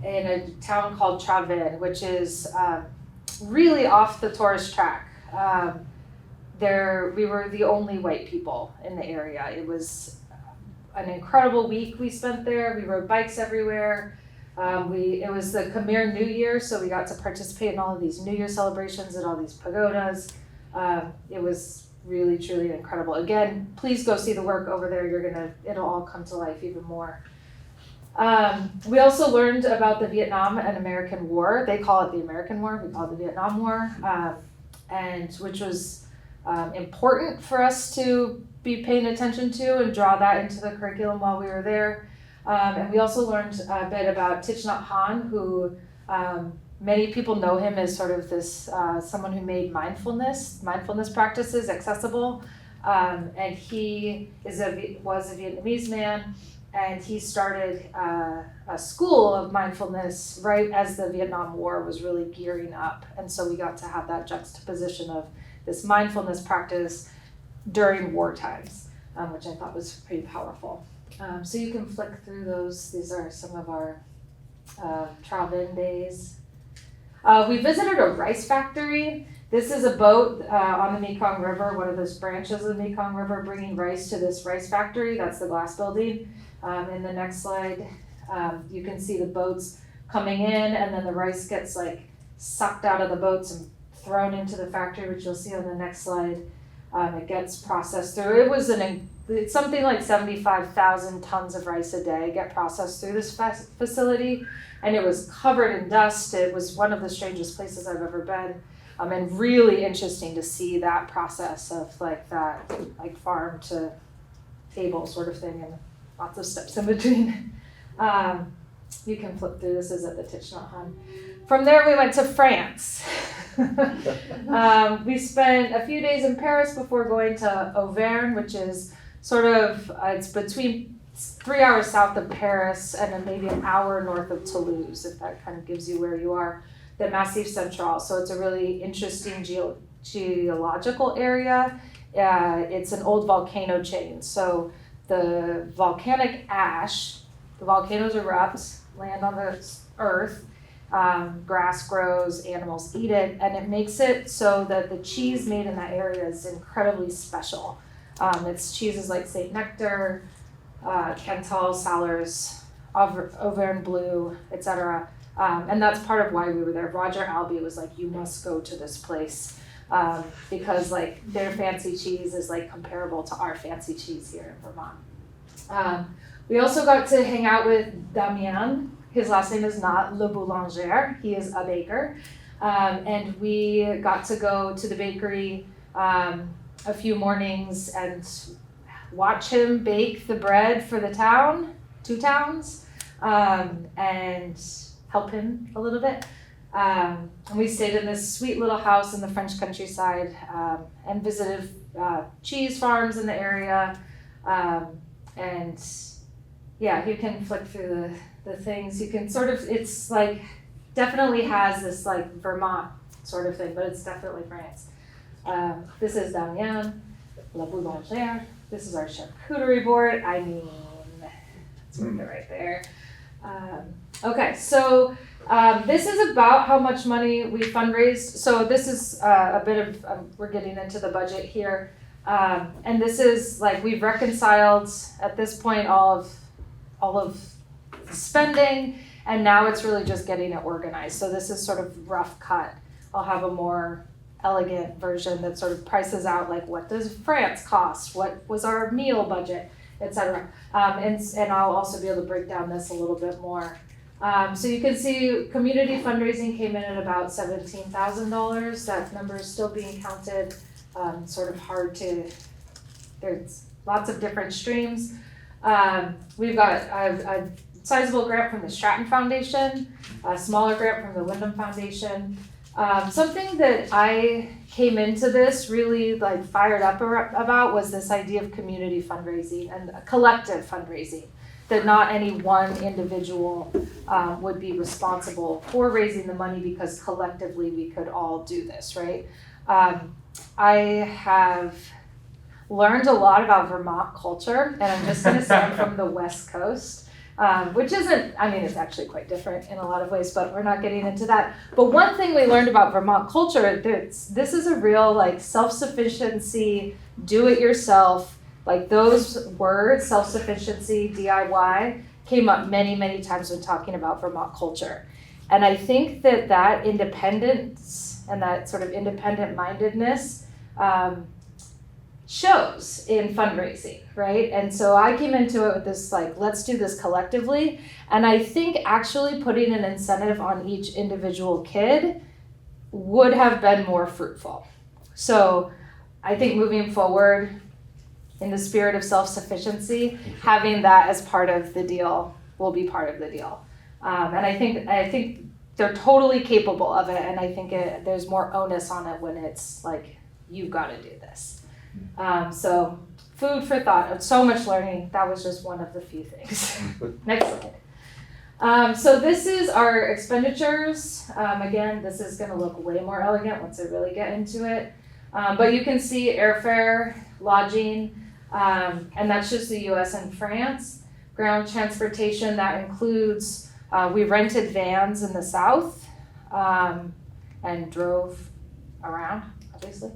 in a town called Tra Vinh, which is really off the tourist track. We were the only white people in the area. It was an incredible week we spent there. We rode bikes everywhere. It was the Khmer New Year, so we got to participate in all of these New Year celebrations at all these pagodas. It was really, truly incredible. Again, please go see the work over there. It'll all come to life even more. We also learned about the Vietnam and American War. They call it the American War. We call it the Vietnam War, and which was important for us to be paying attention to and draw that into the curriculum while we were there. And we also learned a bit about Thich Nhat Hanh, who many people know him as sort of this someone who made mindfulness practices accessible. And he was a Vietnamese man, and he started a school of mindfulness right as the Vietnam War was really gearing up. And so we got to have that juxtaposition of this mindfulness practice during war times, which I thought was pretty powerful. So you can flick through those. These are some of our Tra Vinh days. We visited a rice factory. This is a boat on the Mekong River, one of those branches of the Mekong River, bringing rice to this rice factory. That's the glass building. In the next slide, you can see the boats coming in, and then the rice gets like sucked out of the boats and thrown into the factory, which you'll see on the next slide. It gets processed through. It's something like 75,000 tons of rice a day get processed through this facility, and it was covered in dust. It was one of the strangest places I've ever been, and really interesting to see that process of that farm to table sort of thing, and lots of steps in between. You can flip through. This is at the Thich Nhat Hanh. From there, we went to France. We spent a few days in Paris before going to Auvergne, which is sort of, it's between 3 hours south of Paris and then maybe an hour north of Toulouse, if that kind of gives you where you are, the Massif Central. So it's a really interesting geological area. It's an old volcano chain. So the volcanic ash, the volcanoes erupt, land on the earth, grass grows, animals eat it, and it makes it so that the cheese made in that area is incredibly special. It's cheeses like Saint Nectar, Cantal, Salers, Auvergne Bleu, etc. And that's part of why we were there. Roger Albee was like, you must go to this place because like their fancy cheese is like comparable to our fancy cheese here in Vermont. We also got to hang out with Damien. His last name is not Le Boulanger. He is a baker. And we got to go to the bakery a few mornings and watch him bake the bread for the town, 2 towns, and help him a little bit. And we stayed in this sweet little house in the French countryside and visited cheese farms in the area. And yeah, you can flick through the things. You can sort of, it's like, definitely has this like Vermont sort of thing, but it's definitely France. This is Damien, La Boulangère. This is our charcuterie board. I mean, it's right there. Okay, so this is about how much money we fundraised. So this is a bit of, we're getting into the budget here. And this is like, we've reconciled at this point all of the spending, and now it's really just getting it organized. So this is sort of rough cut. I'll have a more elegant version that sort of prices out like what does France cost, what was our meal budget, etc. And I'll also be able to break down this a little bit more So you can see community fundraising came in at about $17,000. That number is still being counted. Sort of hard to, there's lots of different streams. We've got a sizable grant from the Stratton Foundation, a smaller grant from the Wyndham Foundation. Something that I came into this really like fired up about was this idea of community fundraising and collective fundraising, that not any one individual would be responsible for raising the money because collectively we could all do this, right? I have learned a lot about Vermont culture, and I'm just gonna say I'm from the West Coast, which isn't, I mean, it's actually quite different in a lot of ways, but we're not getting into that. But one thing we learned about Vermont culture, this is a real like self-sufficiency, do-it-yourself, like those words, self-sufficiency, DIY, came up many, many times when talking about Vermont culture. And I think that independence and that sort of independent mindedness shows in fundraising, right? And so I came into it with this like, let's do this collectively. And I think actually putting an incentive on each individual kid would have been more fruitful. So I think moving forward in the spirit of self-sufficiency, having that as part of the deal will be part of the deal. And I think they're totally capable of it. And I think there's more onus on it when it's like, you've got to do this. So food for thought, so much learning. That was just one of the few things. Next slide. So this is our expenditures. Again, this is going to look way more elegant once I really get into it. But you can see airfare, lodging, and that's just the US and France. Ground transportation, that includes, we rented vans in the South and drove around, obviously.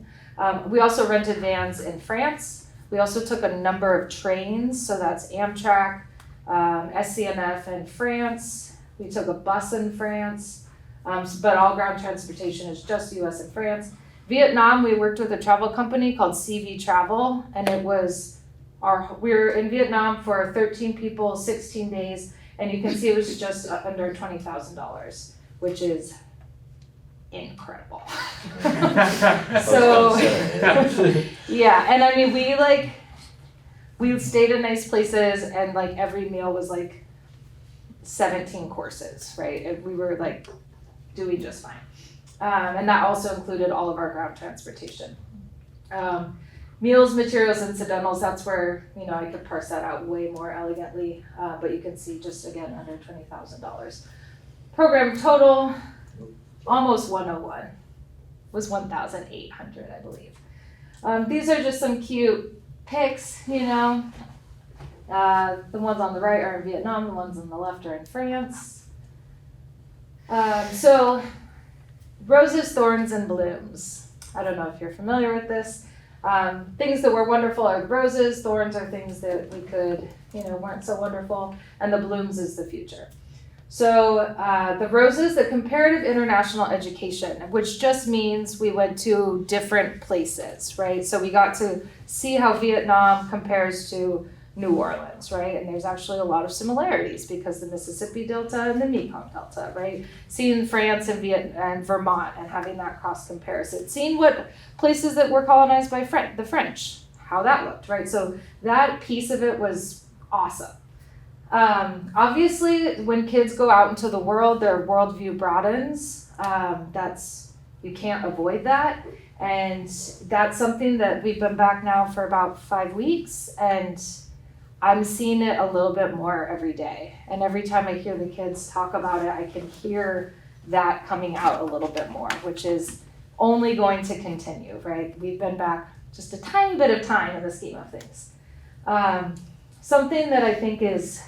We also rented vans in France. We also took a number of trains, so that's Amtrak, SCNF in France. We took a bus in France, but all ground transportation is just US and France. Vietnam, we worked with a travel company called CV Travel, and it was we were in Vietnam for 13 people, 16 days, and you can see it was just under $20,000, which is incredible. So yeah, and I mean we stayed in nice places, and like every meal was like 17 courses, right? And we were like doing just fine. And that also included all of our ground transportation. Meals, materials, incidentals, that's where, I could parse that out way more elegantly, but you can see just again under $20,000. Program total, almost 101, was 1,800, I believe. These are just some cute pics, The ones on the right are in Vietnam, the ones on the left are in France. So, roses, thorns, and blooms. I don't know if you're familiar with this. Things that were wonderful are the roses, thorns are things that we could, weren't so wonderful, and the blooms is the future. So the roses, the comparative international education, which just means we went to different places, right? So we got to see how Vietnam compares to New Orleans, right? And there's actually a lot of similarities because the Mississippi Delta and the Mekong Delta, right? Seeing France and Vermont and having that cross comparison. Seeing what places that were colonized by the French, how that looked, right? So that piece of it was awesome. Obviously, when kids go out into the world, their worldview broadens. You can't avoid that. And that's something that we've been back now for about 5 weeks, and I'm seeing it a little bit more every day. And every time I hear the kids talk about it, I can hear that coming out a little bit more, which is only going to continue, right? We've been back just a tiny bit of time in the scheme of things. Something that I think is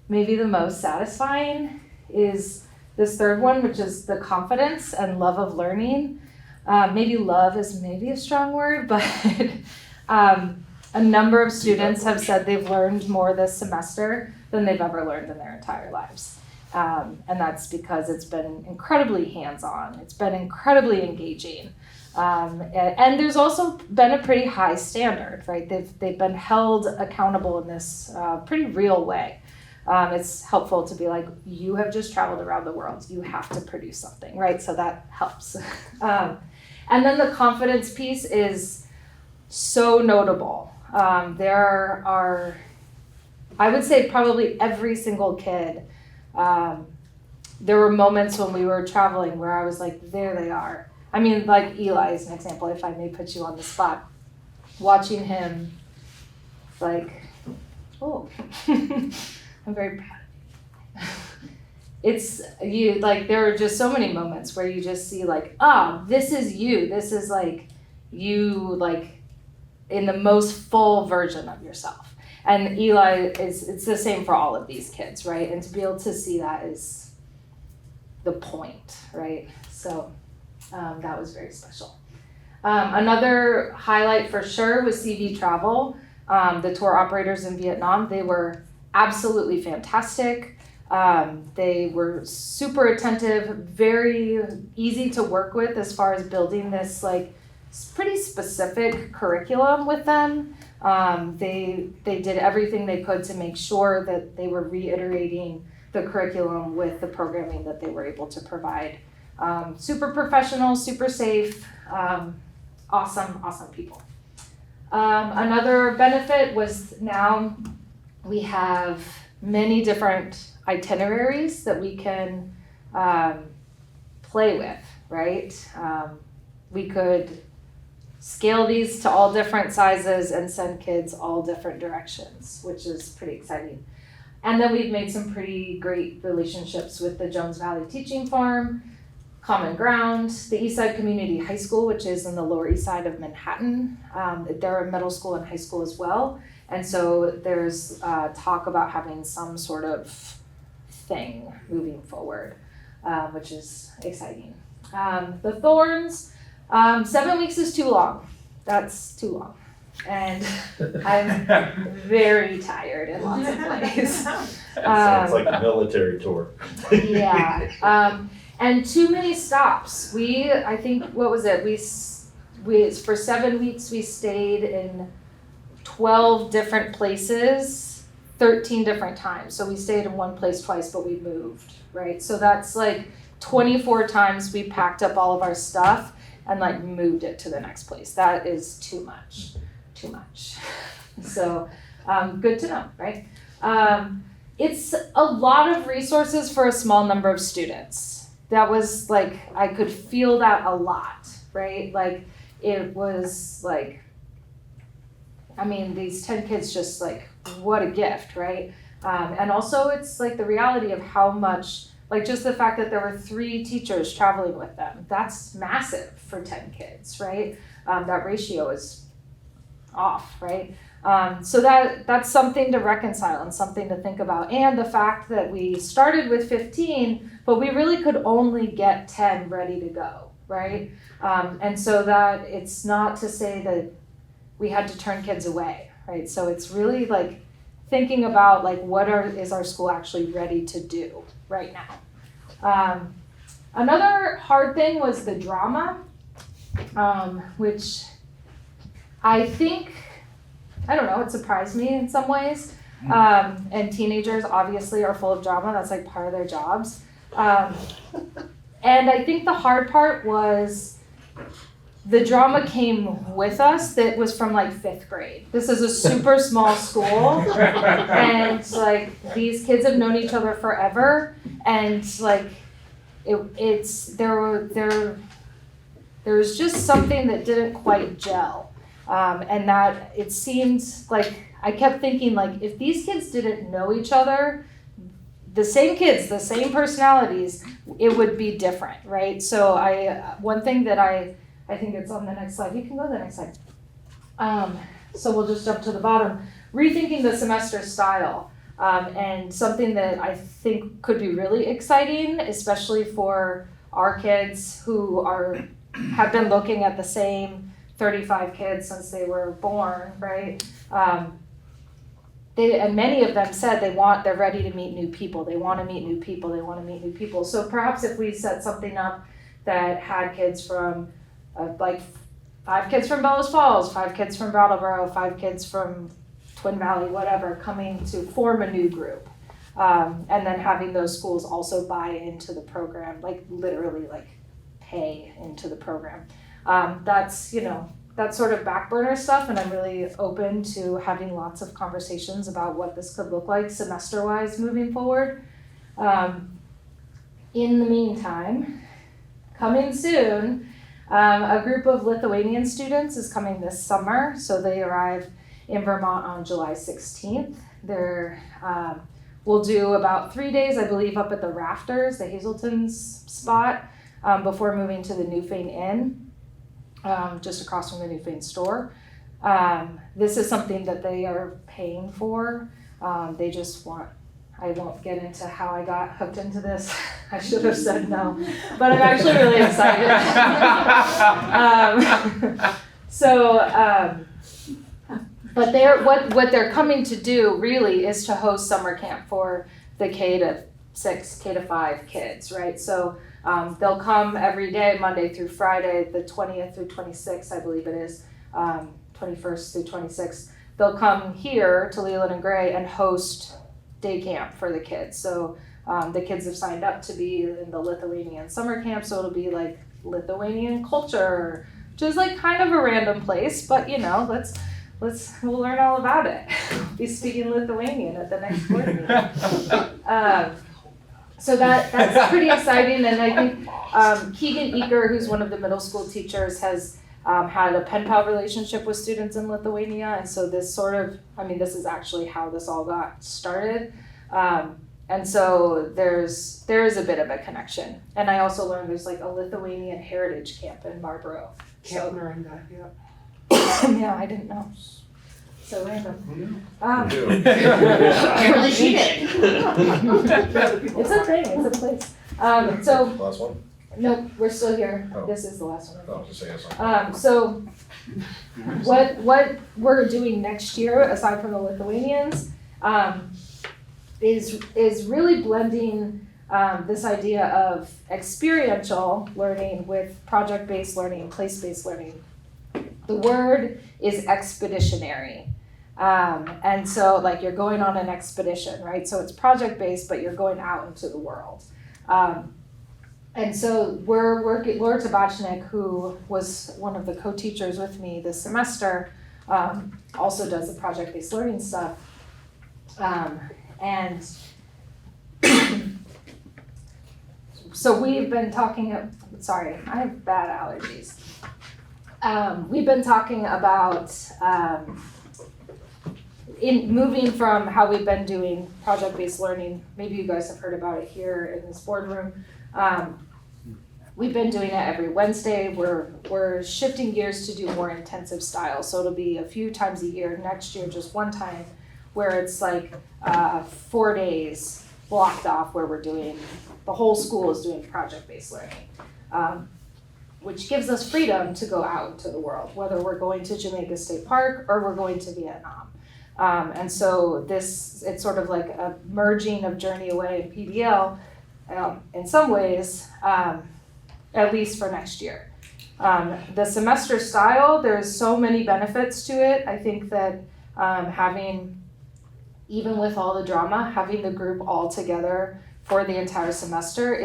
maybe the most satisfying is this third one, which is the confidence and love of learning. Maybe love is maybe a strong word, but a number of students have said they've learned more this semester than they've ever learned in their entire lives. And that's because it's been incredibly hands-on. It's been incredibly engaging. And there's also been a pretty high standard, right? They've been held accountable in this pretty real way. It's helpful to be like, you have just traveled around the world, you have to produce something, right? So that helps. And then the confidence piece is so notable. There are, I would say probably every single kid, there were moments when we were traveling where I was like, there they are. I mean, like Eli is an example, if I may put you on the spot. Watching him, like, oh, I'm very proud of you. It's you, like, there are just so many moments where you just see like, this is you. This is like you, like in the most full version of yourself. And Eli it's the same for all of these kids, right? And to be able to see that is the point, right? So that was very special. Another highlight for sure was CV Travel. The tour operators in Vietnam, they were absolutely fantastic. They were super attentive, very easy to work with as far as building this like pretty specific curriculum with them. They did everything they could to make sure that they were reiterating the curriculum with the programming that they were able to provide. Super professional, super safe, awesome people. Another benefit was now we have many different itineraries that we can play with, right? We could scale these to all different sizes and send kids all different directions, which is pretty exciting. And then we've made some pretty great relationships with the Jones Valley Teaching Farm, Common Ground, the Eastside Community High School, which is in the Lower East Side of Manhattan. They're a middle school and high school as well. And so there's talk about having some sort of thing moving forward, which is exciting. The Thorns, 7 weeks is too long. That's too long. And I'm very tired in lots of ways. Sounds like a military tour. Yeah. And too many stops. I think, what was it? We for 7 weeks, we stayed in 12 different places, 13 different times. So we stayed in one place twice, but we moved, right? So that's like 24 times we packed up all of our stuff and like moved it to the next place. That is too much. So good to know, right? It's a lot of resources for a small number of students. That was like, I could feel that a lot, right? Like it was like, I mean, these 10 kids just like, what a gift, right? And also it's like the reality of how much, like just the fact that there were 3 teachers traveling with them, that's massive for 10 kids, right? That ratio is off, right? So that's something to reconcile and something to think about. And the fact that we started with 15, but we really could only get 10 ready to go, right? And so that it's not to say that we had to turn kids away, right? So it's really like thinking about like is our school actually ready to do right now. Another hard thing was the drama, which I think, I don't know, it surprised me in some ways. And teenagers obviously are full of drama. That's like part of their jobs. And I think the hard part was the drama came with us that was from like 5th grade. This is a super small school. And like these kids have known each other forever. And like there was just something that didn't quite gel. And that it seemed like, I kept thinking like, if these kids didn't know each other, the same kids, the same personalities, it would be different, right? So one thing that I think it's on the next slide. You can go to the next slide. So we'll just jump to the bottom. Rethinking the semester style. And something that I think could be really exciting, especially for our kids who have been looking at the same 35 kids since they were born, right? And many of them said they're ready to meet new people. They want to meet new people. So perhaps if we set something up that had kids from like 5 kids from Bellows Falls, 5 kids from Brattleboro, 5 kids from Twin Valley, whatever, coming to form a new group. And then having those schools also buy into the program, like literally like pay into the program. That's, you know, that's sort of back burner stuff, and I'm really open to having lots of conversations about what this could look like semester-wise moving forward. In the meantime, coming soon, a group of Lithuanian students is coming this summer, so they arrive in Vermont on July 16th. They're we'll do about 3 days, I believe, up at the Rafters, the Hazelton's spot, before moving to the Newfane Inn, just across from the Newfane store. This is something that they are paying for. They just want, I won't get into how I got hooked into this. I should have said no, but I'm actually really excited. But what they're coming to do really is to host summer camp for the K to 6, K to 5 kids, right? So they'll come every day, Monday through Friday, the 20th through 26th, I believe it is, 21st through 26th. They'll come here to Leland and Gray and host day camp for the kids. So the kids have signed up to be in the Lithuanian summer camp, so it'll be like Lithuanian culture, which is like kind of a random place, but you know, we'll learn all about it. Be speaking Lithuanian at the next board meeting. So that's pretty exciting, and I think Keegan Eaker, who's one of the middle school teachers, has had a pen pal relationship with students in Lithuania, and so this sort of, I mean, this is actually how this all got started. And so there is a bit of a connection. And I also learned there's like a Lithuanian heritage camp in Brattleboro. Camp Miranda, yeah. Yeah, I didn't know. So random. Apparently she did. It's a thing, it's a place. So, Last one? nope, we're still here. Oh. This is the last one. Oh, just say yes. So what we're doing next year, aside from the Lithuanians, is really blending this idea of experiential learning with project-based learning, place-based learning. The word is expeditionary. And so like you're going on an expedition, right? So it's project-based, but you're going out into the world. And so we're working, Laura Tabachnik, who was one of the co-teachers with me this semester, also does the project-based learning stuff. And so we've been talking, sorry, I have bad allergies. We've been talking about in moving from how we've been doing project-based learning. Maybe you guys have heard about it here in this boardroom. We've been doing it every Wednesday. We're shifting gears to do more intensive style. So it'll be a few times a year. Next year, just one time, where it's like 4 days blocked off where we're doing, the whole school is doing project-based learning, which gives us freedom to go out into the world, whether we're going to Jamaica State Park or we're going to Vietnam. And so it's sort of like a merging of Journey Away and PBL in some ways, at least for next year. The semester style, there's so many benefits to it. I think that having, even with all the drama, having the group all together for the entire semester,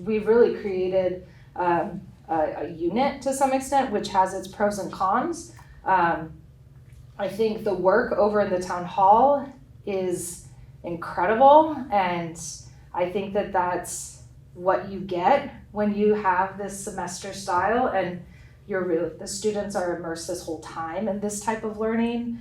we've really created a unit to some extent, which has its pros and cons. I think the work over in the town hall is incredible, and I think that that's what you get when you have this semester style, and the students are immersed this whole time in this type of learning.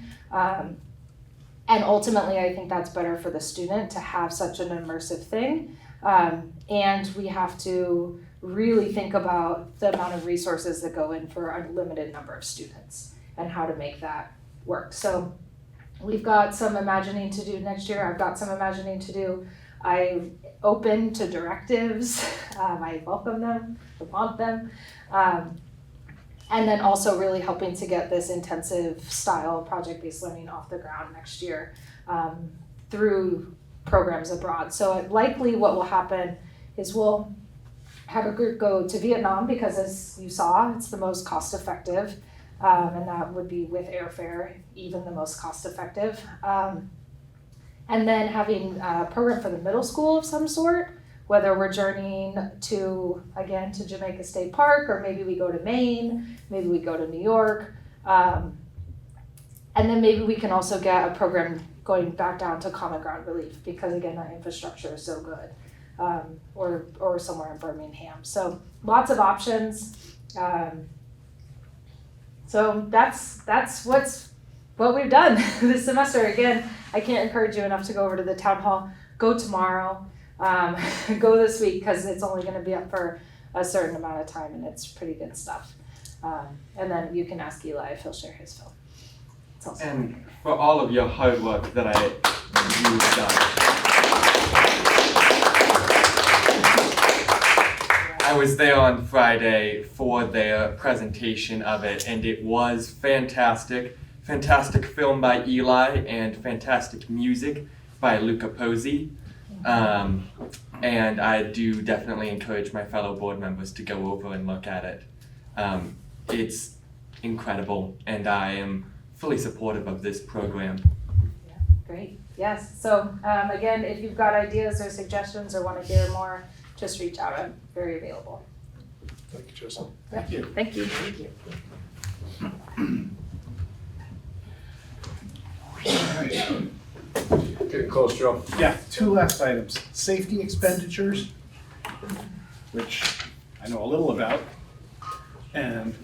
And ultimately, I think that's better for the student to have such an immersive thing. And we have to really think about the amount of resources that go in for a limited number of students and how to make that work. So we've got some imagining to do next year. I've got some imagining to do. I'm open to directives. I welcome them, I want them. And then also really helping to get this intensive style project-based learning off the ground next year through programs abroad. So likely what will happen is we'll have a group go to Vietnam because, as you saw, it's the most cost-effective, and that would be with airfare, even the most cost-effective. And then having a program for the middle school of some sort, whether we're journeying to, again, to Jamaica State Park, or maybe we go to Maine, maybe we go to New York. And then maybe we can also get a program going back down to Common Ground Relief, because again, that infrastructure is so good. Or somewhere in Birmingham. So lots of options. So that's what we've done this semester. Again, I can't encourage you enough to go over to the town hall. Go tomorrow. Go this week, because it's only going to be up for a certain amount of time, and it's pretty good stuff. And then you can ask Eli if he'll share his film. And for all of your hard work that you've done. I was there on Friday for their presentation of it, and it was fantastic. Fantastic film by Eli and fantastic music by Luca Pozzi. And I do definitely encourage my fellow board members to go over and look at it. It's incredible, and I am fully supportive of this program. Yeah, great. Yes. So again, if you've got ideas or suggestions or want to hear more, just reach out. I'm very available. Thank you, Tristan. Thank you. Thank you. Thank you. Getting close, Joe. Yeah, two last items. Safety expenditures, which I know a little about, and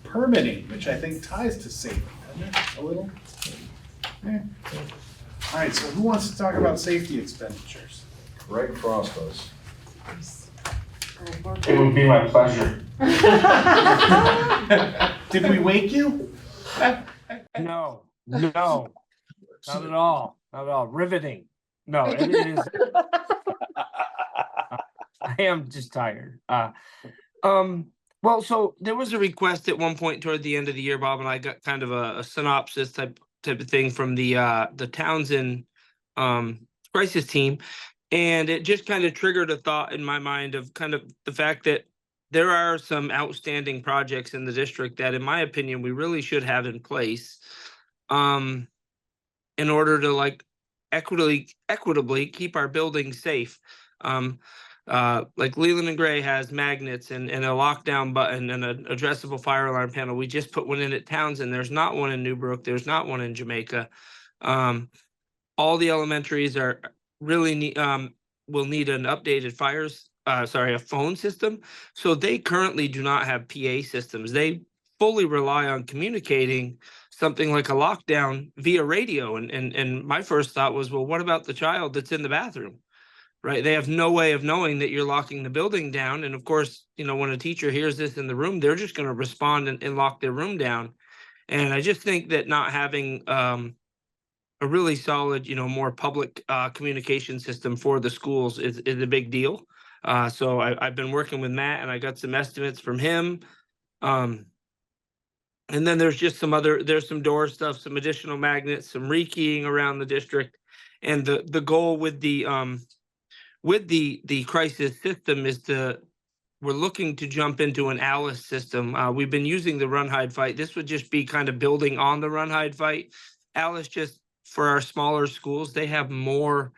permitting, which I think ties to safety, doesn't it, a little? Yeah. All right, so who wants to talk about safety expenditures? Greg Frost does. It would be my pleasure. Did we wake you? No, not at all. Not at all. Riveting. No, it is. I am just tired. Well, so there was a request at one point toward the end of the year, Bob and I got kind of a synopsis type of thing from the Townsend crisis team. And it just kind of triggered a thought in my mind of kind of the fact that there are some outstanding projects in the district that, in my opinion, we really should have in place in order to like equitably keep our buildings safe. Like Leland and Gray has magnets and a lockdown button and an addressable fire alarm panel. We just put one in at Townsend. There's not one in Newbrook. There's not one in Jamaica. All the elementaries are really will need an updated a phone system. So they currently do not have PA systems. They fully rely on communicating something like a lockdown via radio. And my first thought was, well, what about the child that's in the bathroom? Right? They have no way of knowing that you're locking the building down. And of course, you know, when a teacher hears this in the room, they're just going to respond and lock their room down. And I just think that not having a really solid, you know, more public communication system for the schools is a big deal. So I've been working with Matt, and I got some estimates from him. And then there's just there's some door stuff, some additional magnets, some rekeying around the district. And the goal with the crisis system is we're looking to jump into an Alice system. We've been using the run, hide, fight. This would just be kind of building on the run, hide, fight. Alice, just for our smaller schools, they just have more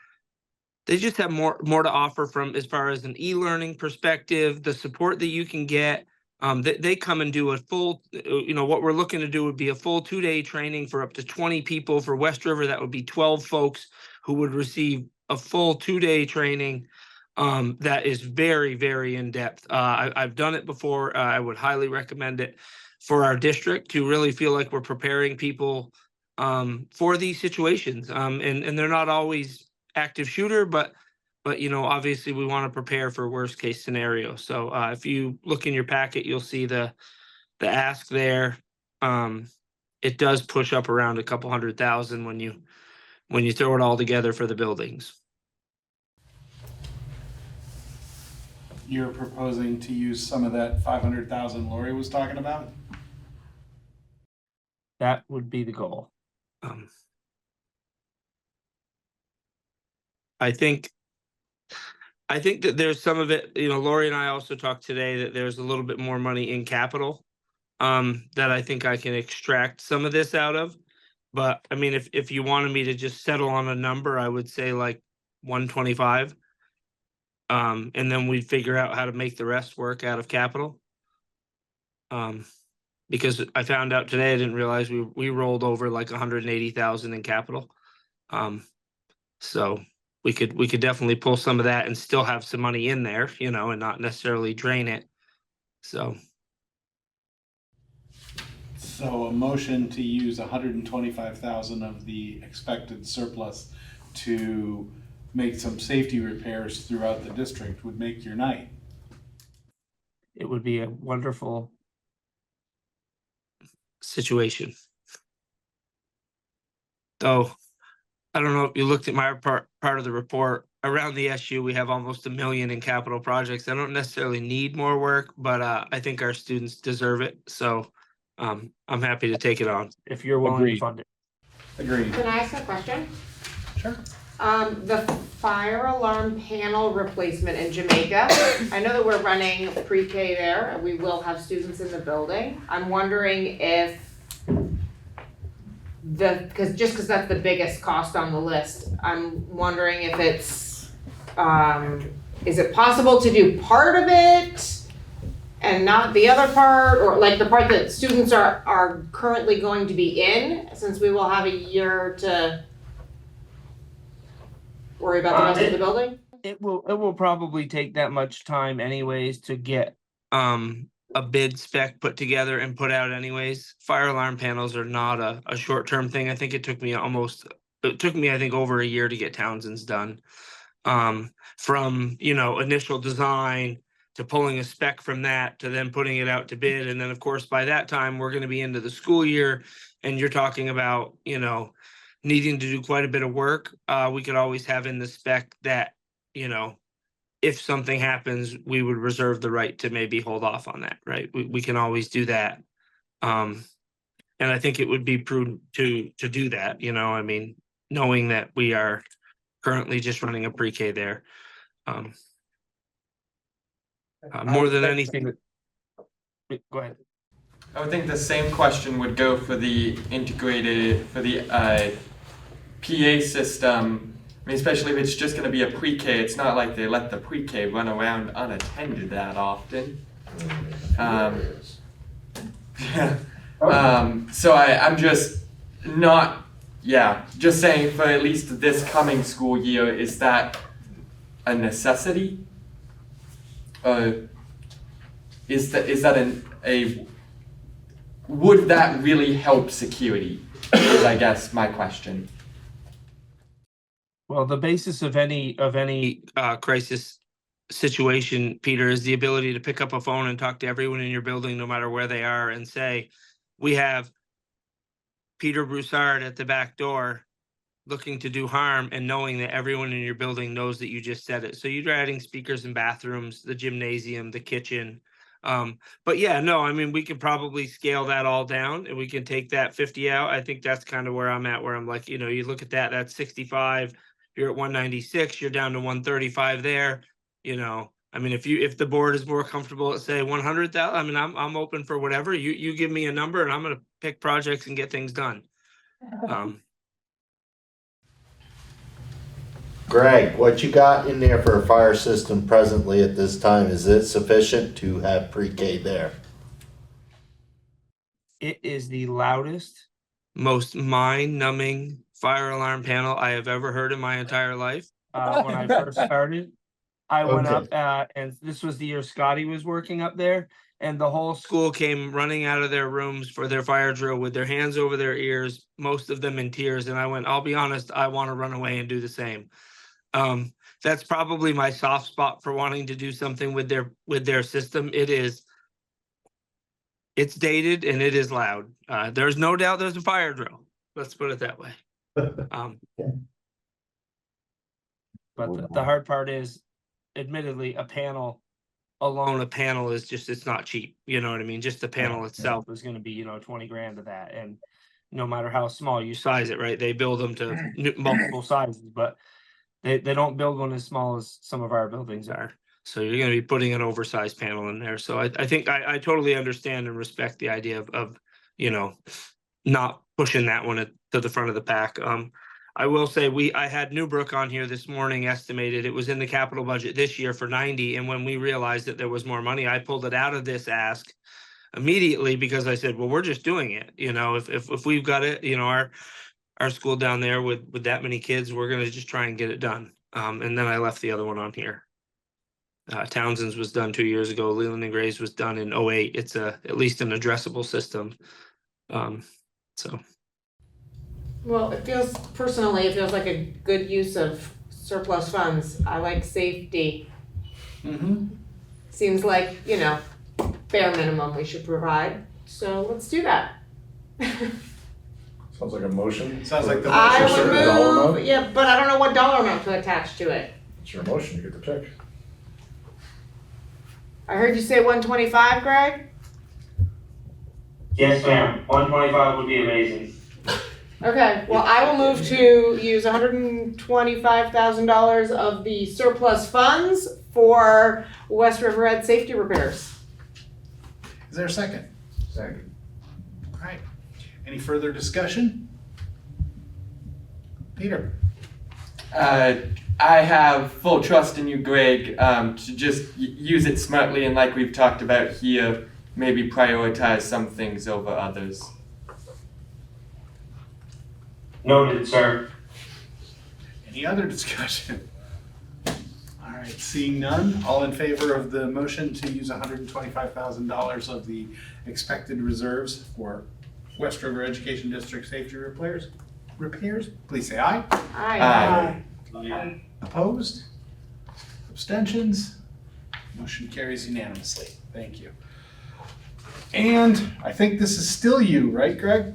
to offer from as far as an e-learning perspective, the support that you can get. They come and do a full, you know, what we're looking to do would be a full 2-day training for up to 20 people. For West River, that would be 12 folks who would receive a full 2-day training that is very, very in-depth. I've done it before. I would highly recommend it for our district to really feel like we're preparing people for these situations. And they're not always active shooter, but you know, obviously we want to prepare for worst case scenario. So if you look in your packet, you'll see the ask there. It does push up around a couple $100,000 when you throw it all together for the buildings. You're proposing to use some of that 500,000 Lori was talking about? That would be the goal. I think that there's some of it, you know, Lori and I also talked today that there's a little bit more money in capital that I think I can extract some of this out of. But I mean, if you wanted me to just settle on a number, I would say like 125. And then we'd figure out how to make the rest work out of capital. Because I found out today, I didn't realize we rolled over like 180,000 in capital. So we could definitely pull some of that and still have some money in there, you know, and not necessarily drain it. So So a motion to use 125,000 of the expected surplus to make some safety repairs throughout the district would make your night. it would be a wonderful situation. Though, I don't know if you looked at my part of the report. Around the SU, we have almost $1 million in capital projects. I don't necessarily need more work, but I think our students deserve it. So I'm happy to take it on if you're willing to fund it. Agreed. Can I ask a question? Sure. The fire alarm panel replacement in Jamaica, I know that we're running pre-K there, and we will have students in the building. I'm wondering if because that's the biggest cost on the list, I'm wondering if it's, is it possible to do part of it and not the other part, or like the part that students are currently going to be in, since we will have a year to worry about the rest of the building? It will probably take that much time anyways to get a bid spec put together and put out anyways. Fire alarm panels are not a short-term thing. I think it took me I think over a year to get Townsend's done. From, you know, initial design to pulling a spec from that to then putting it out to bid. And then of course, by that time, we're going to be into the school year and you're talking about, you know, needing to do quite a bit of work. We could always have in the spec that, you know, if something happens, we would reserve the right to maybe hold off on that, right? We can always do that. And I think it would be prudent to do that, you know, I mean, knowing that we are currently just running a pre-K there. More than anything. Go ahead. I would think the same question would go for the PA system. I mean, especially if it's just going to be a pre-K, it's not like they let the pre-K run around unattended that often. So I'm just not, just saying for at least this coming school year, is that a necessity? Is that would that really help security? Is I guess my question. Well, the basis of any crisis situation, Peter, is the ability to pick up a phone and talk to everyone in your building, no matter where they are, and say, we have Peter Broussard at the back door looking to do harm, and knowing that everyone in your building knows that you just said it. So you're adding speakers in bathrooms, the gymnasium, the kitchen. But yeah, no, I mean, we could probably scale that all down and we can take that 50 out. I think that's kind of where I'm at, where I'm like, you know, you look at that's 65, you're at 196, you're down to 135 there. You know, I mean, if the board is more comfortable at say 100,000, I mean, I'm open for whatever. You give me a number and I'm gonna pick projects and get things done. Greg, what you got in there for a fire system presently at this time, is it sufficient to have pre-K there? It is the loudest, most mind-numbing fire alarm panel I have ever heard in my entire life. When I first started, I went up, and this was the year Scotty was working up there, and the whole school came running out of their rooms for their fire drill with their hands over their ears, most of them in tears. And I went, I'll be honest, I want to run away and do the same. That's probably my soft spot for wanting to do something with their system. It's dated and it is loud. There's no doubt there's a fire drill. Let's put it that way. But the hard part is, admittedly, a panel is just, it's not cheap. You know what I mean? Just the panel itself is going to be, 20 grand of that. And no matter how small you size it, right? They build them to multiple sizes, but they don't build one as small as some of our buildings are. So you're going to be putting an oversized panel in there. So I think I totally understand and respect the idea of not pushing that one to the front of the pack. I will say I had Newbrook on here this morning, estimated it was in the capital budget this year for 90. And when we realized that there was more money, I pulled it out of this ask immediately because I said, well, we're just doing it. You know, if we've got it, you know, our school down there with that many kids, we're going to just try and get it done. And then I left the other one on here. Townsend's was done 2 years ago. Leland and Gray's was done in 08. It's at least an addressable system. So. Well, it feels like a good use of surplus funds. I like safety. Seems like, you know, bare minimum we should provide. So let's do that. Sounds like a motion. Sounds like the I motion. would Certain dollar move, amount? yeah, but I don't know what dollar amount to attach to it. It's your motion, you get to pick. I heard you say 125, Greg? Yes, ma'am. 125 would be amazing. Okay, well, I will move to use $125,000 of the surplus funds for West River Ed safety repairs. Is there a second? Second. All right. Any further discussion? Peter? I have full trust in you, Greg, to just use it smartly and like we've talked about here, maybe prioritize some things over others. Noted, sir. Any other discussion? All right, seeing none, all in favor of the motion to use $125,000 of the expected reserves for West River Education District safety repairs, please say aye. Aye. Aye. Opposed? Abstentions? Motion carries unanimously. Thank you. And I think this is still you, right, Greg?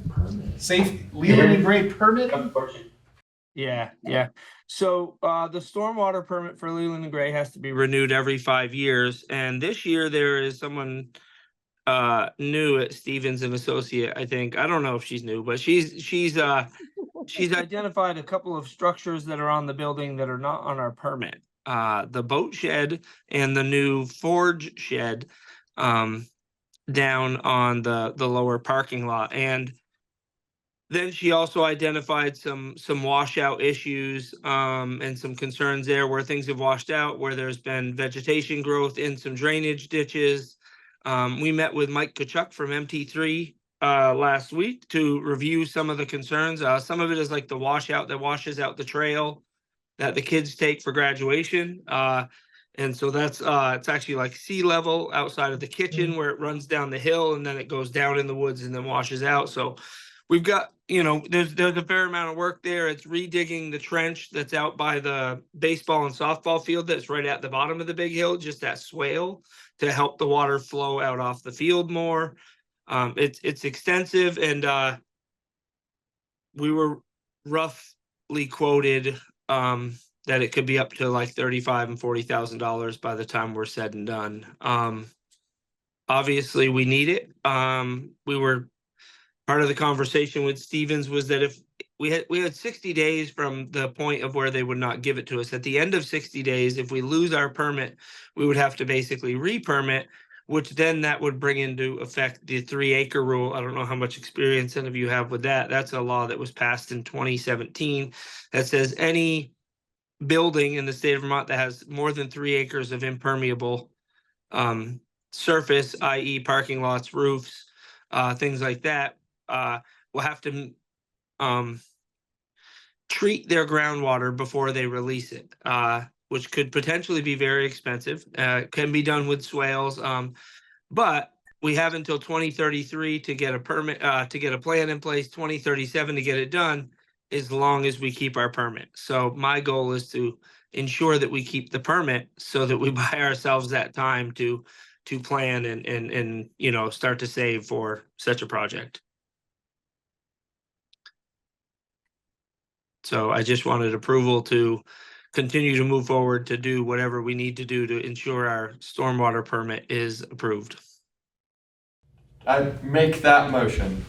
Safe Leland and Gray permit? Yeah. So the stormwater permit for Leland and Gray has to be renewed every 5 years. And this year there is someone new at Stevens and Associate, I think. I don't know if she's new, but she's identified a couple of structures that are on the building that are not on our permit. The boat shed and the new forge shed down on the lower parking lot. And then she also identified some washout issues and some concerns there where things have washed out, where there's been vegetation growth in some drainage ditches. We met with Mike Kachuk from MT3 last week to review some of the concerns. Some of it is like the washout that washes out the trail that the kids take for graduation. And so that's it's actually like sea level outside of the kitchen where it runs down the hill and then it goes down in the woods and then washes out. So we've got, you know, there's a fair amount of work there. It's redigging the trench that's out by the baseball and softball field that's right at the bottom of the big hill, just that swale, to help the water flow out off the field more. It's extensive, and we were roughly quoted that it could be up to like $35,000 and $40,000 by the time we're said and done. Obviously, we need it. We were part of the conversation with Stevens was that if we had 60 days from the point of where they would not give it to us. At the end of 60 days, if we lose our permit, we would have to basically re-permit, which then that would bring into effect the 3-acre rule. I don't know how much experience any of you have with that. That's a law that was passed in 2017 that says any building in the state of Vermont that has more than 3 acres of impermeable surface, i.e. parking lots, roofs, things like that, will have to treat their groundwater before they release it, which could potentially be very expensive. Can be done with swales, but we have until 2033 to get a permit, to get a plan in place, 2037 to get it done, as long as we keep our permit. So my goal is to ensure that we keep the permit so that we buy ourselves that time to plan and you know, start to save for such a project. So I just wanted approval to continue to move forward to do whatever we need to do to ensure our stormwater permit is approved. I make that motion.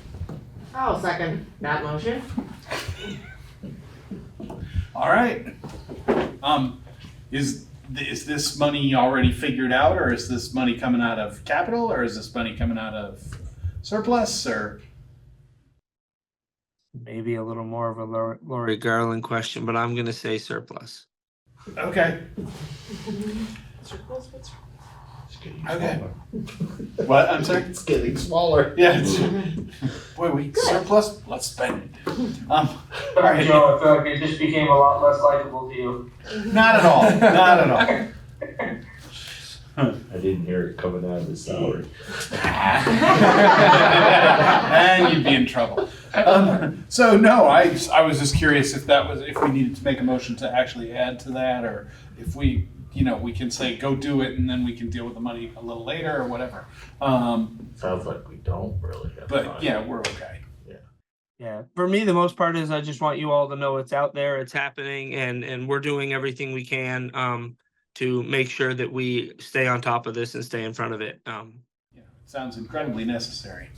I'll second that motion. All right. Is this money already figured out, or is this money coming out of capital, or is this money coming out of surplus, or? maybe a little more of a Lori Garland question, but I'm gonna say surplus. Okay. It's getting Okay. smaller. What, I'm sorry? It's getting smaller. Yeah. Boy, we surplus, let's spend it. All right. Joe, I feel like it just became a lot less likable to you. Not at all, not at all. I didn't hear it coming out of the salary. And you'd be in trouble. So no, I was just curious if we needed to make a motion to actually add to that, or if we can say, go do it, and then we can deal with the money a little later, or whatever. Sounds like we don't really have But time. yeah, we're okay. Yeah, for me, the most part is I just want you all to know it's out there, it's happening, and we're doing everything we can to make sure that we stay on top of this and stay in front of it. Sounds incredibly necessary.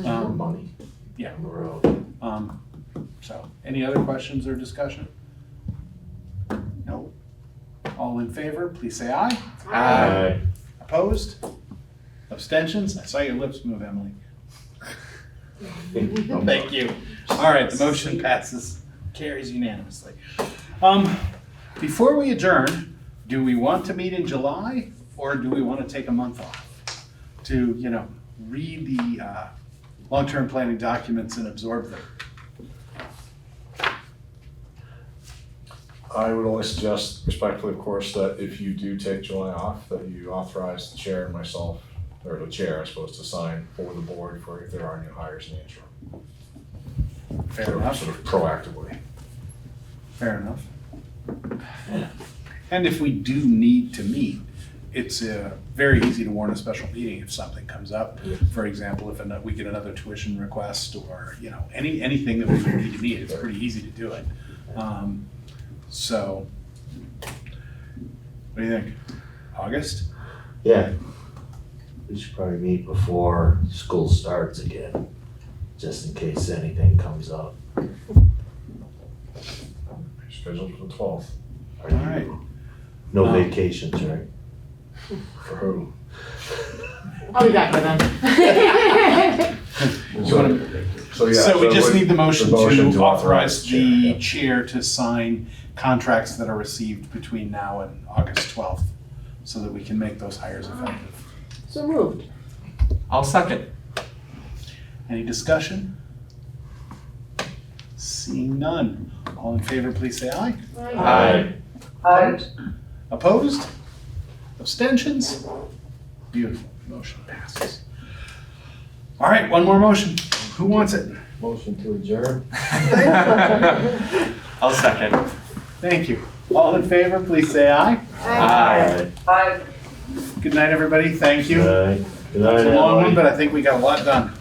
More money. Yeah. On the road. So, any other questions or discussion? No? All in favor, please say aye. Aye. Opposed? Abstentions? I saw your lips move, Emily. Thank you. All right, the motion passes, carries unanimously. Before we adjourn, do we want to meet in July, or do we want to take a month off to, read the long-term planning documents and absorb them? I would only suggest respectfully, of course, that if you do take July off, that you authorize the chair and myself, or the chair, I suppose, to sign for the board for if there are new hires in the interim. Fair enough. Sort of proactively. Fair enough. And if we do need to meet, it's very easy to warn a special meeting if something comes up. For example, if we get another tuition request, or anything that we need to meet, it's pretty easy to do it. So, what do you think? August? Yeah. We should probably meet before school starts again, just in case anything comes up. Scheduled for the 12th. All right. No vacations, right? For who? I'll be back by then. So we just need the motion to authorize authorize the chair to sign contracts that are received between now and August 12th, so that we can make those hires effective. So moved. I'll second. Any discussion? Seeing none. All in favor, please say aye. Aye. Opposed? Abstentions? Beautiful. Motion passes. All right, one more motion. Who wants it? Motion to adjourn. I'll second. Thank you. All in favor, please say aye. Aye. Good night, everybody. Thank you. Good night. Good night, It's a long one, Emily. but I think we got a lot done.